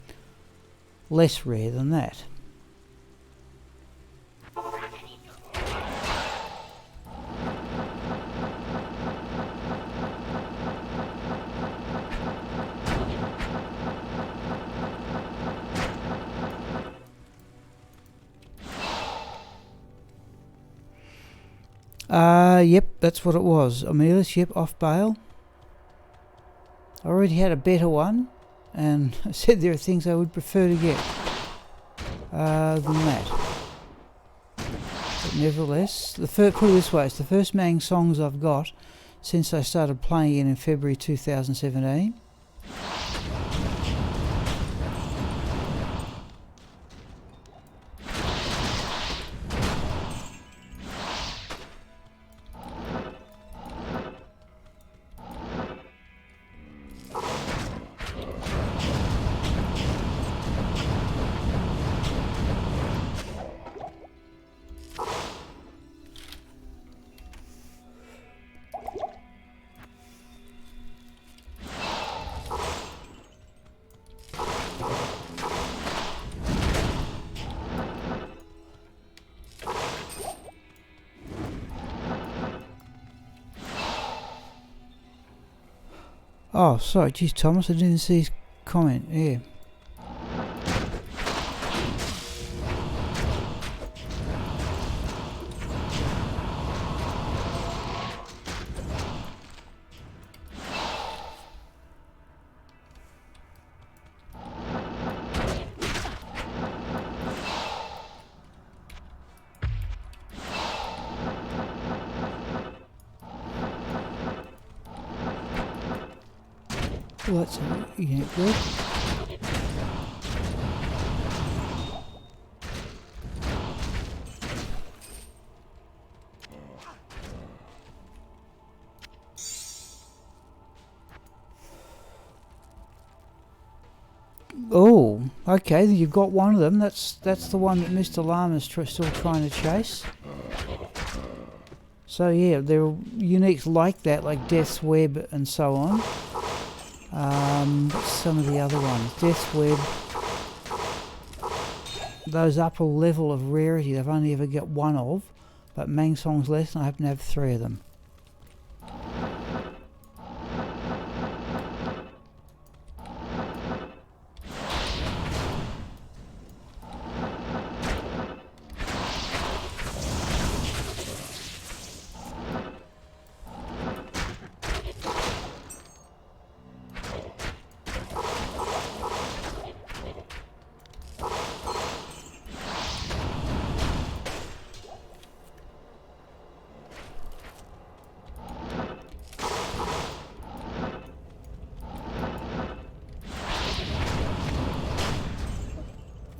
less rare than that. Yep, that's what it was. Emilius, yep, off Baal. I already had a better one, and I said there are things I would prefer to get than that. But nevertheless, put it this way, it's the first Mang songs I've got since I started playing it in February 2017. Oh, sorry, geez, Thomas, I didn't see his comment. Yeah. Well, that's a unit good. Oh, okay, you've got one of them. That's the one that Mr. Llama's still trying to chase. So yeah, there are uniques like that, like Death's Web and so on. What's some of the other ones? Death's Web. Those upper level of rarity, I've only ever got one of, but Mang Song's less, and I happen to have 3 of them.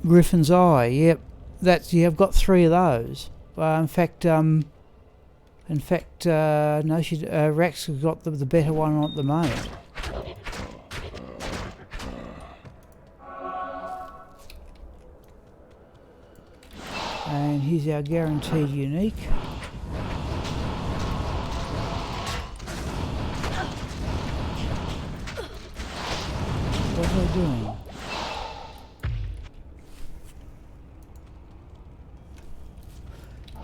Griffin's Eye, yep, I've got 3 of those. No, Rax has got the better one at the moment. And here's our guaranteed unique. What are they doing?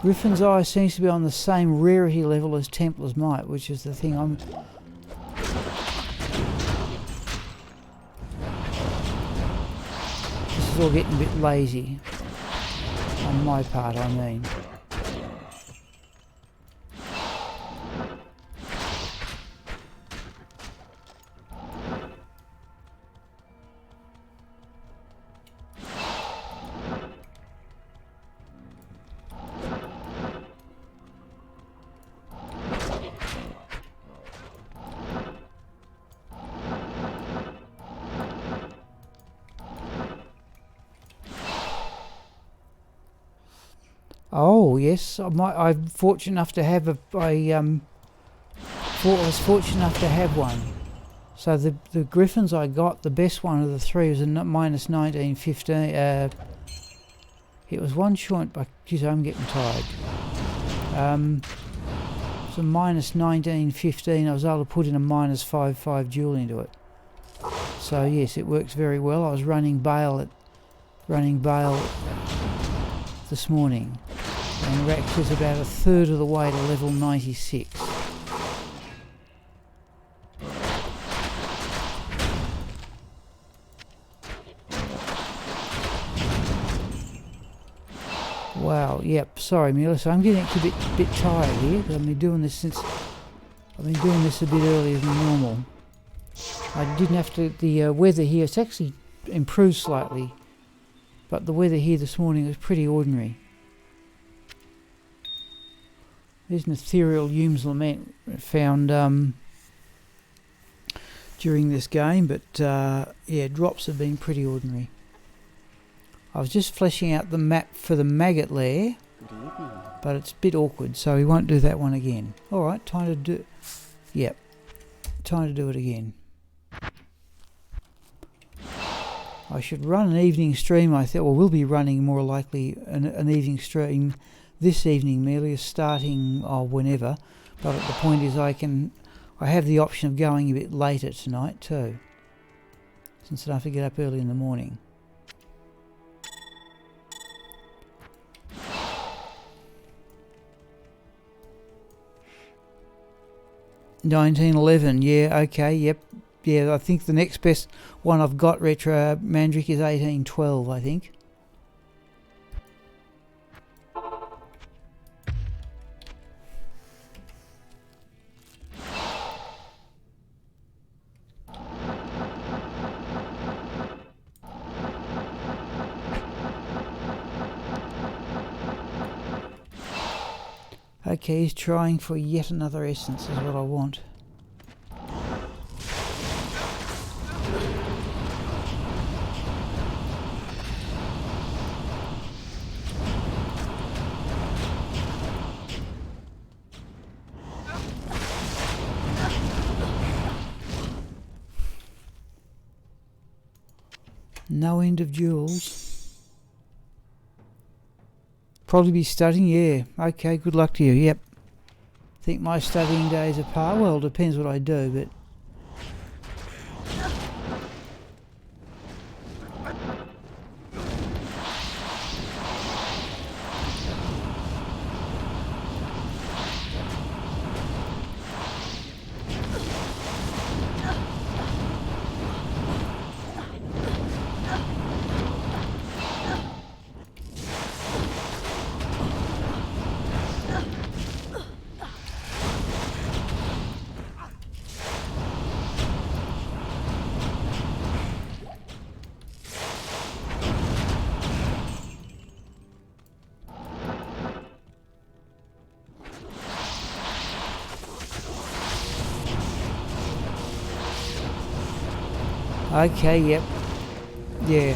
Griffin's Eye seems to be on the same rarity level as Templar's Might, which is the thing I'm... This is all getting a bit lazy. On my part, I mean. Oh yes, I'm fortunate enough to have I was fortunate enough to have one. So the Griffins I got, the best one of the 3 was a minus 1915. It was one short, but geez, I'm getting tired. It's a minus 1915. I was able to put in a minus 5/5 duel into it. So yes, it works very well. I was running Baal this morning, and Rax is about a third of the way to level 96. Wow, yep, sorry Mila, so I'm getting a bit tired here, because I've been doing this a bit earlier than normal. I didn't have to, the weather here, it's actually improved slightly, but the weather here this morning was pretty ordinary. There's an ethereal Hume's Lament found during this game, but yeah, drops have been pretty ordinary. I was just fleshing out the map for the maggot lair, but it's a bit awkward, so we won't do that one again. Alright, time to do it again. I should run an evening stream, I thought. Well, we'll be running more likely an evening stream this evening, merely starting whenever, but the point is I have the option of going a bit later tonight too, since I don't have to get up early in the morning. $19.11, yeah, okay, yep. yeah, I think the next best one I've got retro Mandric is 1812, I think. Okay, he's trying for yet another essence is what I want. No end of jewels. Probably be studying, yeah. Okay, good luck to you, yep. Think my studying days are past. Well, depends what I do, but... Okay, yep. Yeah.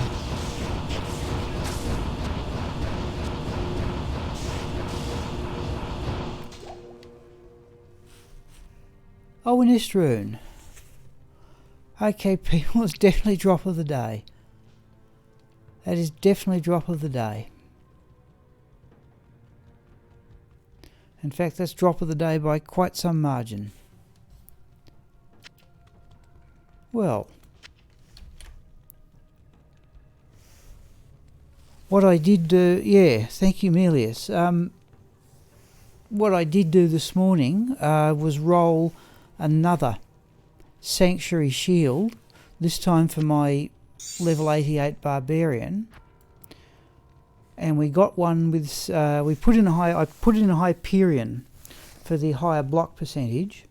Oh, an Estrune. Okay, people, it's definitely drop of the day. That is definitely drop of the day. In fact, that's drop of the day by quite some margin. Well, what I did do, yeah, thank you, Melius. What I did do this morning was roll another Sanctuary Shield, this time for my level 88 Barbarian. And we got one with, I put in a Hyperion for the higher block percentage.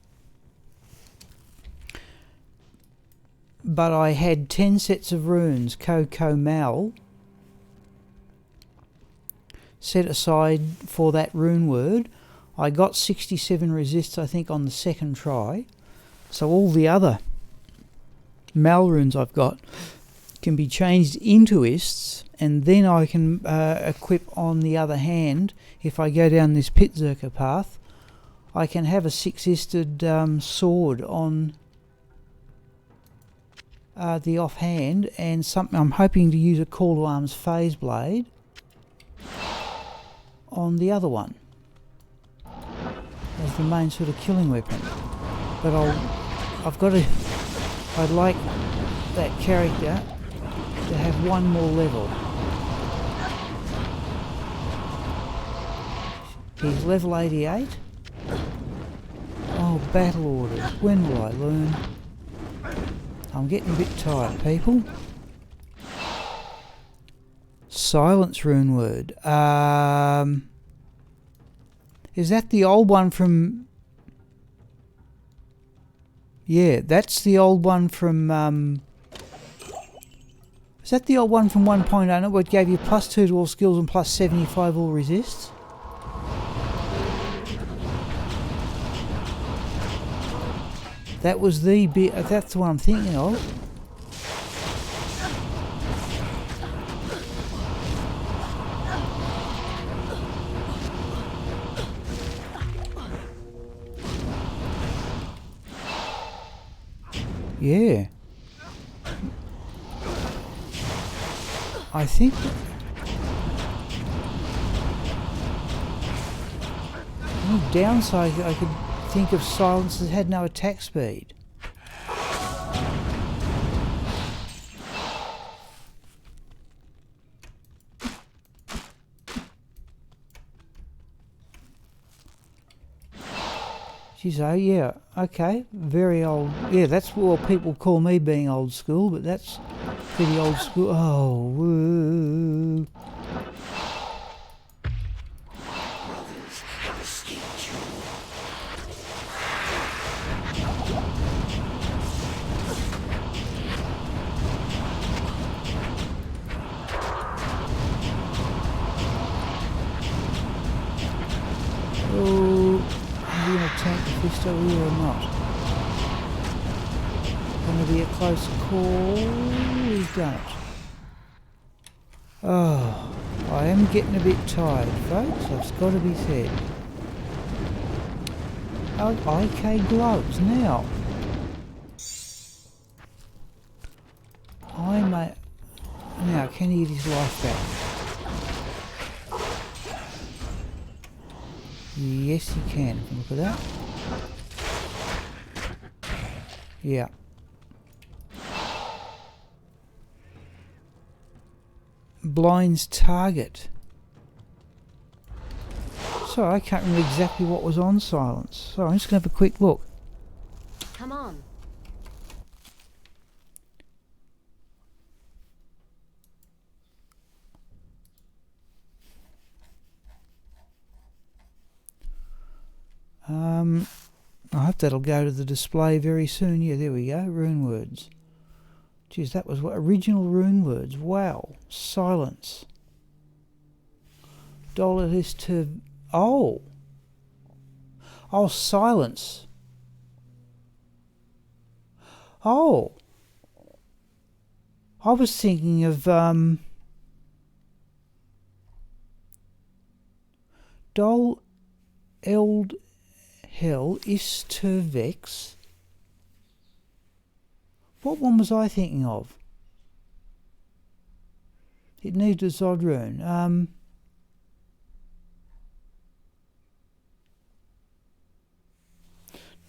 But I had 10 sets of runes, Mal, set aside for that rune word. I got 67 resists, I think, on the second try. So all the other Mal runes I've got can be changed into ists, and then I can equip on the other hand, if I go down this Pit Zerker path, I can have a 6-isted sword on the offhand, and something I'm hoping to use a Call to Arms Phase Blade on the other one as the main sort of killing weapon. But I'd like that character to have one more level. He's level 88. Oh, battle orders. When will I learn? I'm getting a bit tired, people. Silence rune word. Is that the old one from... Yeah, that's the old one from... Is that the old one from 1.0 where it gave you +2 to all skills and +75 all resists? That was the bit... That's the one I'm thinking of. Yeah. I think... The only downside I could think of silence that had no attack speed. Geez, oh yeah, okay, very old. Yeah, that's what people call me being old school, but that's pretty old school. Oh, woo. Oh, are you going to tank the fist over here or not? Going to be a close call. He's done it. Oh, I am getting a bit tired, folks. That's got to be said. Oh, IK gloves now. Now, can he get his life back? Yes, he can. Look at that. Yeah. Blinds target. Sorry, I can't remember exactly what was on silence. Sorry, I'm just going to have a quick look. Come on. I hope that'll go to the display very soon. Yeah, there we go. Rune words. Geez, that was what original rune words. Wow. Silence. Dollar is to... Oh, silence. Oh. I was thinking of Dol Eld Hell is to Vex. What one was I thinking of? It needs a Zod rune.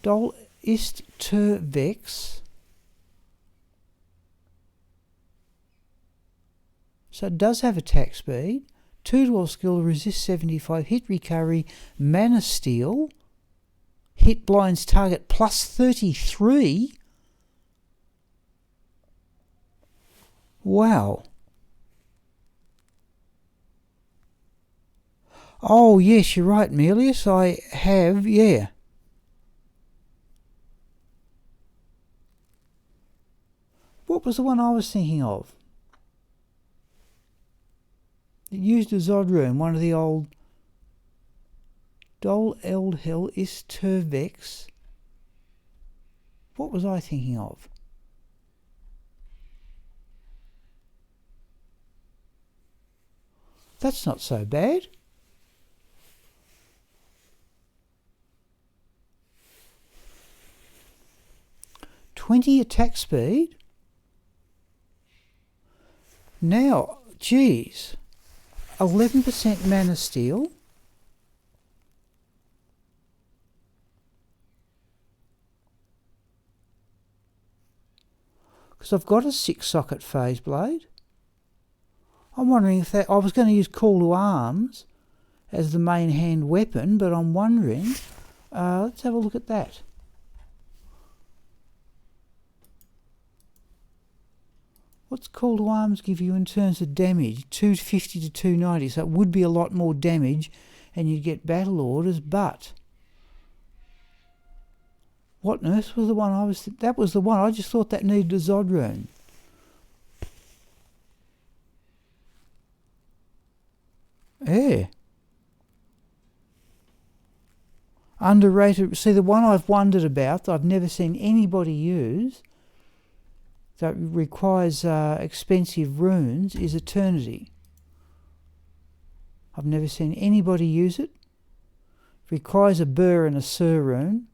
Dol ist to Vex. So it does have attack speed. 2-12 skill, resist 75, hit recovery, mana steal, hit blinds target plus 33. Wow. Oh yes, you're right, Melius. I have, yeah. What was the one I was thinking of? It used a Zod rune, one of the old Dol Eld Hell is Turvex. What was I thinking of? That's not so bad. $20 attack speed. Now, geez, 11% mana steal. Because I've got a 6-socket phase blade. I'm wondering if that... I was going to use Call to Arms as the main hand weapon, but I'm wondering... let's have a look at that. What's Call to Arms give you in terms of damage? 250 to 290, so it would be a lot more damage and you'd get battle orders, but... What on earth was the one I was... That was the one, I just thought that needed a Zod rune. Yeah. Underrated. See, the one I've wondered about, that I've never seen anybody use, that requires expensive runes, is Eternity. I've never seen anybody use it. Requires a Burr and a Sur rune.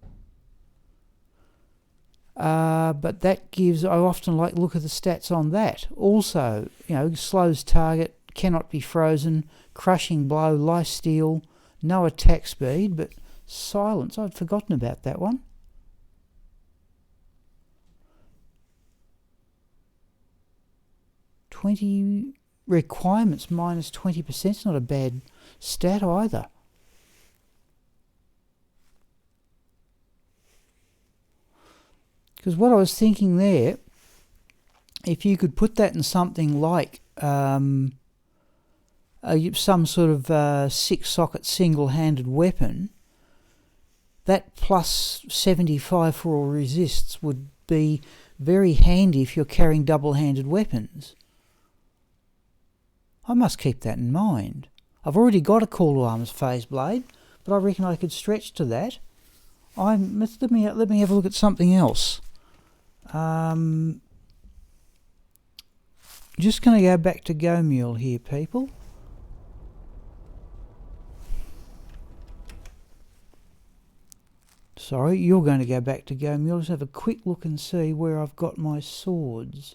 But that gives... I often like look at the stats on that. Also, you know, slows target, cannot be frozen, crushing blow, life steal, no attack speed, but silence. I'd forgotten about that one. $20 requirements minus 20%. It's not a bad stat either. Because what I was thinking there, if you could put that in something like some sort of 6-socket single-handed weapon, that plus 75 for all resists would be very handy if you're carrying double-handed weapons. I must keep that in mind. I've already got a Call to Arms phase blade, but I reckon I could stretch to that. Let me have a look at something else. Just going to go back to Go Mule here, people. Sorry, you're going to go back to Go Mule. Let's have a quick look and see where I've got my swords.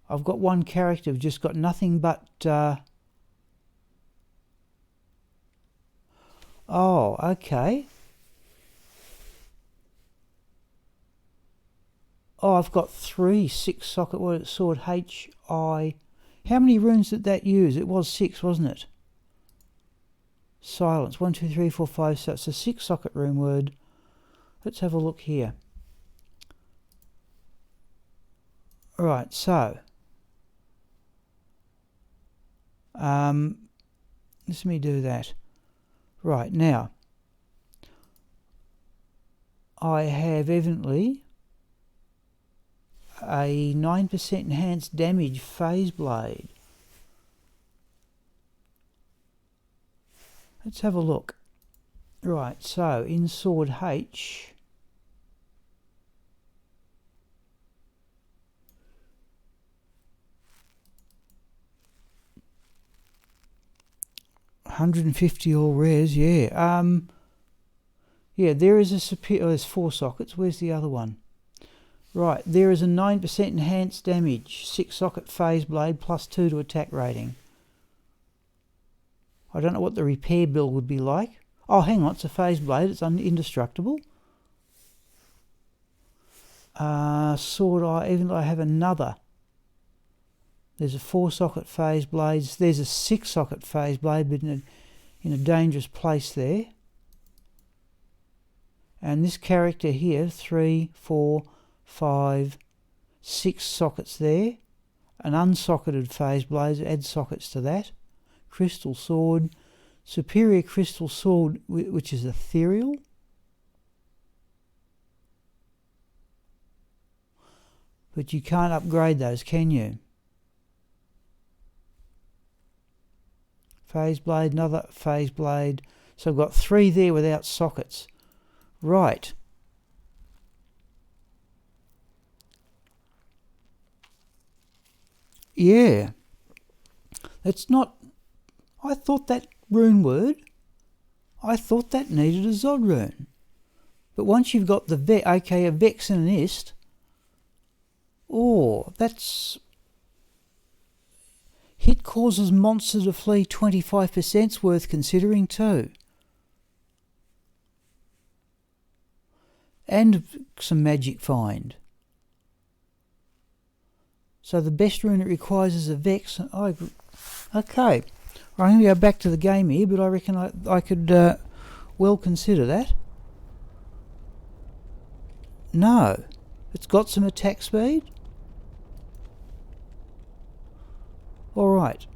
I've got one character who's just got nothing but... Oh, okay. Oh, I've got 3 6-socket sword H-I... How many runes did that use? It was 6, wasn't it? Silence. 1, 2, 3, 4, 5, so it's a 6-socket rune word. Let's have a look here. Right, so... let me do that. Right, now, I have evidently a 9% enhanced damage phase blade. Let's have a look. Right, so in sword H, $150 all rares, yeah. Yeah, there is a superior... Oh, there's 4 sockets. Where's the other one? Right, there is a 9% enhanced damage, 6-socket phase blade, plus 2 to attack rating. I don't know what the repair bill would be like. Oh, hang on, it's a phase blade. It's indestructible. Sword, even though I have another. There's a 4-socket phase blade. There's a 6-socket phase blade, but in a dangerous place there. And this character here, 3, 4, 5, 6 sockets there. An unsocketed phase blade, add sockets to that. Crystal sword. Superior crystal sword, which is ethereal. But you can't upgrade those, can you? Phase blade, another phase blade. So I've got 3 there without sockets. Right. Yeah. That's not... I thought that rune word, I thought that needed a Zod rune. But once you've got the a Vex and an Ist, oh, that's... Hit causes monster to flee 25%'s worth considering too. And some magic find. So the best rune it requires is a Vex. Okay. I'm going to go back to the game here, but I reckon I could well consider that. No. It's got some attack speed. Alright.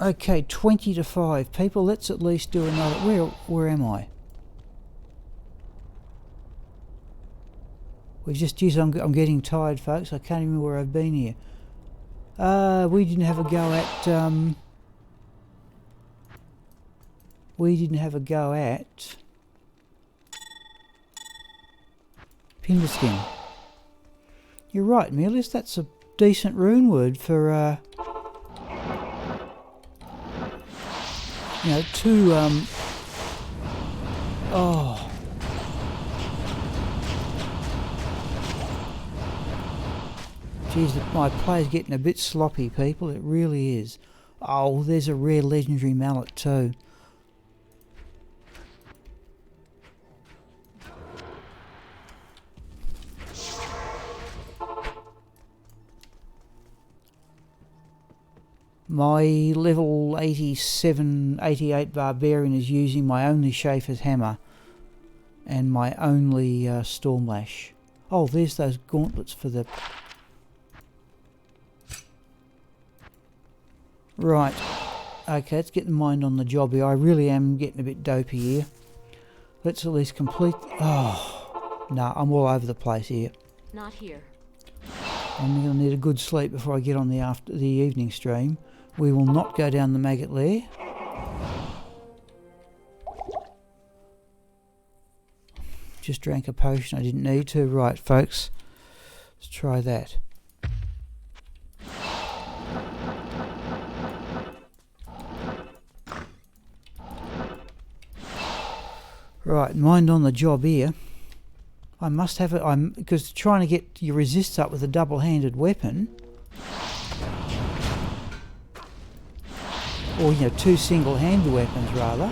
Okay, 20 to 5. People, let's at least do another... Where am I? I'm getting tired, folks. I can't even remember where I've been here. We didn't have a go at... We didn't have a go at... Pinderskin. You're right, Mealis. That's a decent rune word for... you know, 2... Oh... Geez, my play's getting a bit sloppy, people. It really is. Oh, there's a rare legendary mallet too. My level 87, 88 barbarian is using my only Schaefer's hammer and my only Stormlash. Oh, there's those gauntlets for the... Right. Okay, let's get the mind on the job here. I really am getting a bit dopey here. Let's at least complete... Oh, no, I'm all over the place here. Not here. I'm going to need a good sleep before I get on the evening stream. We will not go down the maggot lair. Just drank a potion I didn't need to. Right, folks. Let's try that. Right, mind on the job here. I must have it, because trying to get your resists up with a double-handed weapon, or, you know, two single-handed weapons rather.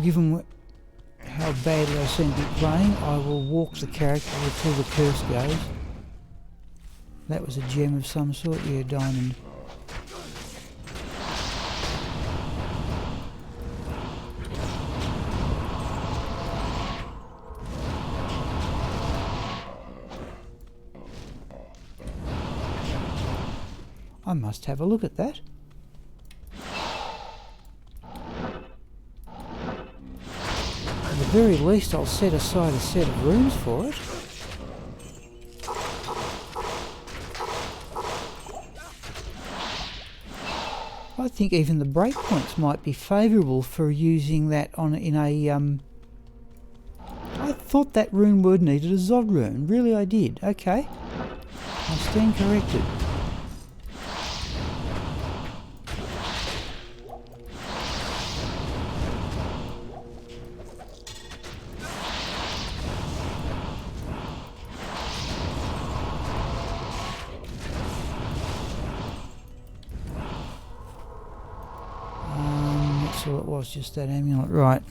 Given how badly I seem to be playing, I will walk the character until the curse goes. That was a gem of some sort, yeah, diamond. I must have a look at that. At the very least, I'll set aside a set of runes for it. I think even the breakpoints might be favourable for using that on in a. I thought that rune word needed a Zod rune. Really, I did. Okay, I stand corrected. That's all it was, just that amulet. Right.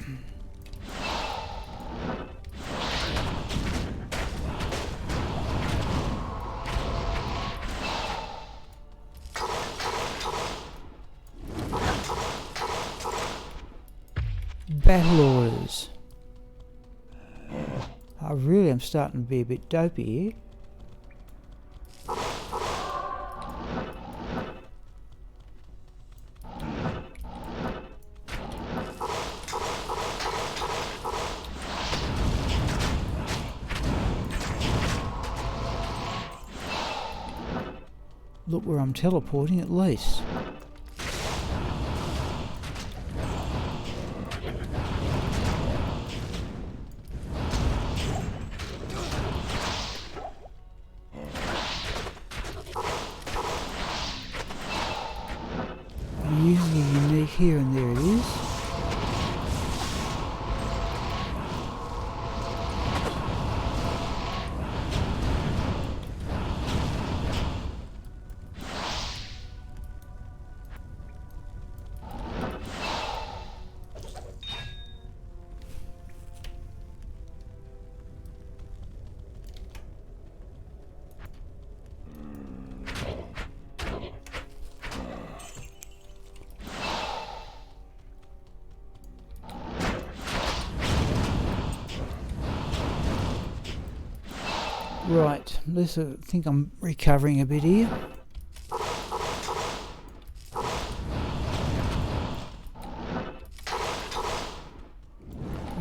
Battle orders. I really am starting to be a bit dopey here. Look where I'm teleporting at least. I'm using a unique here, and there it is. Right, let's think I'm recovering a bit here.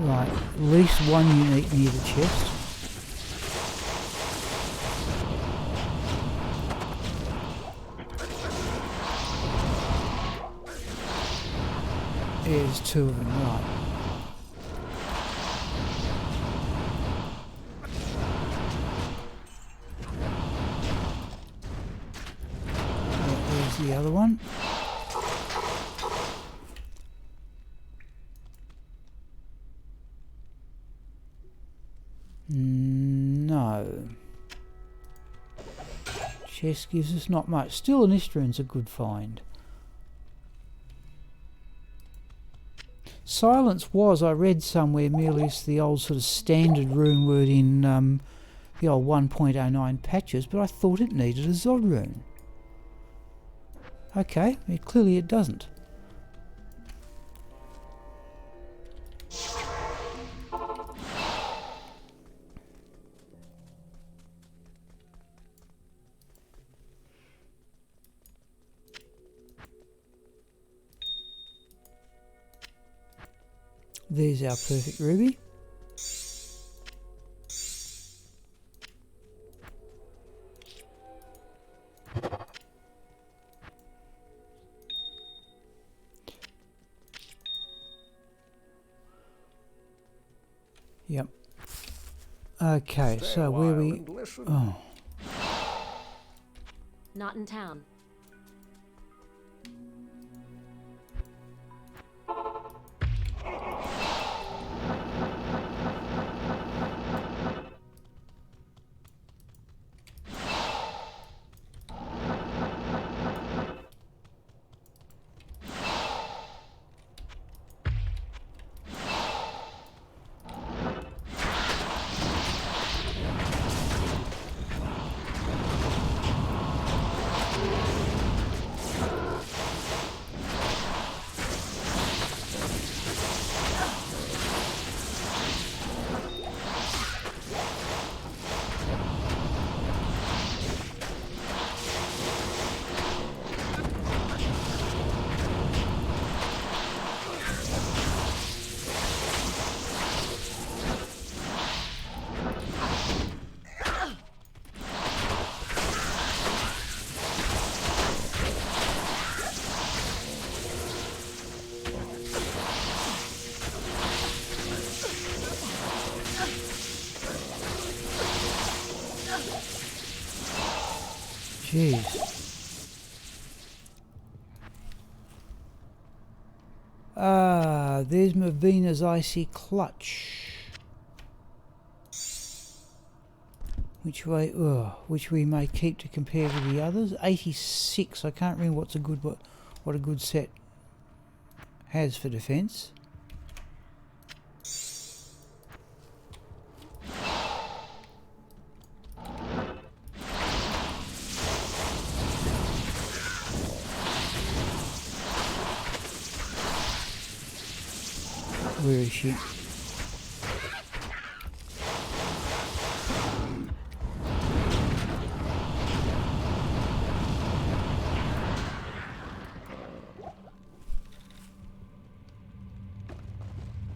Right, at least one unique near the chest. There's two of them, right. No. Chest gives us not much. Still, Agneyastran's a good find. Silence was, I read somewhere, merely as the old sort of standard rune word in the old 1.09 patches, but I thought it needed a Zod rune. Okay, clearly it doesn't. There's our perfect ruby. Yep. Okay, Stay so a where while we... and listen. Oh. Not in town. Jeez. Ah, there's Mavina's icy clutch. Which we may keep to compare with the others. 86. I can't remember what a good set has for defence. Where is she?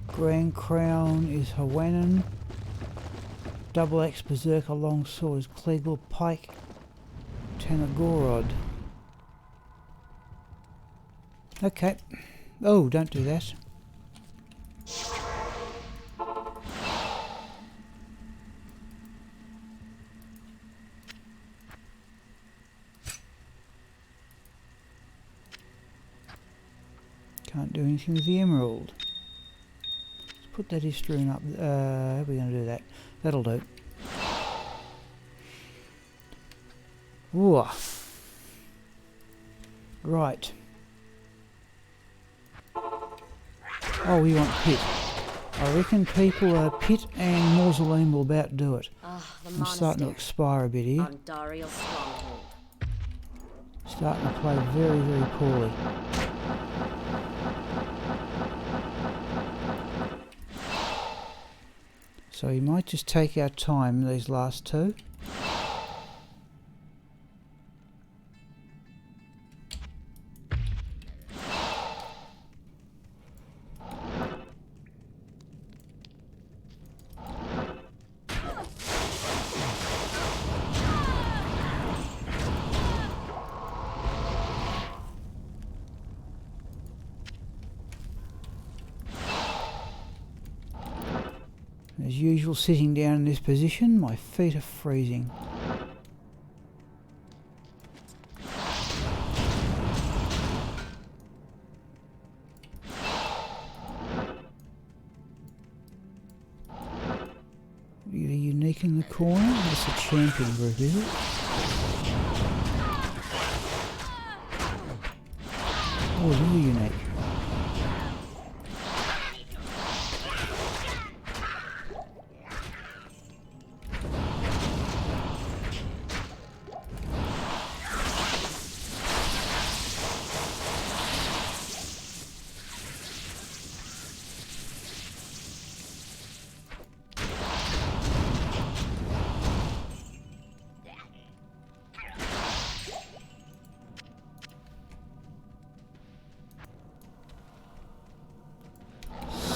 Grand Crown is Hawanan. Double Axe Berserker Longsword is Klegel Pike Tanagorod. Okay. Oh, don't do that. Can't do anything with the emerald. Let's put that history up. How are we going to do that? That'll do. Whoa. Right. Oh, we want pit. I reckon people pit and mausoleum will about do it. I'm starting to expire a bit here. Andariel stronghold. Starting to play very, very poorly. So we might just take our time these last two. As usual, sitting down in this position, my feet are freezing. Either you unique in the corner. That's a champion group, is it? Oh, it is a unique.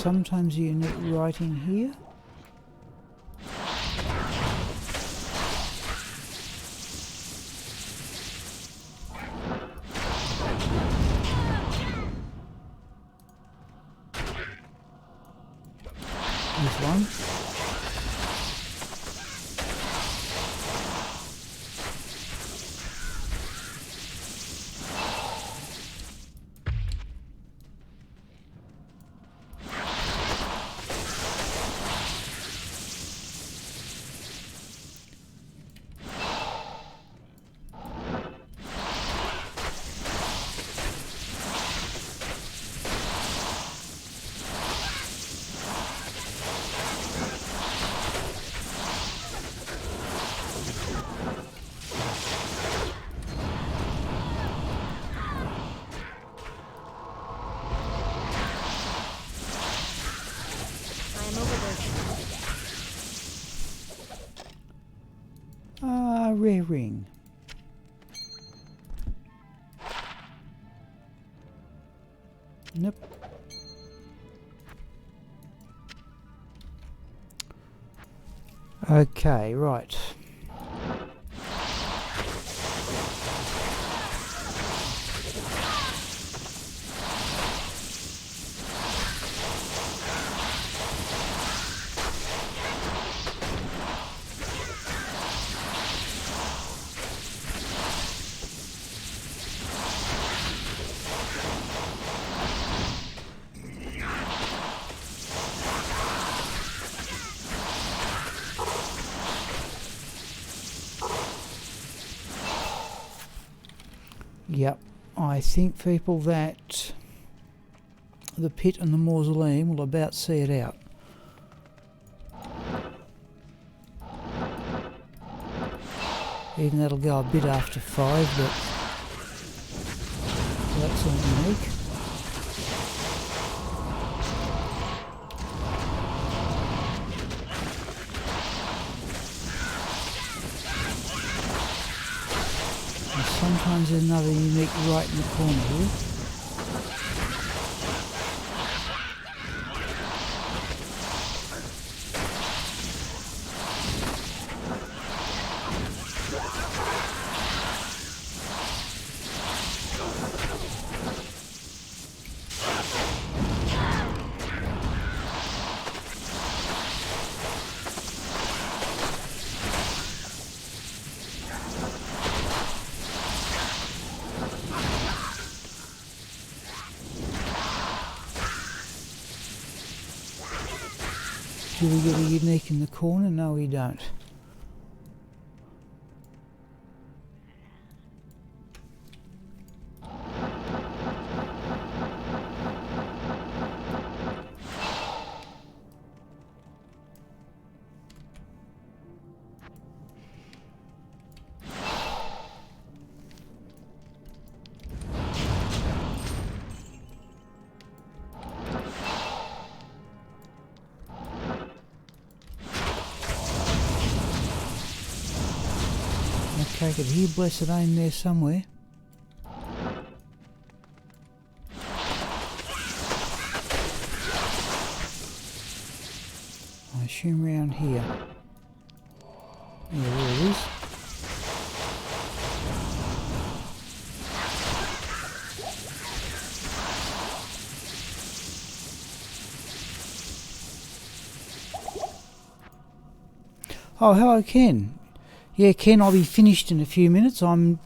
Sometimes a unique right in here. There's one. Rare ring. Nope. Okay, right. Yep, I think people that the pit and the mausoleum will about see it out. Even that'll go a bit after 5, but that's all unique. Sometimes there's another unique right in the corner here. Do we get a unique in the corner? No, we don't. Okay, I could hear Blessed Aim there somewhere. I assume round here. Yeah, there it is. Oh, hello Ken. Yeah, Ken, I'll be finished in a few minutes. I'm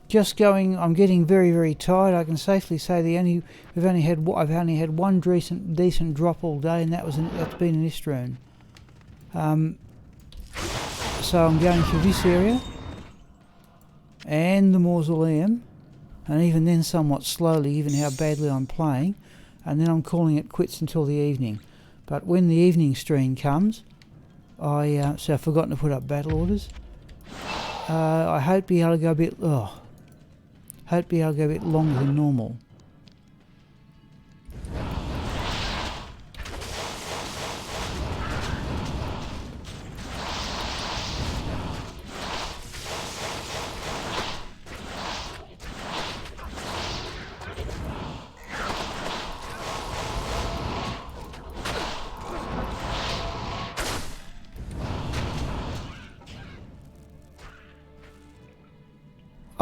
getting very, very tired. I can safely say I've only had one decent drop all day, and that's been an Istroon. So I'm going through this area and the mausoleum, and even then somewhat slowly, given how badly I'm playing, and then I'm calling it quits until the evening. But when the evening stream comes, so I've forgotten to put up battle orders. I hope to be able to go a bit. Hope to be able to go a bit longer than normal.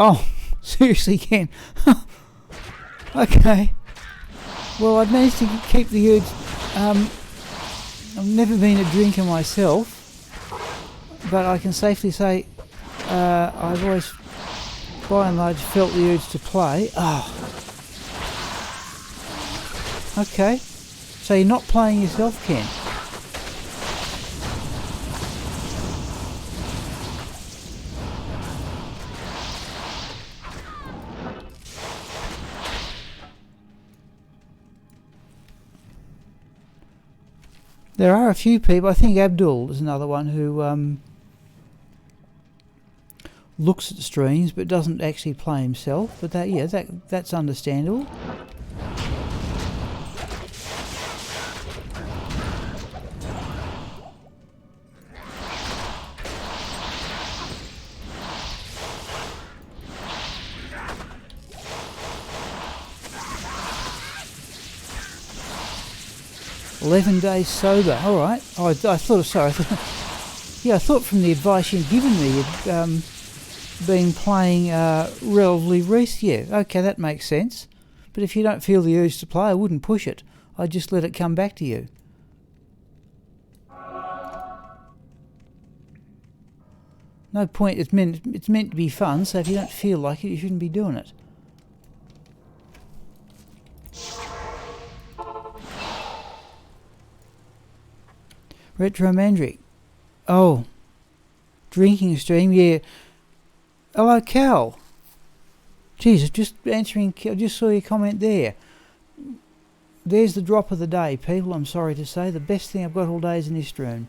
Oh, seriously, Ken? Okay. Well, I've managed to keep the urge. I've never been a drinker myself, but I can safely say I've always, by and large, felt the urge to play. Oh. Okay. So you're not playing yourself, Ken? There are a few people. I think Abdul is another one who looks at streams but doesn't actually play himself. But that's understandable. "11 days sober." All right. Oh, I thought. Sorry. I thought from the advice you'd given me, you'd been playing relatively recent. Yeah. Okay, that makes sense. But if you don't feel the urge to play, I wouldn't push it. I'd just let it come back to you. No point. It's meant to be fun. So if you don't feel like it, you shouldn't be doing it. Retro Mandric. Oh. Drinking stream, yeah. Hello, Cal. Jesus, just answering. I just saw your comment there. There's the drop of the day, people. I'm sorry to say. The best thing I've got all day is in this room.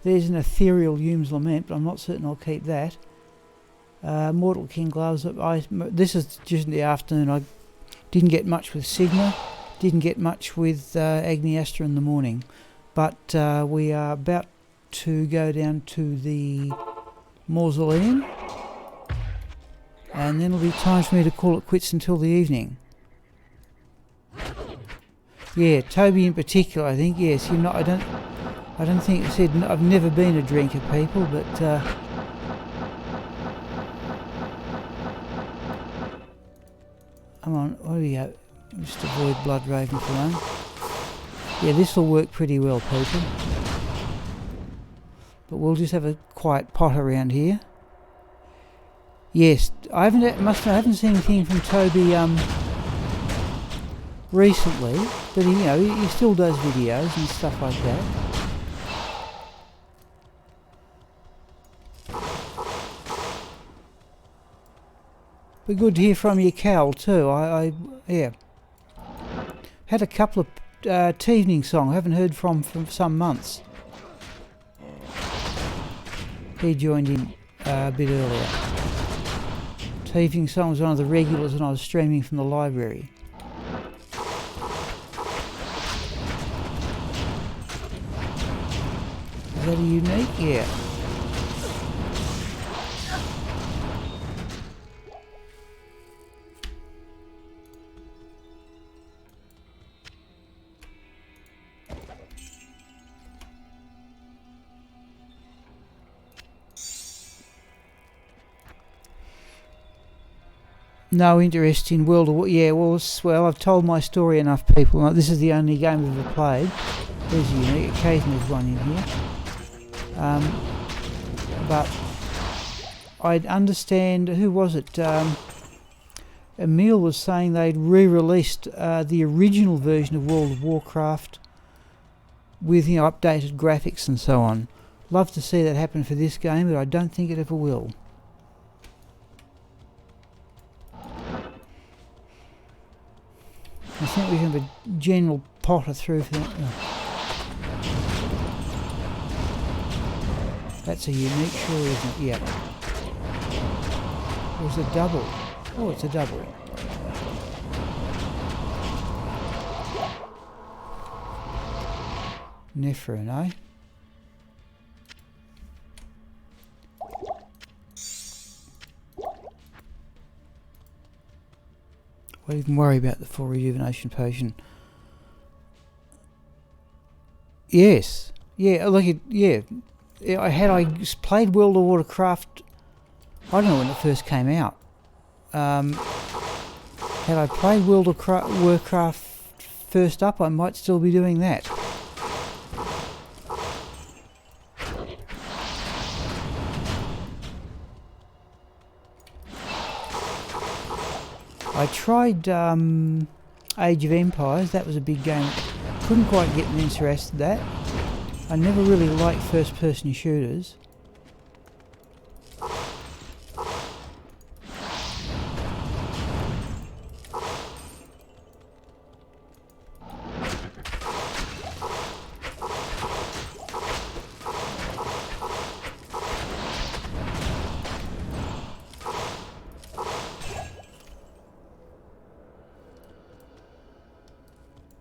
There's an ethereal Hume's Lament, but I'm not certain I'll keep that. Mortal King Gloves. This is just in the afternoon. I didn't get much with Sigma. Didn't get much with Agneyastra in the morning. But we are about to go down to the mausoleum, and then it'll be time for me to call it quits until the evening. Yeah, Toby in particular, I think. Yes, you're not. I don't think it said. I've never been a drinker, people, but come on. What do we go? Just avoid Blood Raven for one. Yeah, this will work pretty well, people. But we'll just have a quiet pot around here. Yes, I haven't seen anything from Toby recently, but he still does videos and stuff like that. But good to hear from you, Cal, too. I had a couple of Tevening song I haven't heard from some months. He joined in a bit earlier. Tevening song was one of the regulars when I was streaming from the library. Is that a unique? Yeah. No interest in World of War. Yeah, well, I've told my story enough, people. This is the only game I've ever played. There's a unique. Occasionally there's one in here. But I'd understand. Who was it? Emil was saying they'd re-released the original version of World of Warcraft with updated graphics and so on. Love to see that happen for this game, but I don't think it ever will. I think we can have a general potter through for that. Oh. That's a unique, sure, isn't it? Yep. There's a double. Oh, it's a double. Nephron, eh? I won't even worry about the full rejuvenation potion. Yes. Yeah, look at, yeah. I played World of Warcraft, I don't know when it first came out. Had I played World of Warcraft first up, I might still be doing that. I tried Age of Empires. That was a big game. Couldn't quite get me interested in that. I never really liked first-person shooters.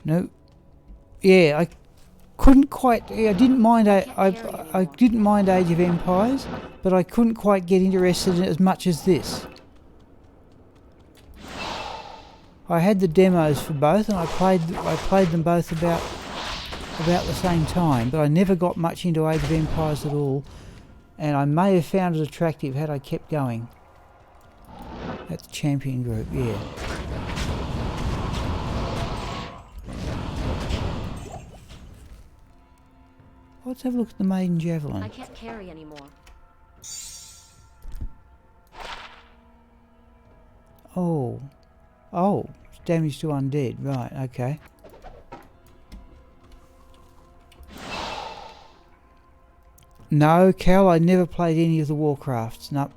No. Yeah, I couldn't quite. Yeah, I didn't mind. I didn't mind Age of Empires, but I couldn't quite get interested in it as much as this. I had the demos for both, and I played them both about the same time. But I never got much into Age of Empires at all, and I may have found it attractive had I kept going. That's champion group, yeah. Let's have a look at the maiden javelin. I can't carry anymore. Oh. Oh. It's damage to undead. Right, okay. No, Cal, I never played any of the Warcrafts. Nope.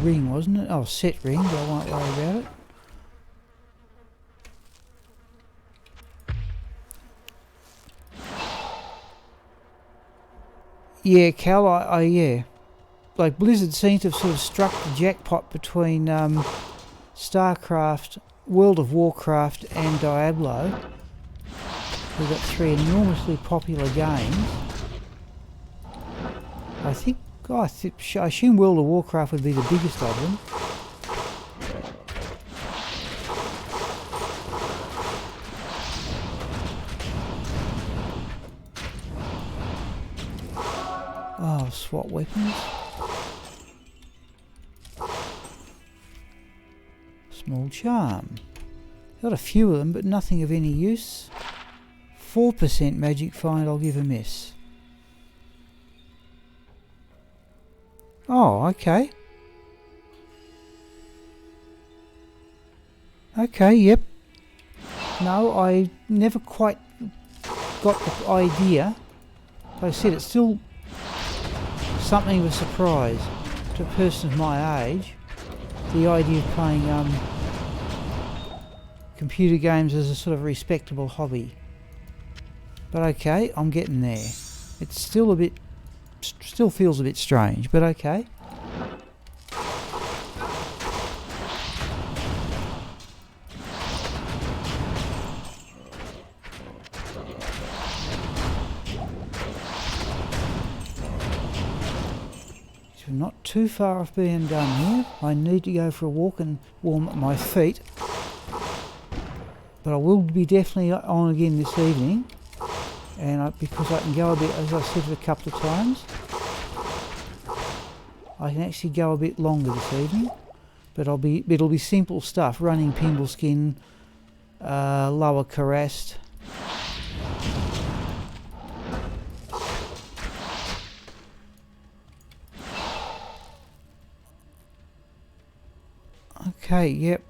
Ring, wasn't it? Oh, set ring, but I won't worry about it. Yeah, Cal, yeah. Like, Blizzard seem to have sort of struck the jackpot between StarCraft, World of Warcraft and Diablo. We've got three enormously popular games. I think I assume World of Warcraft would be the biggest of them. Oh, SWAT weapons. Small charm. Got a few of them, but nothing of any use. 4% magic find, I'll give a miss. Oh, okay. Okay, yep. No, I never quite got the idea. Like I said, it's still something of a surprise to a person of my age. The idea of playing computer games as a sort of respectable hobby. But okay, I'm getting there. It's still a bit... still feels a bit strange, but okay. So we're not too far off being done here. I need to go for a walk and warm up my feet. But I will be definitely on again this evening. And because I can go a bit, as I said a couple of times, I can actually go a bit longer this evening. But it'll be simple stuff: running Pimble Skin, lower Karast, Okay, yep.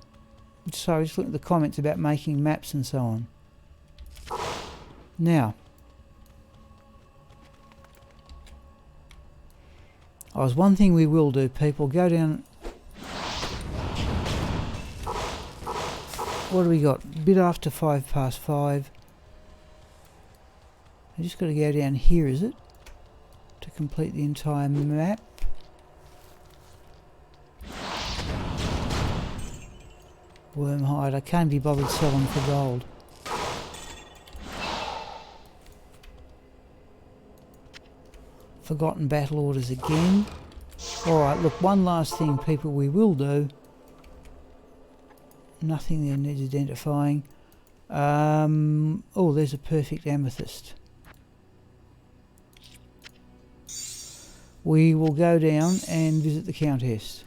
So just look at the comments about making maps and so on. Now, there's one thing we will do, people. Go down. What do we got? A bit after 5:05. I just got to go down here, is it? To complete the entire map. Wormhide. I can't be bothered selling for gold. Forgotten battle orders again. Alright, look, one last thing, people, we will do. Nothing there needs identifying. Oh, there's a perfect amethyst. We will go down and visit the Countess.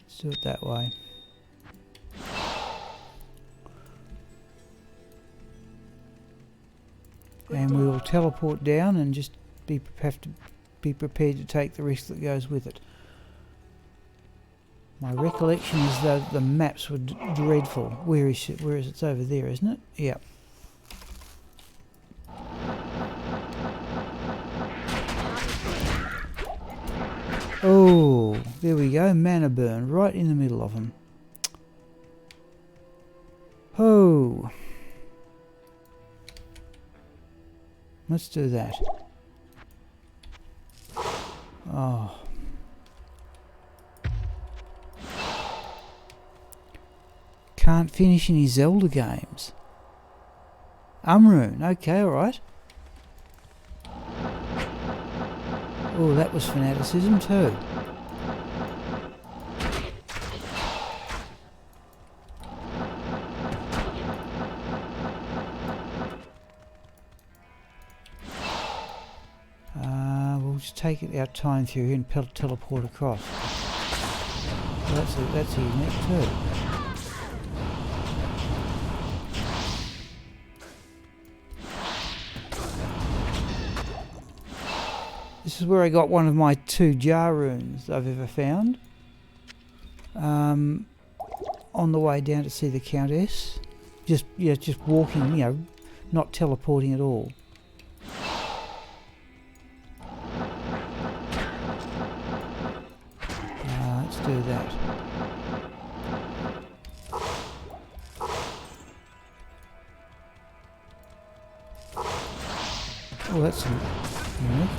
Let's do it that way. And we will teleport down and just have to be prepared to take the risk that goes with it. My recollection is that the maps were dreadful. Where is it? It's over there, isn't it? Yep. Oh, there we go. Mana burn right in the middle of them. Oh. Let's do that. Oh. Can't finish any Zelda games. Umrune. Okay, alright. Oh, that was fanaticism too. We'll just take our time through here and teleport across. Well, that's unique too. This is where I got one of my 2 jar runes I've ever found. On the way down to see the Countess. Just walking, you know, not teleporting at all. Let's do that. Oh, that's unique.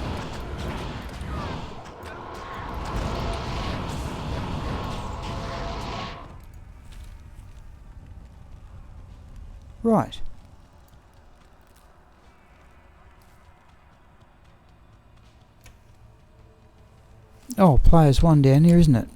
Right. Oh, players 1 down here, isn't it?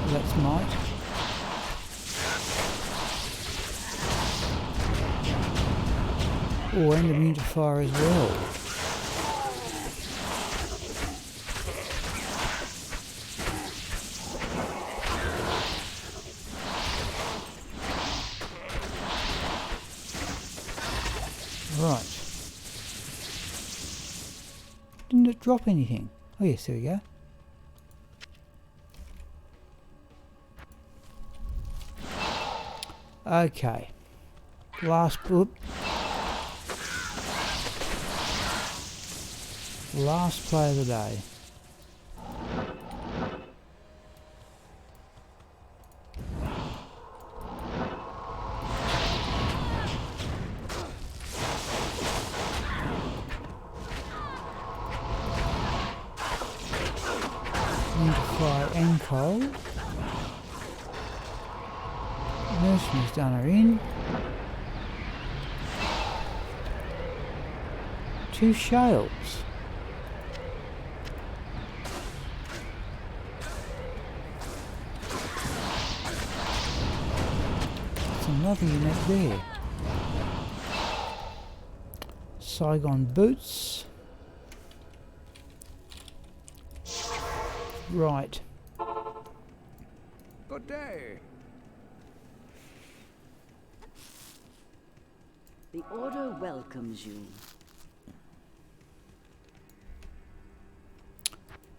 That's might. Oh, and immune to fire as well. Right. Didn't it drop anything? Oh yes, there we go. Okay. Last play of the day. Into fire and cold. Mercenaries done are in. 2 shales. Another unit there. Saigon boots. Right. Good day. The Order welcomes you.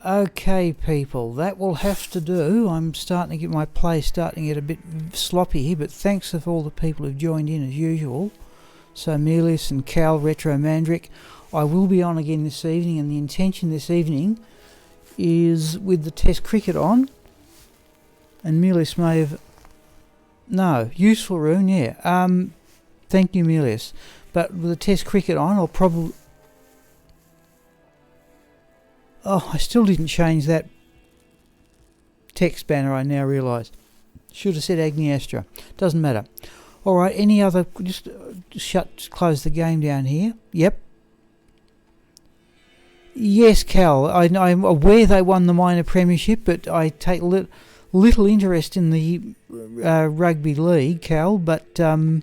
Okay, people, that will have to do. I'm starting to get my play starting to get a bit sloppy here, but thanks to all the people who've joined in as usual. So Melius and Cal, Retro Mandrick. I will be on again this evening, and the intention this evening is with the Test cricket on. And Melius may have... No, useful rune, yeah. Thank you, Melius. But with the Test cricket on, I'll probably... Oh, I still didn't change that text banner, I now realise. Should have said Agneyastra. Doesn't matter. Alright, any other... Just close the game down here. Yep. Yes, Cal, I'm aware they won the minor premiership, but I take little interest in the rugby league, Cal, but I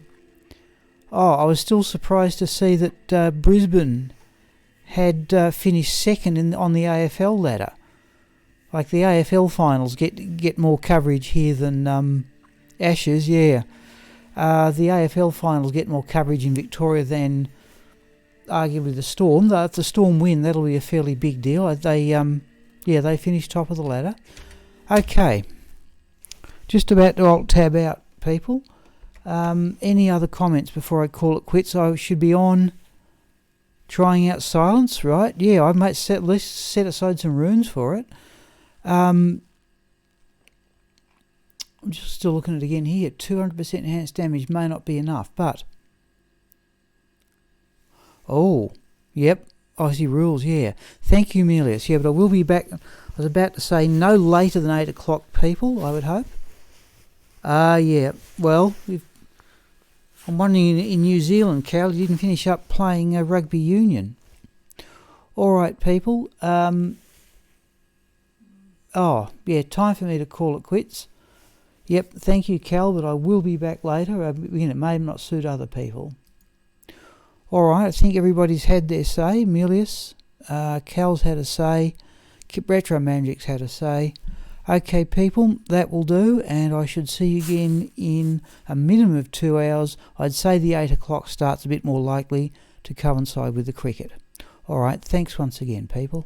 was still surprised to see that Brisbane had finished second on the AFL ladder. Like the AFL finals get more coverage here than Ashes, yeah. The AFL finals get more coverage in Victoria than arguably the Storm. Though if the Storm win, that'll be a fairly big deal. They finished top of the ladder. Okay, just about to alt tab out, people. Any other comments before I call it quits? I should be on trying out silence, right? Yeah, I might at least set aside some runes for it. I'm just still looking at it again here. 200% enhanced damage may not be enough, but... Oh, yep, Aussie rules, yeah. Thank you, Melius. Yeah, but I will be back, I was about to say, no later than 8 o'clock, people, I would hope. Yeah, well, I'm wondering in New Zealand, Cal, you didn't finish up playing rugby union. Alright, people. Oh, yeah, time for me to call it quits. Yep, thank you, Cal, but I will be back later. It may not suit other people. Alright, I think everybody's had their say. Melius, Cal's had a say. Retro Mandrick's had a say. Okay, people, that will do, and I should see you again in a minimum of 2 hours. I'd say the 8 o'clock start's a bit more likely to coincide with the cricket. Alright, thanks once again, people.